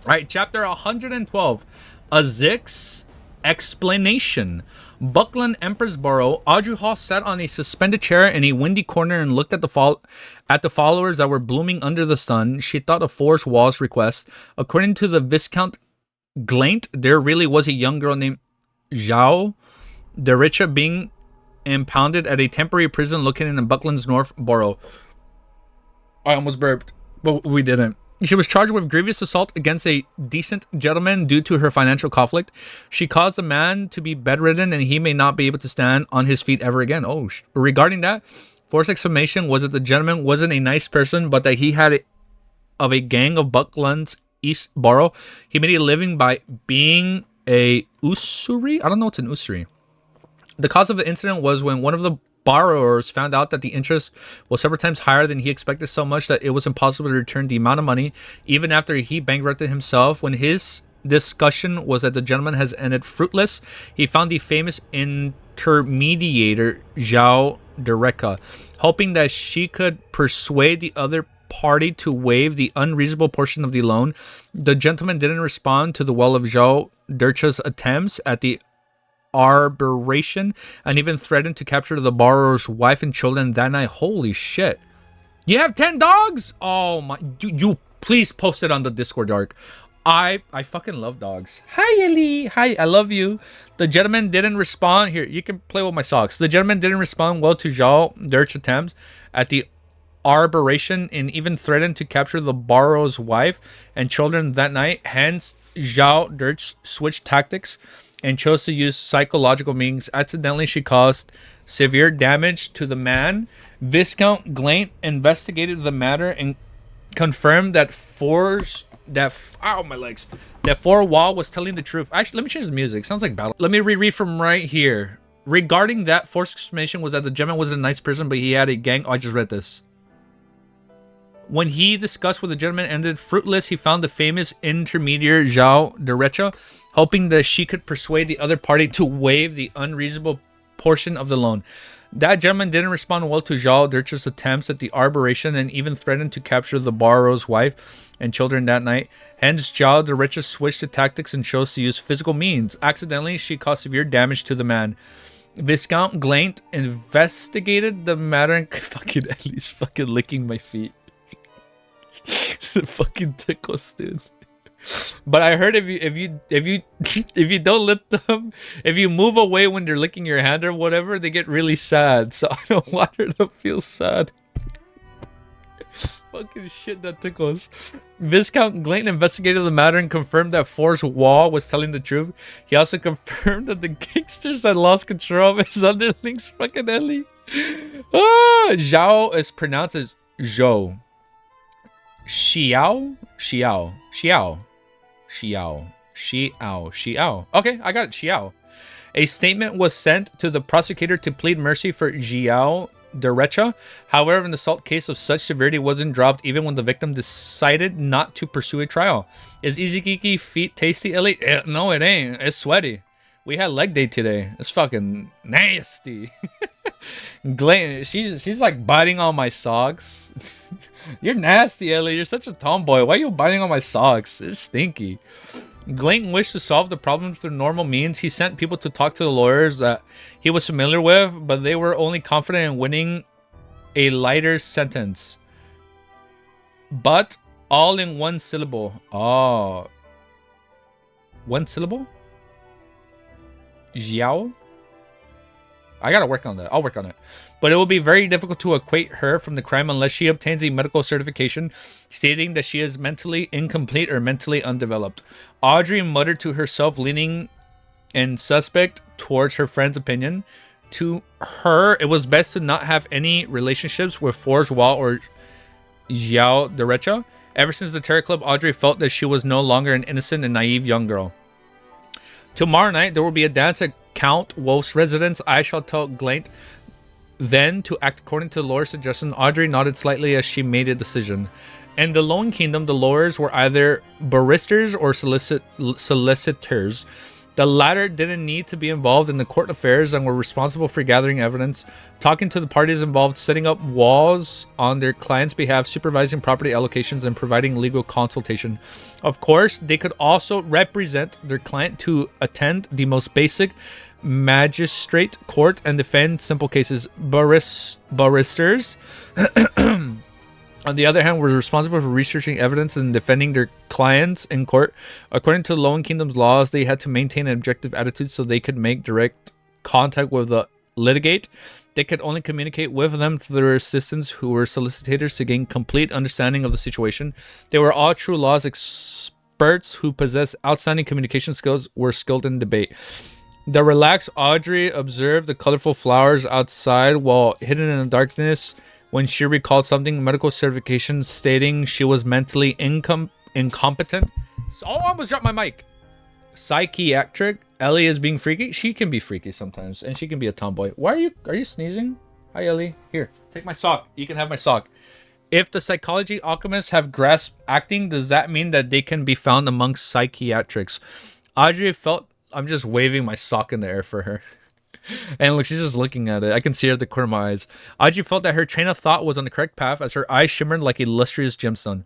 All right, chapter 112, Azik's explanation. Buckland Empressboro, Audrey Hall sat on a suspended chair in a windy corner and looked at the followers that were blooming under the sun. She thought of Forrest Wall's request. According to the Viscount Glaint, there really was a young girl named Zhao Dericha being impounded at a temporary prison located in Buckland's North Borough. I almost burped, but we didn't. She was charged with grievous assault against a decent gentleman due to her financial conflict. She caused the man to be bedridden and he may not be able to stand on his feet ever again. Oh, regarding that, Forrest's explanation was that the gentleman wasn't a nice person, but that he had of a gang of Buckland's East Borough. He made a living by being a usury. I don't know what's an usury. The cause of the incident was when one of the borrowers found out that the interest was several times higher than he expected, so much that it was impossible to return the amount of money even after he bankrupted himself. When his discussion was that the gentleman has ended fruitless, he found the famous intermediator Zhao Dereka, hoping that she could persuade the other party to waive the unreasonable portion of the loan. The gentleman didn't respond to the well of Zhao Dercha's attempts at the arbitration and even threatened to capture the borrower's wife and children that night. Holy shit. You have 10 dogs? Oh my, you please post it on the Discord, Dark. I fucking love dogs. Hi, Ellie. Hi, I love you. The gentleman didn't respond. Here, you can play with my socks. The gentleman didn't respond well to Zhao Derch's attempts at the arbitration and even threatened to capture the borrower's wife and children that night. Hence, Zhao Derch switched tactics and chose to use psychological means. Accidentally, she caused severe damage to the man. Viscount Glaint investigated the matter and confirmed that Forrest Wall was telling the truth. Actually, let me change the music. Sounds like battle. Let me reread from right here. Regarding that, Forrest's explanation was that the gentleman wasn't a nice person, but he had a gang. Oh, I just read this. When he discussed with the gentleman ended fruitless, he found the famous intermediary Zhao Derecha, hoping that she could persuade the other party to waive the unreasonable portion of the loan. That gentleman didn't respond well to Zhao Derecha's attempts at the arbitration and even threatened to capture the borrower's wife and children that night. Hence, Zhao Derecha switched to tactics and chose to use physical means. Accidentally, she caused severe damage to the man. Viscount Glaint investigated the matter and fucking at least fucking licking my feet. The fucking tickles, dude. But I heard if you don't let them, if you move away when they're licking your hand or whatever, they get really sad. So I don't want her to feel sad. Fucking shit, that tickles. Viscount Glaint investigated the matter and confirmed that Forrest Wall was telling the truth. He also confirmed that the gangsters had lost control of his underlings. Fucking Ellie. Zhao is pronounced as Zhou. Xiao. Okay, I got it. Xiao. A statement was sent to the prosecutor to plead mercy for Zhao Derecha. However, an assault case of such severity wasn't dropped even when the victim decided not to pursue a trial. Is Izikiki feet tasty, Ellie? No, it ain't. It's sweaty. We had leg day today. It's fucking nasty. Glaint, she's like biting on my socks. You're nasty, Ellie. You're such a tomboy. Why are you biting on my socks? It's stinky. Glaint wished to solve the problem through normal means. He sent people to talk to the lawyers that he was familiar with, but they were only confident in winning a lighter sentence. But all in one syllable. Oh. One syllable? Xiao? I gotta work on that. I'll work on it. But it will be very difficult to acquit her from the crime unless she obtains a medical certification stating that she is mentally incomplete or mentally undeveloped. Audrey muttered to herself, leaning in suspect towards her friend's opinion. To her, it was best to not have any relationships with Forrest Wall or Xiao Derecha. Ever since the Terror Club, Audrey felt that she was no longer an innocent and naive young girl. Tomorrow night, there will be a dance at Count Wolf's residence. I shall tell Klein then to act according to the lawyer's suggestion. Audrey nodded slightly as she made a decision. In the Lone Kingdom, the lawyers were either barristers or solicitors. The latter didn't need to be involved in the court affairs and were responsible for gathering evidence, talking to the parties involved, setting up walls on their client's behalf, supervising property allocations, and providing legal consultation. Of course, they could also represent their client to attend the most basic magistrate court and defend simple cases. Barristers on the other hand, were responsible for researching evidence and defending their clients in court. According to the Lone Kingdom's laws, they had to maintain an objective attitude so they could make direct contact with the litigate. They could only communicate with them through their assistants, who were solicitors, to gain complete understanding of the situation. They were all true laws experts who possessed outstanding communication skills, were skilled in debate. The relaxed Audrey observed the colorful flowers outside while hidden in the darkness. When she recalled something, medical certification stating she was mentally incompetent. So, oh, I almost dropped my mic. Psychiatric. Ellie is being freaky. She can be freaky sometimes, and she can be a tomboy. Why are you sneezing? Hi, Ellie. Here, take my sock. You can have my sock. If the psychology alchemists have grasped acting, does that mean that they can be found amongst psychiatrics? Audrey felt... I'm just waving my sock in the air for her. And look, she's just looking at it. I can see her at the corner of my eyes. Audrey felt that her train of thought was on the correct path as her eyes shimmered like a lustrous gemstone.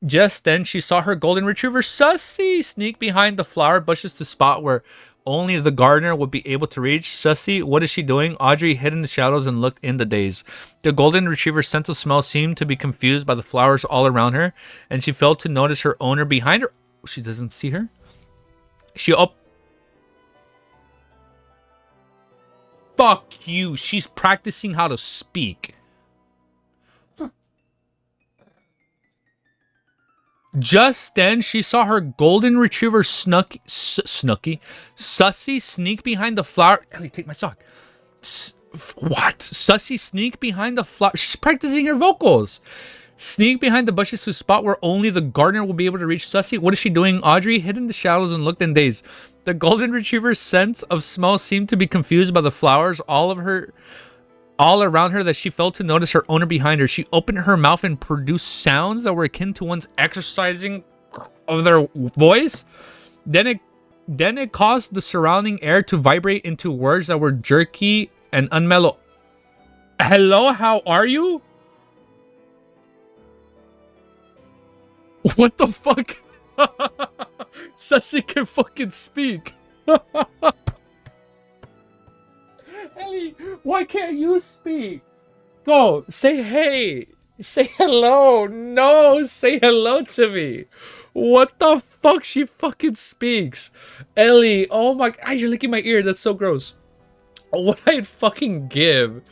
Just then, she saw her golden retriever, Sussy, sneak behind the flower bushes to spot where only the gardener would be able to reach. Sussy, what is she doing? Audrey hid in the shadows and looked in the daze. The golden retriever's sense of smell seemed to be confused by the flowers all around her, and she failed to notice her owner behind her. She doesn't see her. Fuck you. She's practicing how to speak. Just then, she saw her golden retriever Sussy sneak behind the flower. Ellie, take my sock. What? Sussy sneak behind the flower. She's practicing her vocals. Sneak behind the bushes to a spot where only the gardener will be able to reach. Sussy, what is she doing? Audrey hid in the shadows and looked in daze. The golden retriever's sense of smell seemed to be confused by the flowers all around her that she failed to notice her owner behind her. She opened her mouth and produced sounds that were akin to one's exercising of their voice. Then it caused the surrounding air to vibrate into words that were jerky and unmellow. Hello, how are you? What the fuck? Sussy can fucking speak. Ellie, why can't you speak? Go, say hey. Say hello. No, say hello to me. What the fuck? She fucking speaks. Ellie, oh my god, you're licking my ear. That's so gross. What I'd fucking give.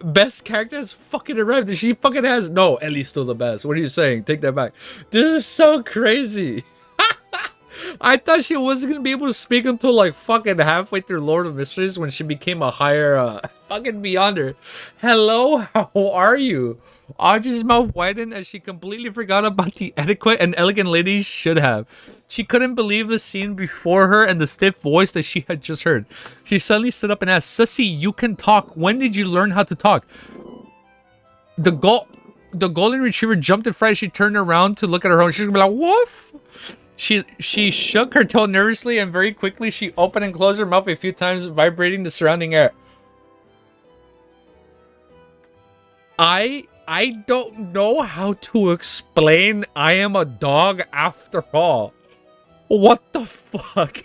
Best character has fucking arrived and she fucking has... No, Ellie's still the best. What are you saying? Take that back. This is so crazy. I thought she wasn't going to be able to speak until like fucking halfway through Lord of Mysteries when she became a higher fucking Beyonder. Hello, how are you? Audrey's mouth widened as she completely forgot about the etiquette an elegant lady should have. She couldn't believe the scene before her and the stiff voice that she had just heard. She suddenly stood up and asked, Sussy, you can talk. When did you learn how to talk? The golden retriever jumped in fright as she turned around to look at her home. She was gonna be like, woof. She shook her tail nervously and very quickly she opened and closed her mouth a few times, vibrating the surrounding air. I don't know how to explain I am a dog after all. What the fuck?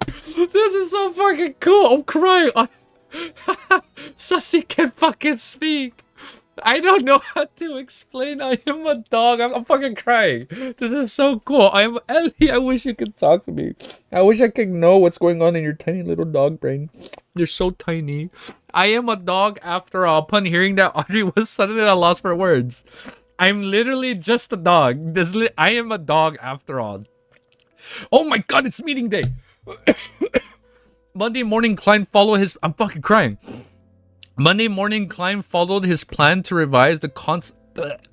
This is so fucking cool. I'm crying. Sussy can fucking speak. I don't know how to explain. I am a dog. I'm fucking crying. This is so cool. I'm Ellie. I wish you could talk to me. I wish I could know what's going on in your tiny little dog brain. You're so tiny. I am a dog after all. Upon hearing that, Audrey was suddenly at a loss for words. I'm literally just a dog. I am a dog after all. Oh my god, it's meeting day. Monday morning, Klein followed his... I'm fucking crying. Monday morning, Klein followed his plan to revise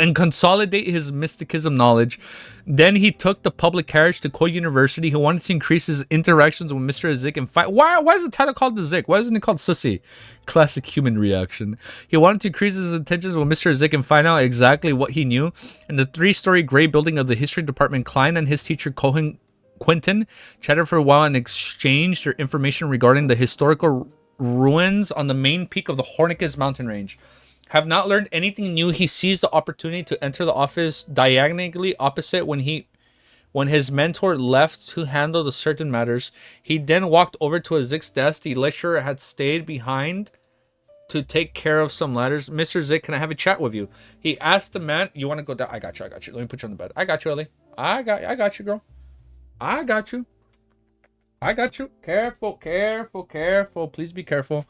and consolidate his mysticism knowledge. Then he took the public carriage to Koi University. He wanted to increase his interactions with Mr. Azik and find... Why is the title called Azik? Why isn't it called Sussy? Classic human reaction. He wanted to increase his attentions with Mr. Azik and find out exactly what he knew. In the 3-story gray building of the history department, Klein and his teacher Quentin chatted for a while and exchanged their information regarding the historical ruins on the main peak of the Hornicus mountain range. Have not learned anything new. He seized the opportunity to enter the office diagonally opposite when his mentor left to handle the certain matters. He then walked over to Azik's desk. The lecturer had stayed behind to take care of some matters. Mr. Zik, can I have a chat with you? He asked the man. You want to go down? I got you. Let me put you on the bed. I got you, Ellie. I got you, girl. I got you. Careful. Please be careful.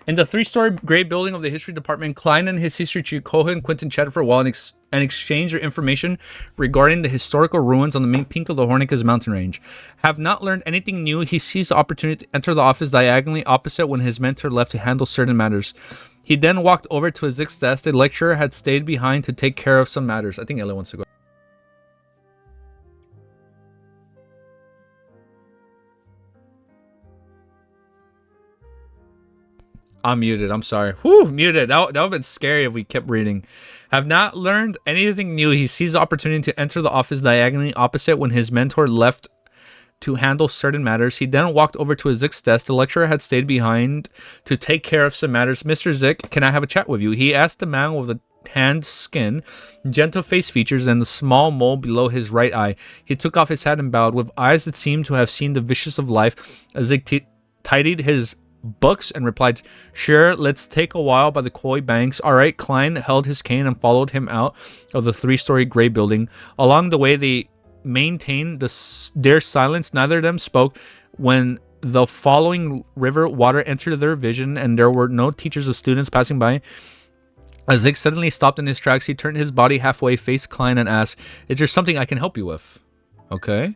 In the 3-story gray building of the history department, Klein and his history teacher Quentin chatted for a while and exchanged their information regarding the historical ruins on the main peak of the Hornicus mountain range. Have not learned anything new. He seized the opportunity to enter the office diagonally opposite when his mentor left to handle certain matters. He then walked over to Azik's desk. The lecturer had stayed behind to take care of some matters. I think Ella wants to go. I'm muted. I'm sorry. Whew, muted. That would have been scary if we kept reading. Have not learned anything new. He seized the opportunity to enter the office diagonally opposite when his mentor left to handle certain matters. He then walked over to Azik's desk. The lecturer had stayed behind to take care of some matters. Mr. Zik, can I have a chat with you? He asked the man with the tanned skin, gentle face features, and the small mole below his right eye. He took off his hat and bowed. With eyes that seemed to have seen the vicious of life, Azik tidied his books and replied, sure, let's take a while by the Koi banks. All right. Klein held his cane and followed him out of the 3-story gray building. Along the way, they maintained their silence. Neither of them spoke. When the following river water entered their vision and there were no teachers or students passing by, Azik suddenly stopped in his tracks. He turned his body halfway, faced Klein, and asked, is there something I can help you with? Okay.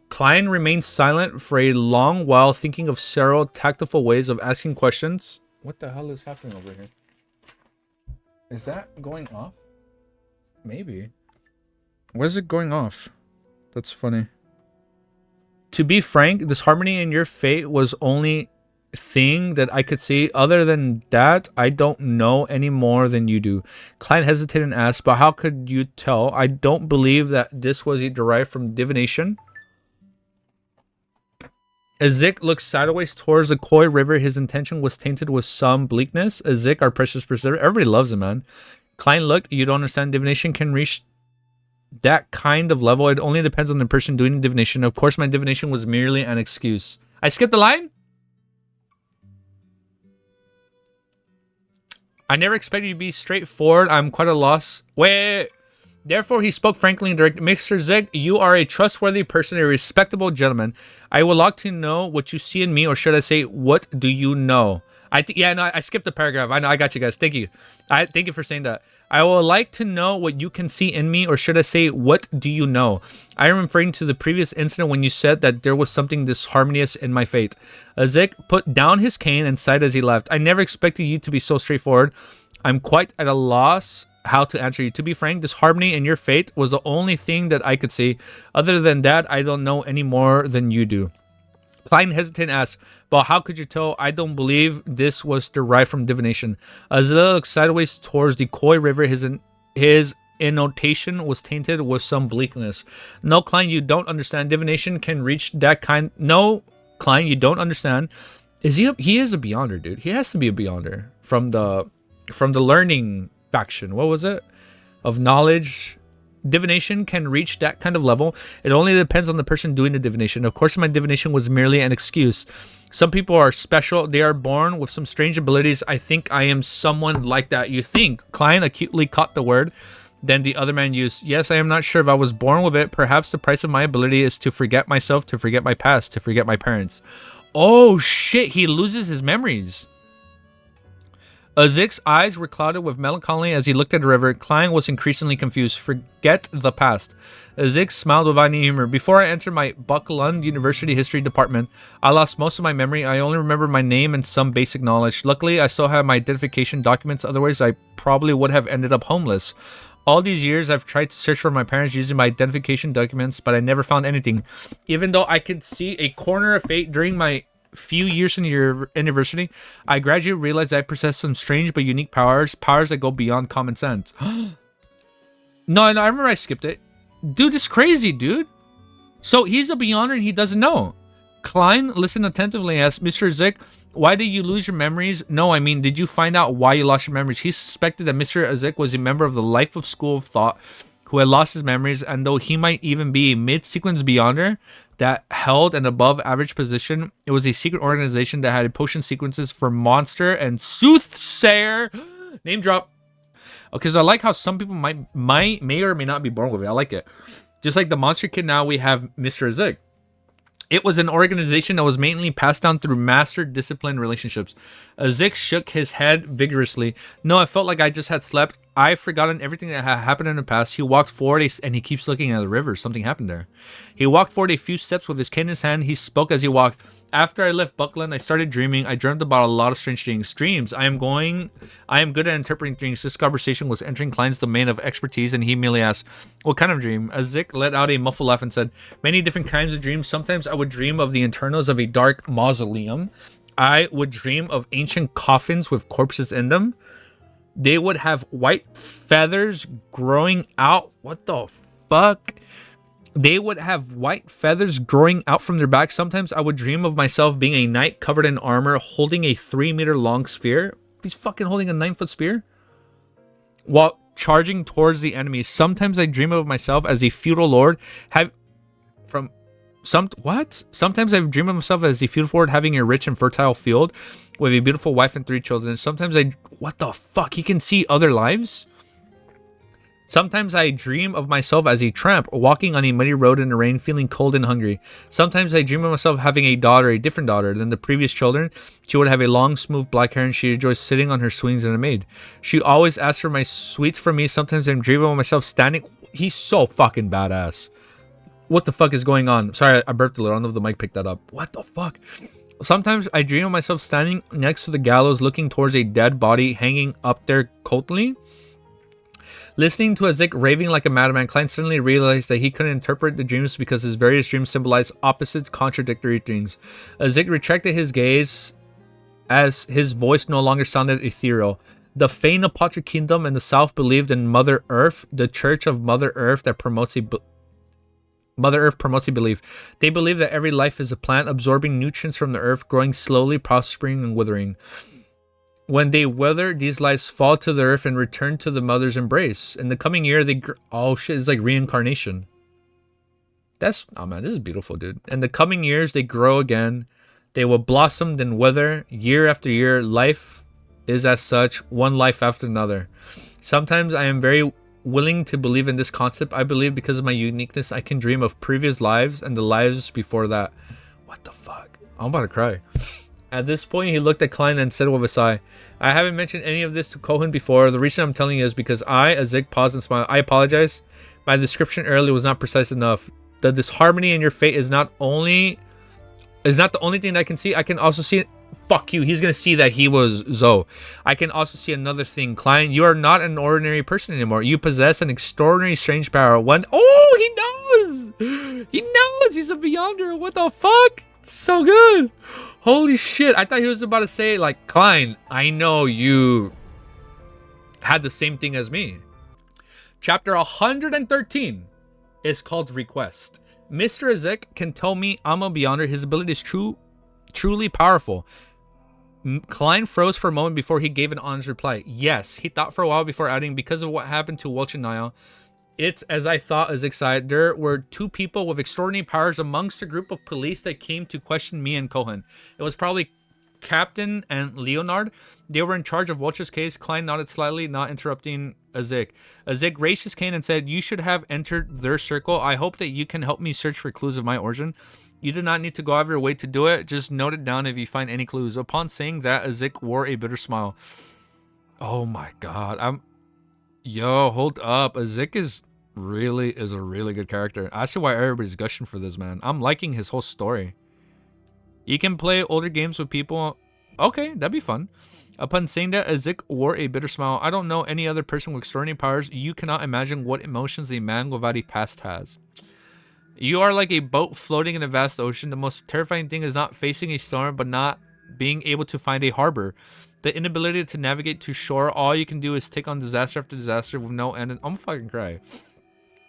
Klein remained silent for a long while, thinking of several tactful ways of asking questions. What the hell is happening over here? Is that going off? Maybe. Where's it going off? That's funny. To be frank, this harmony in your fate was only thing that I could see. Other than that, I don't know any more than you do. Klein hesitated and asked, but how could you tell? I don't believe that this was derived from divination. Azik looked sideways towards the Koi River. His intention was tainted with some bleakness. Azik, our precious preserver. Everybody loves him, man. Klein looked. You don't understand. Divination can reach that kind of level. It only depends on the person doing divination. Of course, my divination was merely an excuse. I skipped the line? I never expected you to be straightforward. I'm quite a loss. Wait. Therefore, he spoke frankly and directly. Mr. Zeg, you are a trustworthy person, a respectable gentleman. I would like to know what you see in me, or should I say, what do you know? I skipped the paragraph. I know, I got you guys. Thank you. Thank you for saying that. I would like to know what you can see in me, or should I say, what do you know? I am referring to the previous incident when you said that there was something disharmonious in my fate. Azik put down his cane and sighed as he left. I never expected you to be so straightforward. I'm quite at a loss how to answer you. To be frank, this harmony in your fate was the only thing that I could see. Other than that, I don't know any more than you do. Klein hesitated and asked, but how could you tell? I don't believe this was derived from divination. As he looked sideways towards the Koi River, his annotation was tainted with some bleakness. No, Klein, you don't understand. Divination can reach that kind. No, Klein, you don't understand. He is a beyonder, dude. He has to be a beyonder from the learning faction. What was it? Of knowledge. divination can reach that kind of level. It only depends on the person doing the divination. Of course, my divination was merely an excuse. Some people are special. They are born with some strange abilities. I think I am someone like that. You think? Klein acutely caught the word. Then the other man used, yes, I am not sure if I was born with it. Perhaps the price of my ability is to forget myself, to forget my past, to forget my parents. Oh, shit. He loses his memories. Azik's eyes were clouded with melancholy as he looked at the river. Klein was increasingly confused. Forget the past. Azik smiled with any humor. Before I entered my VOL.1 University History Department, I lost most of my memory. I only remember my name and some basic knowledge. Luckily, I still have my identification documents. Otherwise, I probably would have ended up homeless. All these years, I've tried to search for my parents using my identification documents, but I never found anything. Even though I could see a corner of fate during my few years in your university, I gradually realized I possess some strange but unique powers that go beyond common sense. No, I remember I skipped it. Dude, it's crazy, dude. So he's a Beyonder and he doesn't know. Klein listened attentively and asked, Mr. Azik, why did you lose your memories? No, I mean, did you find out why you lost your memories? He suspected that Mr. Azik was a member of the Life of School of Thought who had lost his memories, and though he might even be a mid-sequence Beyonder that held an above-average position, it was a secret organization that had potion sequences for monster and soothsayer. Name drop. Okay, so I like how some people may or may not be born with it. I like it. Just like the Monster Kid, now we have Mr. Azik. It was an organization that was mainly passed down through master discipline relationships. Azik shook his head vigorously. No, I felt like I just had slept. I've forgotten everything that had happened in the past. He walked forward and he keeps looking at the river. Something happened there. He walked forward a few steps with his cane in his hand. He spoke as he walked. After I left Buckland, I started dreaming. I dreamt about a lot of strange things. Dreams. I am good at interpreting dreams. This conversation was entering Klein's domain of expertise, and he merely asked, what kind of dream? Azik let out a muffled laugh and said, many different kinds of dreams. Sometimes I would dream of the internals of a dark mausoleum. I would dream of ancient coffins with corpses in them. They would have white feathers growing out. What the fuck? They would have white feathers growing out from their back. Sometimes I would dream of myself being a knight covered in armor, holding a 3-meter long spear. He's fucking holding a 9-foot spear while charging towards the enemy. Sometimes I dream of myself as a feudal lord. Sometimes I dream of myself as a feudal lord having a rich and fertile field with a beautiful wife and 3 children. Sometimes what the fuck? He can see other lives? Sometimes I dream of myself as a tramp, walking on a muddy road in the rain, feeling cold and hungry. Sometimes I dream of myself having a daughter, a different daughter than the previous children. She would have a long, smooth black hair, and she enjoys sitting on her swings in a maid. She always asks for my sweets from me. Sometimes I'm dreaming of myself standing. He's so fucking badass. What the fuck is going on? Sorry, I burped a little. I don't know if the mic picked that up. What the fuck? Sometimes I dream of myself standing next to the gallows, looking towards a dead body hanging up there coldly. Listening to Azik raving like a madman, Klein suddenly realized that he couldn't interpret the dreams because his various dreams symbolized opposites, contradictory things. Azik retracted his gaze as his voice no longer sounded ethereal. The Fainapatra Kingdom in the south believed in Mother Earth, the Church of Mother Earth that promotes a belief. They believe that every life is a plant, absorbing nutrients from the earth, growing slowly, prospering, and withering. When they wither, these lives fall to the earth and return to the mother's embrace. In the coming year, oh shit, it's like reincarnation. Oh man, this is beautiful, dude. In the coming years, they grow again. They will blossom, then wither. Year after year, life is as such, one life after another. Sometimes I am very willing to believe in this concept. I believe because of my uniqueness, I can dream of previous lives and the lives before that. What the fuck? I'm about to cry. At this point, he looked at Klein and said with a sigh, I haven't mentioned any of this to Cohen before. The reason I'm telling you is because Azik, paused and smiled. I apologize. My description earlier was not precise enough. The disharmony in your fate is not the only thing that I can see. I can also see it. Fuck you. He's going to see that he was Zoe. I can also see another thing. Klein, you are not an ordinary person anymore. You possess an extraordinary strange power. Oh, he knows. He knows. He's a Beyonder. What the fuck? So good. Holy shit. I thought he was about to say, like, Klein, I know you had the same thing as me. Chapter 113 is called Request. Mr. Azik can tell me I'm a Beyonder. His ability is truly powerful. Klein froze for a moment before he gave an honest reply. Yes, he thought for a while before adding, because of what happened to Welch and Niall, It's as I thought, as excited. There were two people with extraordinary powers amongst a group of police that came to question me and Cohen. It was probably Captain and Leonard. They were in charge of Welch's case. Klein nodded slightly, not interrupting Azik. Azik raised his cane and said, "You should have entered their circle. I hope that you can help me search for clues of my origin. You do not need to go out of your way to do it. Just note it down if you find any clues." Upon saying that, Azik wore a bitter smile. Oh my god. Yo, hold up. Azik is a really good character. I see why everybody's gushing for this, man. I'm liking his whole story. You can play older games with people. Okay, that'd be fun. Upon saying that, Azik wore a bitter smile. I don't know any other person with extraordinary powers. You cannot imagine what emotions a man without a past has. You are like a boat floating in a vast ocean. The most terrifying thing is not facing a storm, but not being able to find a harbor. The inability to navigate to shore. All you can do is take on disaster after disaster with no end. I'm fucking cry.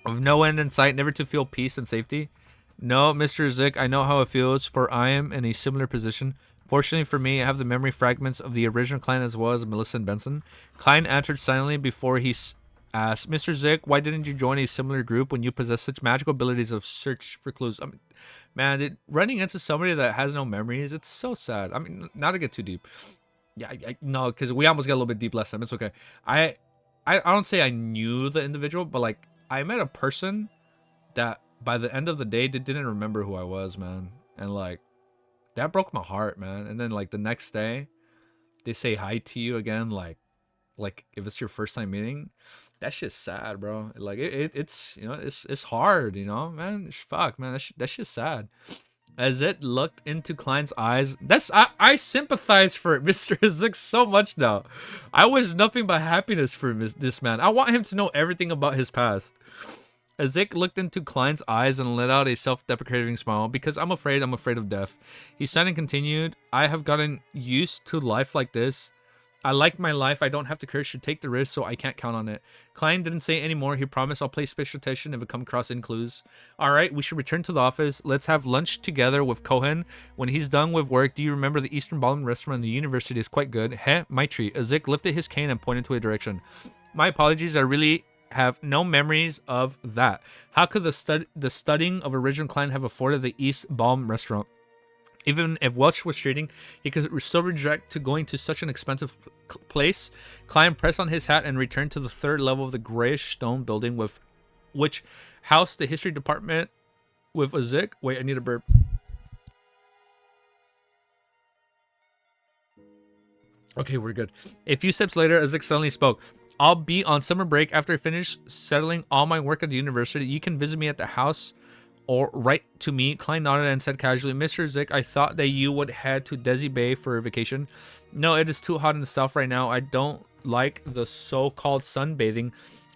With no end in sight, never to feel peace and safety. No, Mr. Zik, I know how it feels, for I am in a similar position. Fortunately for me, I have the memory fragments of the original Klein as well as Melissa and Benson. Klein answered silently before he asked, "Mr. Zik, why didn't you join a similar group when you possess such magical abilities of search for clues?" I mean, man, running into somebody that has no memories, it's so sad. I mean, not to get too deep. Yeah, no, because we almost got a little bit deep last time. It's okay. I don't say I knew the individual, but like I met a person that by the end of the day, they didn't remember who I was, man. And like, that broke my heart, man. And then like the next day, they say hi to you again, like if it's your first time meeting. That shit's sad, bro. Like it's you know, it's hard, you know, man. Fuck, man. That shit's sad. As it looked into Klein's eyes, I sympathize for Mr. Zik so much now. I wish nothing but happiness for this man. I want him to know everything about his past. Azik looked into Klein's eyes and let out a self-deprecating smile. "Because I'm afraid of death." He sighed and continued, "I have gotten used to life like this. I like my life. I don't have the courage to take the risk, so I can't count on it." Klein didn't say any more. He promised, "I'll play special attention if it come across any clues." "Alright, we should return to the office. Let's have lunch together with Cohen. When he's done with work, do you remember the Eastern Ballroom restaurant in the university is quite good? Heh, my treat." Azik lifted his cane and pointed to a direction. "My apologies, I really have no memories of that. How could the studying of original Klein have afforded the East Ballroom restaurant? Even if Welch was trading, he could still reject to going to such an expensive place." Klein pressed on his hat and returned to the third level of the grayish stone building with which housed the history department with Azik. Wait, I need a burp. Okay, we're good. A few steps later, Azik suddenly spoke. "I'll be on summer break. After I finish settling all my work at the university, you can visit me at the house or write to me." Klein nodded and said casually, "Mr. Zik, I thought that you would head to Desi Bay for a vacation." "No, it is too hot in the south right now. I don't like the so-called sunbathing.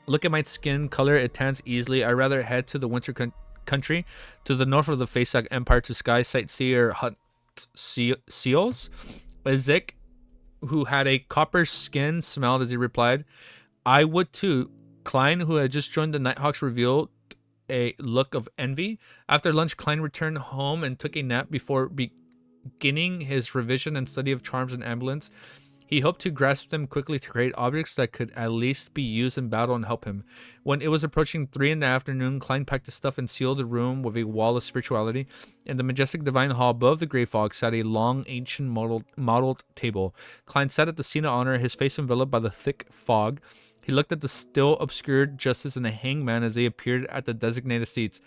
Look at my skin color. It tans easily. I'd rather head to the winter country to the north of the Faceag Empire to sky sightsee or hunt seals." Azik, who had a copper skin, smiled as he replied, "I would too." Klein, who had just joined the Nighthawks, revealed a look of envy. After lunch, Klein returned home and took a nap before beginning his revision and study of charms and amulets. He hoped to grasp them quickly to create objects that could at least be used in battle and help him. When it was approaching 3 in the afternoon, Klein packed his stuff and sealed the room with a wall of spirituality. In the majestic divine hall above the Grey Fog sat a long, ancient modeled table. Klein sat at the seat of honor, his face enveloped by the thick fog. He looked at the still obscured Justice and the Hangman as they appeared at the designated seats.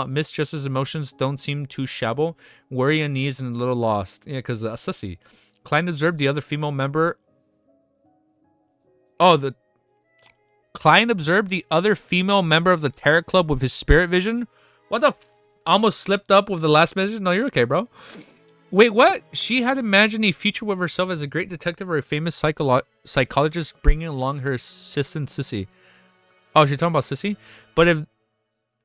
Miss Justice's emotions don't seem too shabble. Worry, unease, and a little lost. Yeah, because sussy. Klein observed the other female member. Klein observed the other female member of the Terror Club with his spirit vision. What the almost slipped up with the last message? No, you're okay, bro. Wait, what? She had imagined a future with herself as a great detective or a famous psychologist bringing along her assistant Sissy. Oh, she's talking about Sissy?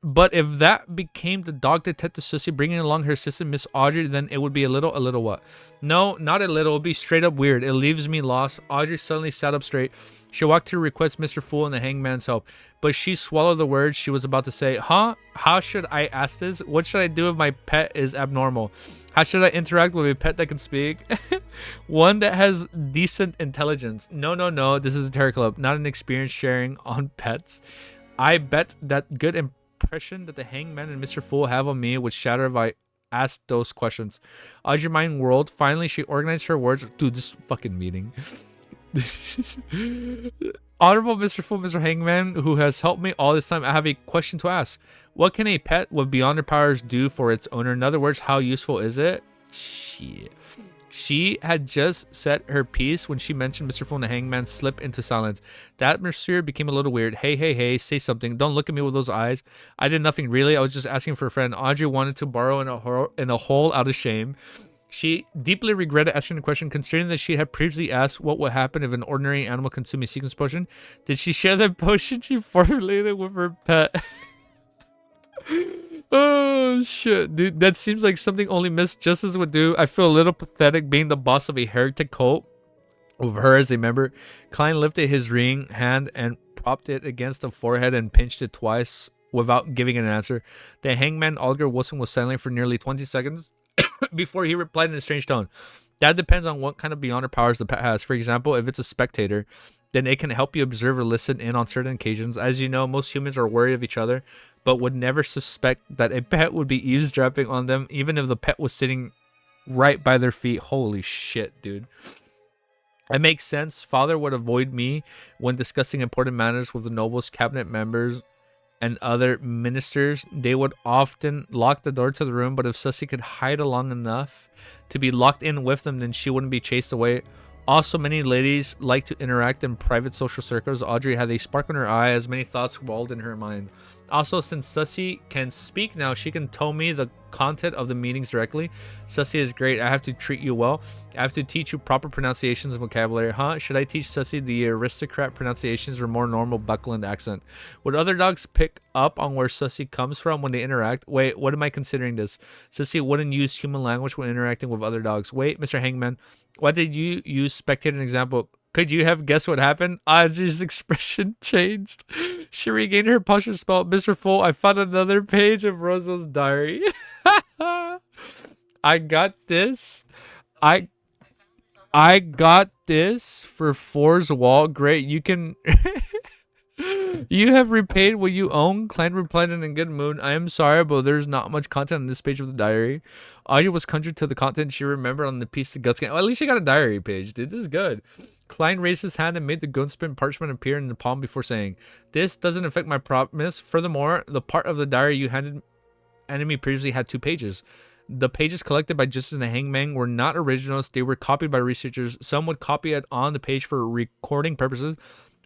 But if that became the dog detective Sissy bringing along her assistant Miss Audrey, then it would be a little what? No, not a little. It would be straight up weird. It leaves me lost. Audrey suddenly sat up straight. She walked to request Mr. Fool and the Hangman's help, but she swallowed the words she was about to say. How should I ask this? What should I do if my pet is abnormal? How should I interact with a pet that can speak? One that has decent intelligence. No. This is a Terror Club, not an experience sharing on pets. I bet that good impression that the hangman and Mr. Fool have on me would shatter if I asked those questions. Audrey Mind World, finally she organized her words. Dude, this fucking meeting. Honorable Mr. Fool, Mr. Hangman, who has helped me all this time, I have a question to ask. What can a pet with beyond their powers do for its owner? In other words, how useful is it? Shit. She had just said her piece when she mentioned Mr. Fool and the Hangman slip into silence. The atmosphere became a little weird. Hey, say something. Don't look at me with those eyes. I did nothing really. I was just asking for a friend. Audrey wanted to borrow in a hole out of shame. She deeply regretted asking the question, considering that she had previously asked what would happen if an ordinary animal consumed a sequence potion. Did she share the potion she formulated with her pet? Oh shit, dude, that seems like something only Miss Justice would do. I feel a little pathetic being the boss of a heretic cult with her as a member. Klein lifted his ring hand and propped it against the forehead and pinched it twice without giving an answer. The hangman Alger Wilson was silent for nearly 20 seconds before he replied in a strange tone. That depends on what kind of beyonder powers the pet has. For example, if it's a spectator, then it can help you observe or listen in on certain occasions. As you know, most humans are wary of each other, but would never suspect that a pet would be eavesdropping on them, even if the pet was sitting right by their feet. Holy shit, dude. It makes sense. Father would avoid me when discussing important matters with the nobles, cabinet members, and other ministers. They would often lock the door to the room, but if Sussy could hide long enough to be locked in with them, then she wouldn't be chased away. Also, many ladies like to interact in private social circles. Audrey had a spark in her eye as many thoughts rolled in her mind. Also, since Sussy can speak now, she can tell me the content of the meetings directly. Sussy is great. I have to treat you well. I have to teach you proper pronunciations and vocabulary. Huh? Should I teach Sussy the aristocrat pronunciations or more normal Buckland accent? Would other dogs pick up on where Sussy comes from when they interact? Wait, what am I considering this? Sussy wouldn't use human language when interacting with other dogs. Wait, Mr. Hangman, why did you use spectator an example? Could you have guessed what happened? Audrey's expression changed. She regained her posture spell. Mr. Fool, I found another page of Rosal's diary. I got this. I got this for Four's wall. Great. You can... You have repaid what you own. Klein replied in a good mood. I am sorry, but there's not much content on this page of the diary. Audrey was conjured to the content she remembered on the piece of guts. Well, at least she got a diary page, dude. This is good. Klein raised his hand and made the gunspin parchment appear in the palm before saying, "This doesn't affect my promise. Furthermore, the part of the diary you handed me previously had 2 pages. The pages collected by Justice and the Hangman were not originals. They were copied by researchers. Some would copy it on the page for recording purposes,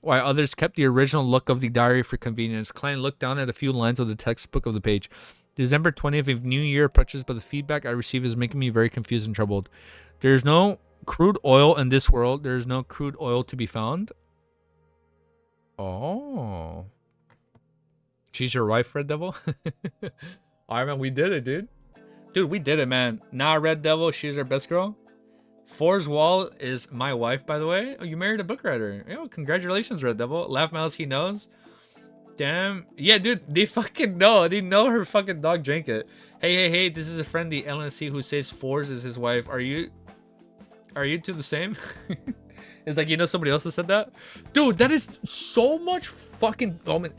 while others kept the original look of the diary for convenience." Klein looked down at a few lines of the textbook of the page. December 20th, if New Year approaches, but the feedback I receive is making me very confused and troubled. There's no crude oil in this world. There's no crude oil to be found. Oh. She's your wife, Red Devil? Alright, man, we did it, dude. Dude, we did it, man. Nah, Red Devil, she's our best girl. Four's wall is my wife, by the way. Oh, you married a book writer. Yo, congratulations, Red Devil. Laugh Mouse, he knows. Damn. Yeah, dude, they fucking know. They know her fucking dog drank it. Hey, this is a friend, the LNC, who says Fours is his wife. Are you two the same? It's like, you know, somebody else has said that? Dude, that is so much fucking... Oh, man,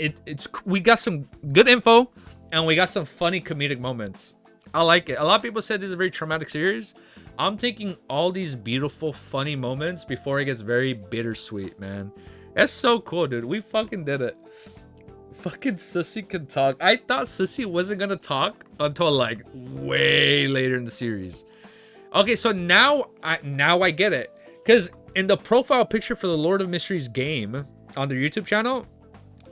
we got some good info, and we got some funny comedic moments. I like it. A lot of people said this is a very traumatic series. I'm taking all these beautiful, funny moments before it gets very bittersweet, man. That's so cool, dude. We fucking did it. Fucking Sissy can talk. I thought Sissy wasn't gonna talk until like way later in the series. Okay, so now I get it. Because in the profile picture for the Lord of Mysteries game on their YouTube channel,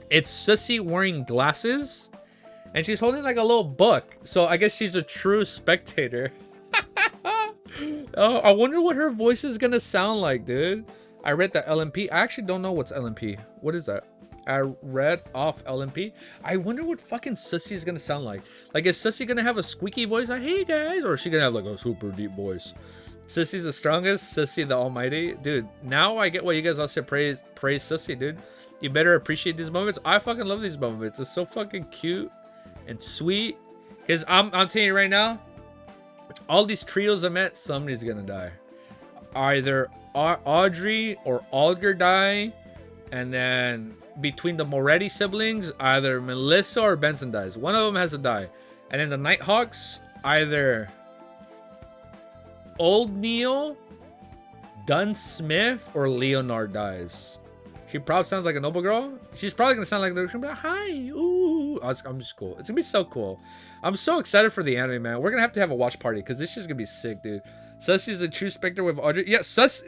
it's Sissy wearing glasses. And she's holding like a little book. So I guess she's a true spectator. Oh, I wonder what her voice is gonna sound like, dude. I read the LMP. I actually don't know what's LMP. What is that? I read off LMP. I wonder what fucking Sissy is gonna sound like. Like, is Sissy gonna have a squeaky voice like, "Hey guys," or is she gonna have like a super deep voice? Sissy's the strongest. Sissy the almighty. Dude, now I get why you guys all say praise Sissy, dude. You better appreciate these moments. I fucking love these moments. It's so fucking cute and sweet. Because I'm telling you right now, all these trios I met, somebody's gonna die. Either Audrey or Alger die, And then between the Moretti siblings, either Melissa or Benson dies. One of them has to die. And then the Nighthawks, either Old Neil, Dunn Smith, or Leonard dies. She probably sounds like a noble girl. She's probably gonna sound like she'll be like, hi, ooh. I'm just cool. It's gonna be so cool. I'm so excited for the anime, man. We're gonna have to have a watch party because this shit's gonna be sick, dude. Sussy is the true spectator with Audrey. Yeah, Sus.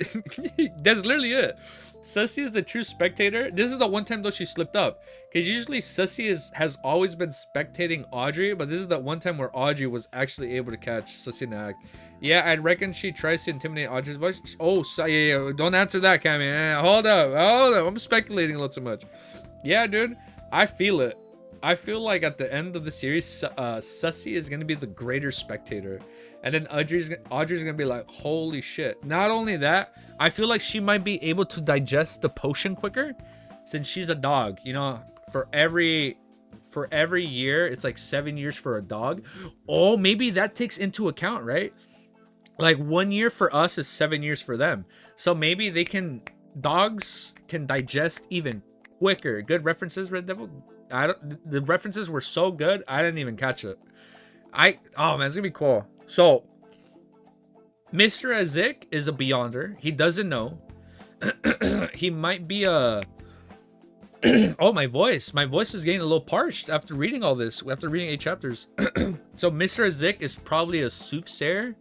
That's literally it. Sussy is the true spectator. This is the one time though she slipped up, because usually Sussy has always been spectating Audrey, but this is the one time where Audrey was actually able to catch Sussy in the act. Yeah, I reckon she tries to intimidate Audrey's voice. Oh, so, yeah, don't answer that, Cammy. Hold up. I'm speculating a little too much. Yeah, dude, I feel it. I feel like at the end of the series, Sussy is gonna be the greater spectator, and then Audrey's gonna be like, holy shit. Not only that, I feel like she might be able to digest the potion quicker, since she's a dog. You know, for every year, it's like 7 years for a dog. Oh, maybe that takes into account, right? Like 1 year for us is 7 years for them. So maybe dogs can digest even quicker. Good references, Red Devil. The references were so good, I didn't even catch it. Oh man, it's gonna be cool. So Mr. Azik is a Beyonder. He doesn't know. He might be a oh, my voice is getting a little parched after reading all this, after reading 8 chapters. So Mr. Azik is probably a soothsayer.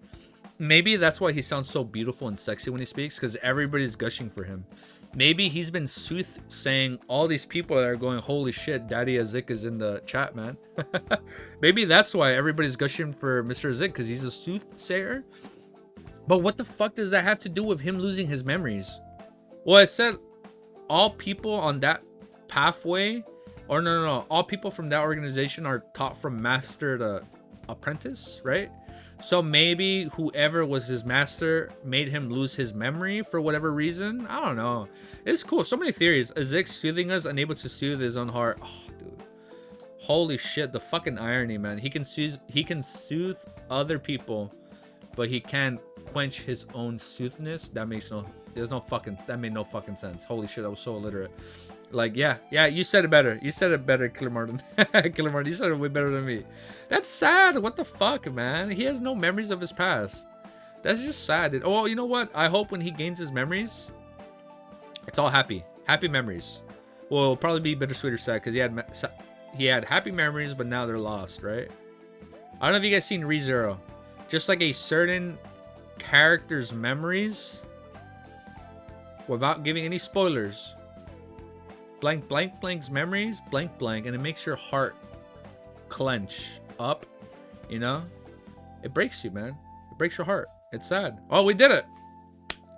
Maybe that's why he sounds so beautiful and sexy when he speaks, because everybody's gushing for him. Maybe he's been soothsaying all these people that are going, holy shit, Daddy Azik is in the chat, man. Maybe that's why everybody's gushing for Mr. Azik, because he's a soothsayer. But what the fuck does that have to do with him losing his memories? Well, I said all people on that pathway, or no, all people from that organization are taught from master to apprentice, right? So maybe whoever was his master made him lose his memory for whatever reason. I don't know. It's cool. So many theories. Azik soothing us, unable to soothe his own heart. Oh, dude. Holy shit. The fucking irony, man. He can soothe other people, but he can't quench his own soothness. That made no fucking sense. Holy shit. I was so illiterate. Like, yeah, you said it better. You said it better, Killer Martin. Killer Martin, you said it way better than me. That's sad. What the fuck, man? He has no memories of his past. That's just sad. Oh, you know what? I hope when he gains his memories, it's all happy. Happy memories. Well, it'll probably be bittersweet or sad, because he had happy memories, but now they're lost, right? I don't know if you guys seen ReZero. Just like a certain character's memories, without giving any spoilers, blank blank's memories blank, and it makes your heart clench up, you know? It breaks you, man. It breaks your heart. It's sad. Oh, we did it.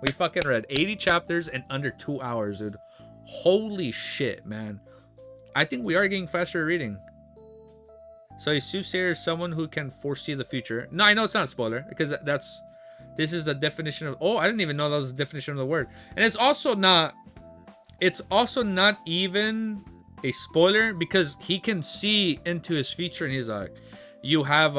We fucking read 80 chapters in under 2 hours, dude. Holy shit, man. I think we are getting faster at reading. So a soothsayer is someone who can foresee the future. No, I know it's not a spoiler, because this is the definition of, oh, I didn't even know that was the definition of the word. And it's also not even a spoiler, because he can see into his future, and he's like, you have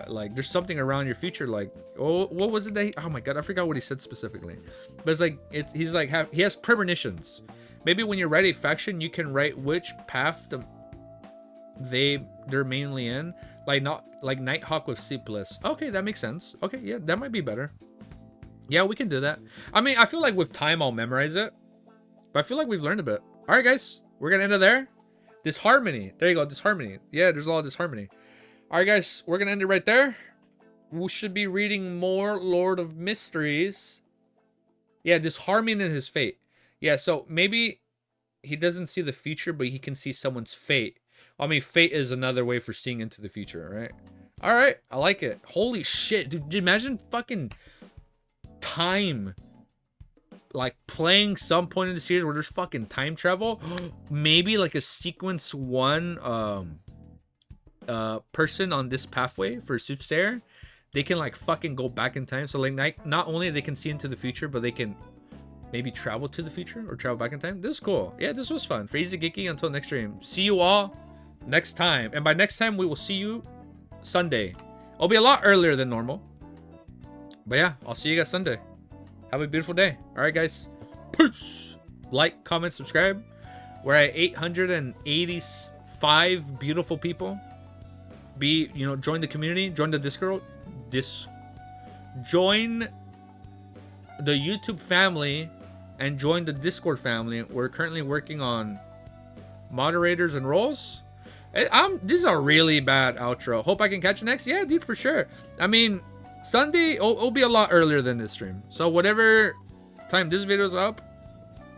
like, there's something around your future, like, oh, what was it that oh my god, I forgot what he said specifically, but it's like, he's like, he has premonitions. Maybe when you write a faction, you can write which path they're mainly in, like, not like Nighthawk with C+. Okay, that makes sense. Okay, yeah, that might be better. Yeah, we can do that. I mean, I feel like with time I'll memorize it, but I feel like we've learned a bit. All right, guys, we're gonna end it there. Disharmony. There you go, disharmony. Yeah, there's a lot of disharmony. All right, guys, we're gonna end it right there. We should be reading more Lord of Mysteries. Yeah, disharmony in his fate. Yeah, so maybe he doesn't see the future, but he can see someone's fate. I mean, fate is another way for seeing into the future, right? All right, I like it. Holy shit, dude! Imagine fucking time, like playing some point in the series where there's fucking time travel. Maybe like a sequence 1 person on this pathway for Soothsayer, they can like fucking go back in time. So like not only they can see into the future, but they can maybe travel to the future or travel back in time. This is cool. Yeah, this was fun. For Easy Geeky, until next stream. See you all next time. And by next time, we will see you Sunday. It'll be a lot earlier than normal. But yeah, I'll see you guys Sunday. Have a beautiful day. All right, guys. Peace. Like, comment, subscribe. We're at 885 beautiful people. Join the community, join the Discord, join the YouTube family, and join the Discord family. We're currently working on moderators and roles. This is a really bad outro. Hope I can catch you next. Yeah, dude, for sure. I mean, Sunday it'll be a lot earlier than this stream. So whatever time this video's up,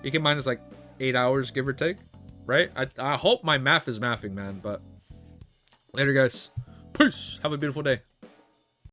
you can minus like 8 hours, give or take, right? I hope my math is mathing, man. But later, guys. Peace. Have a beautiful day.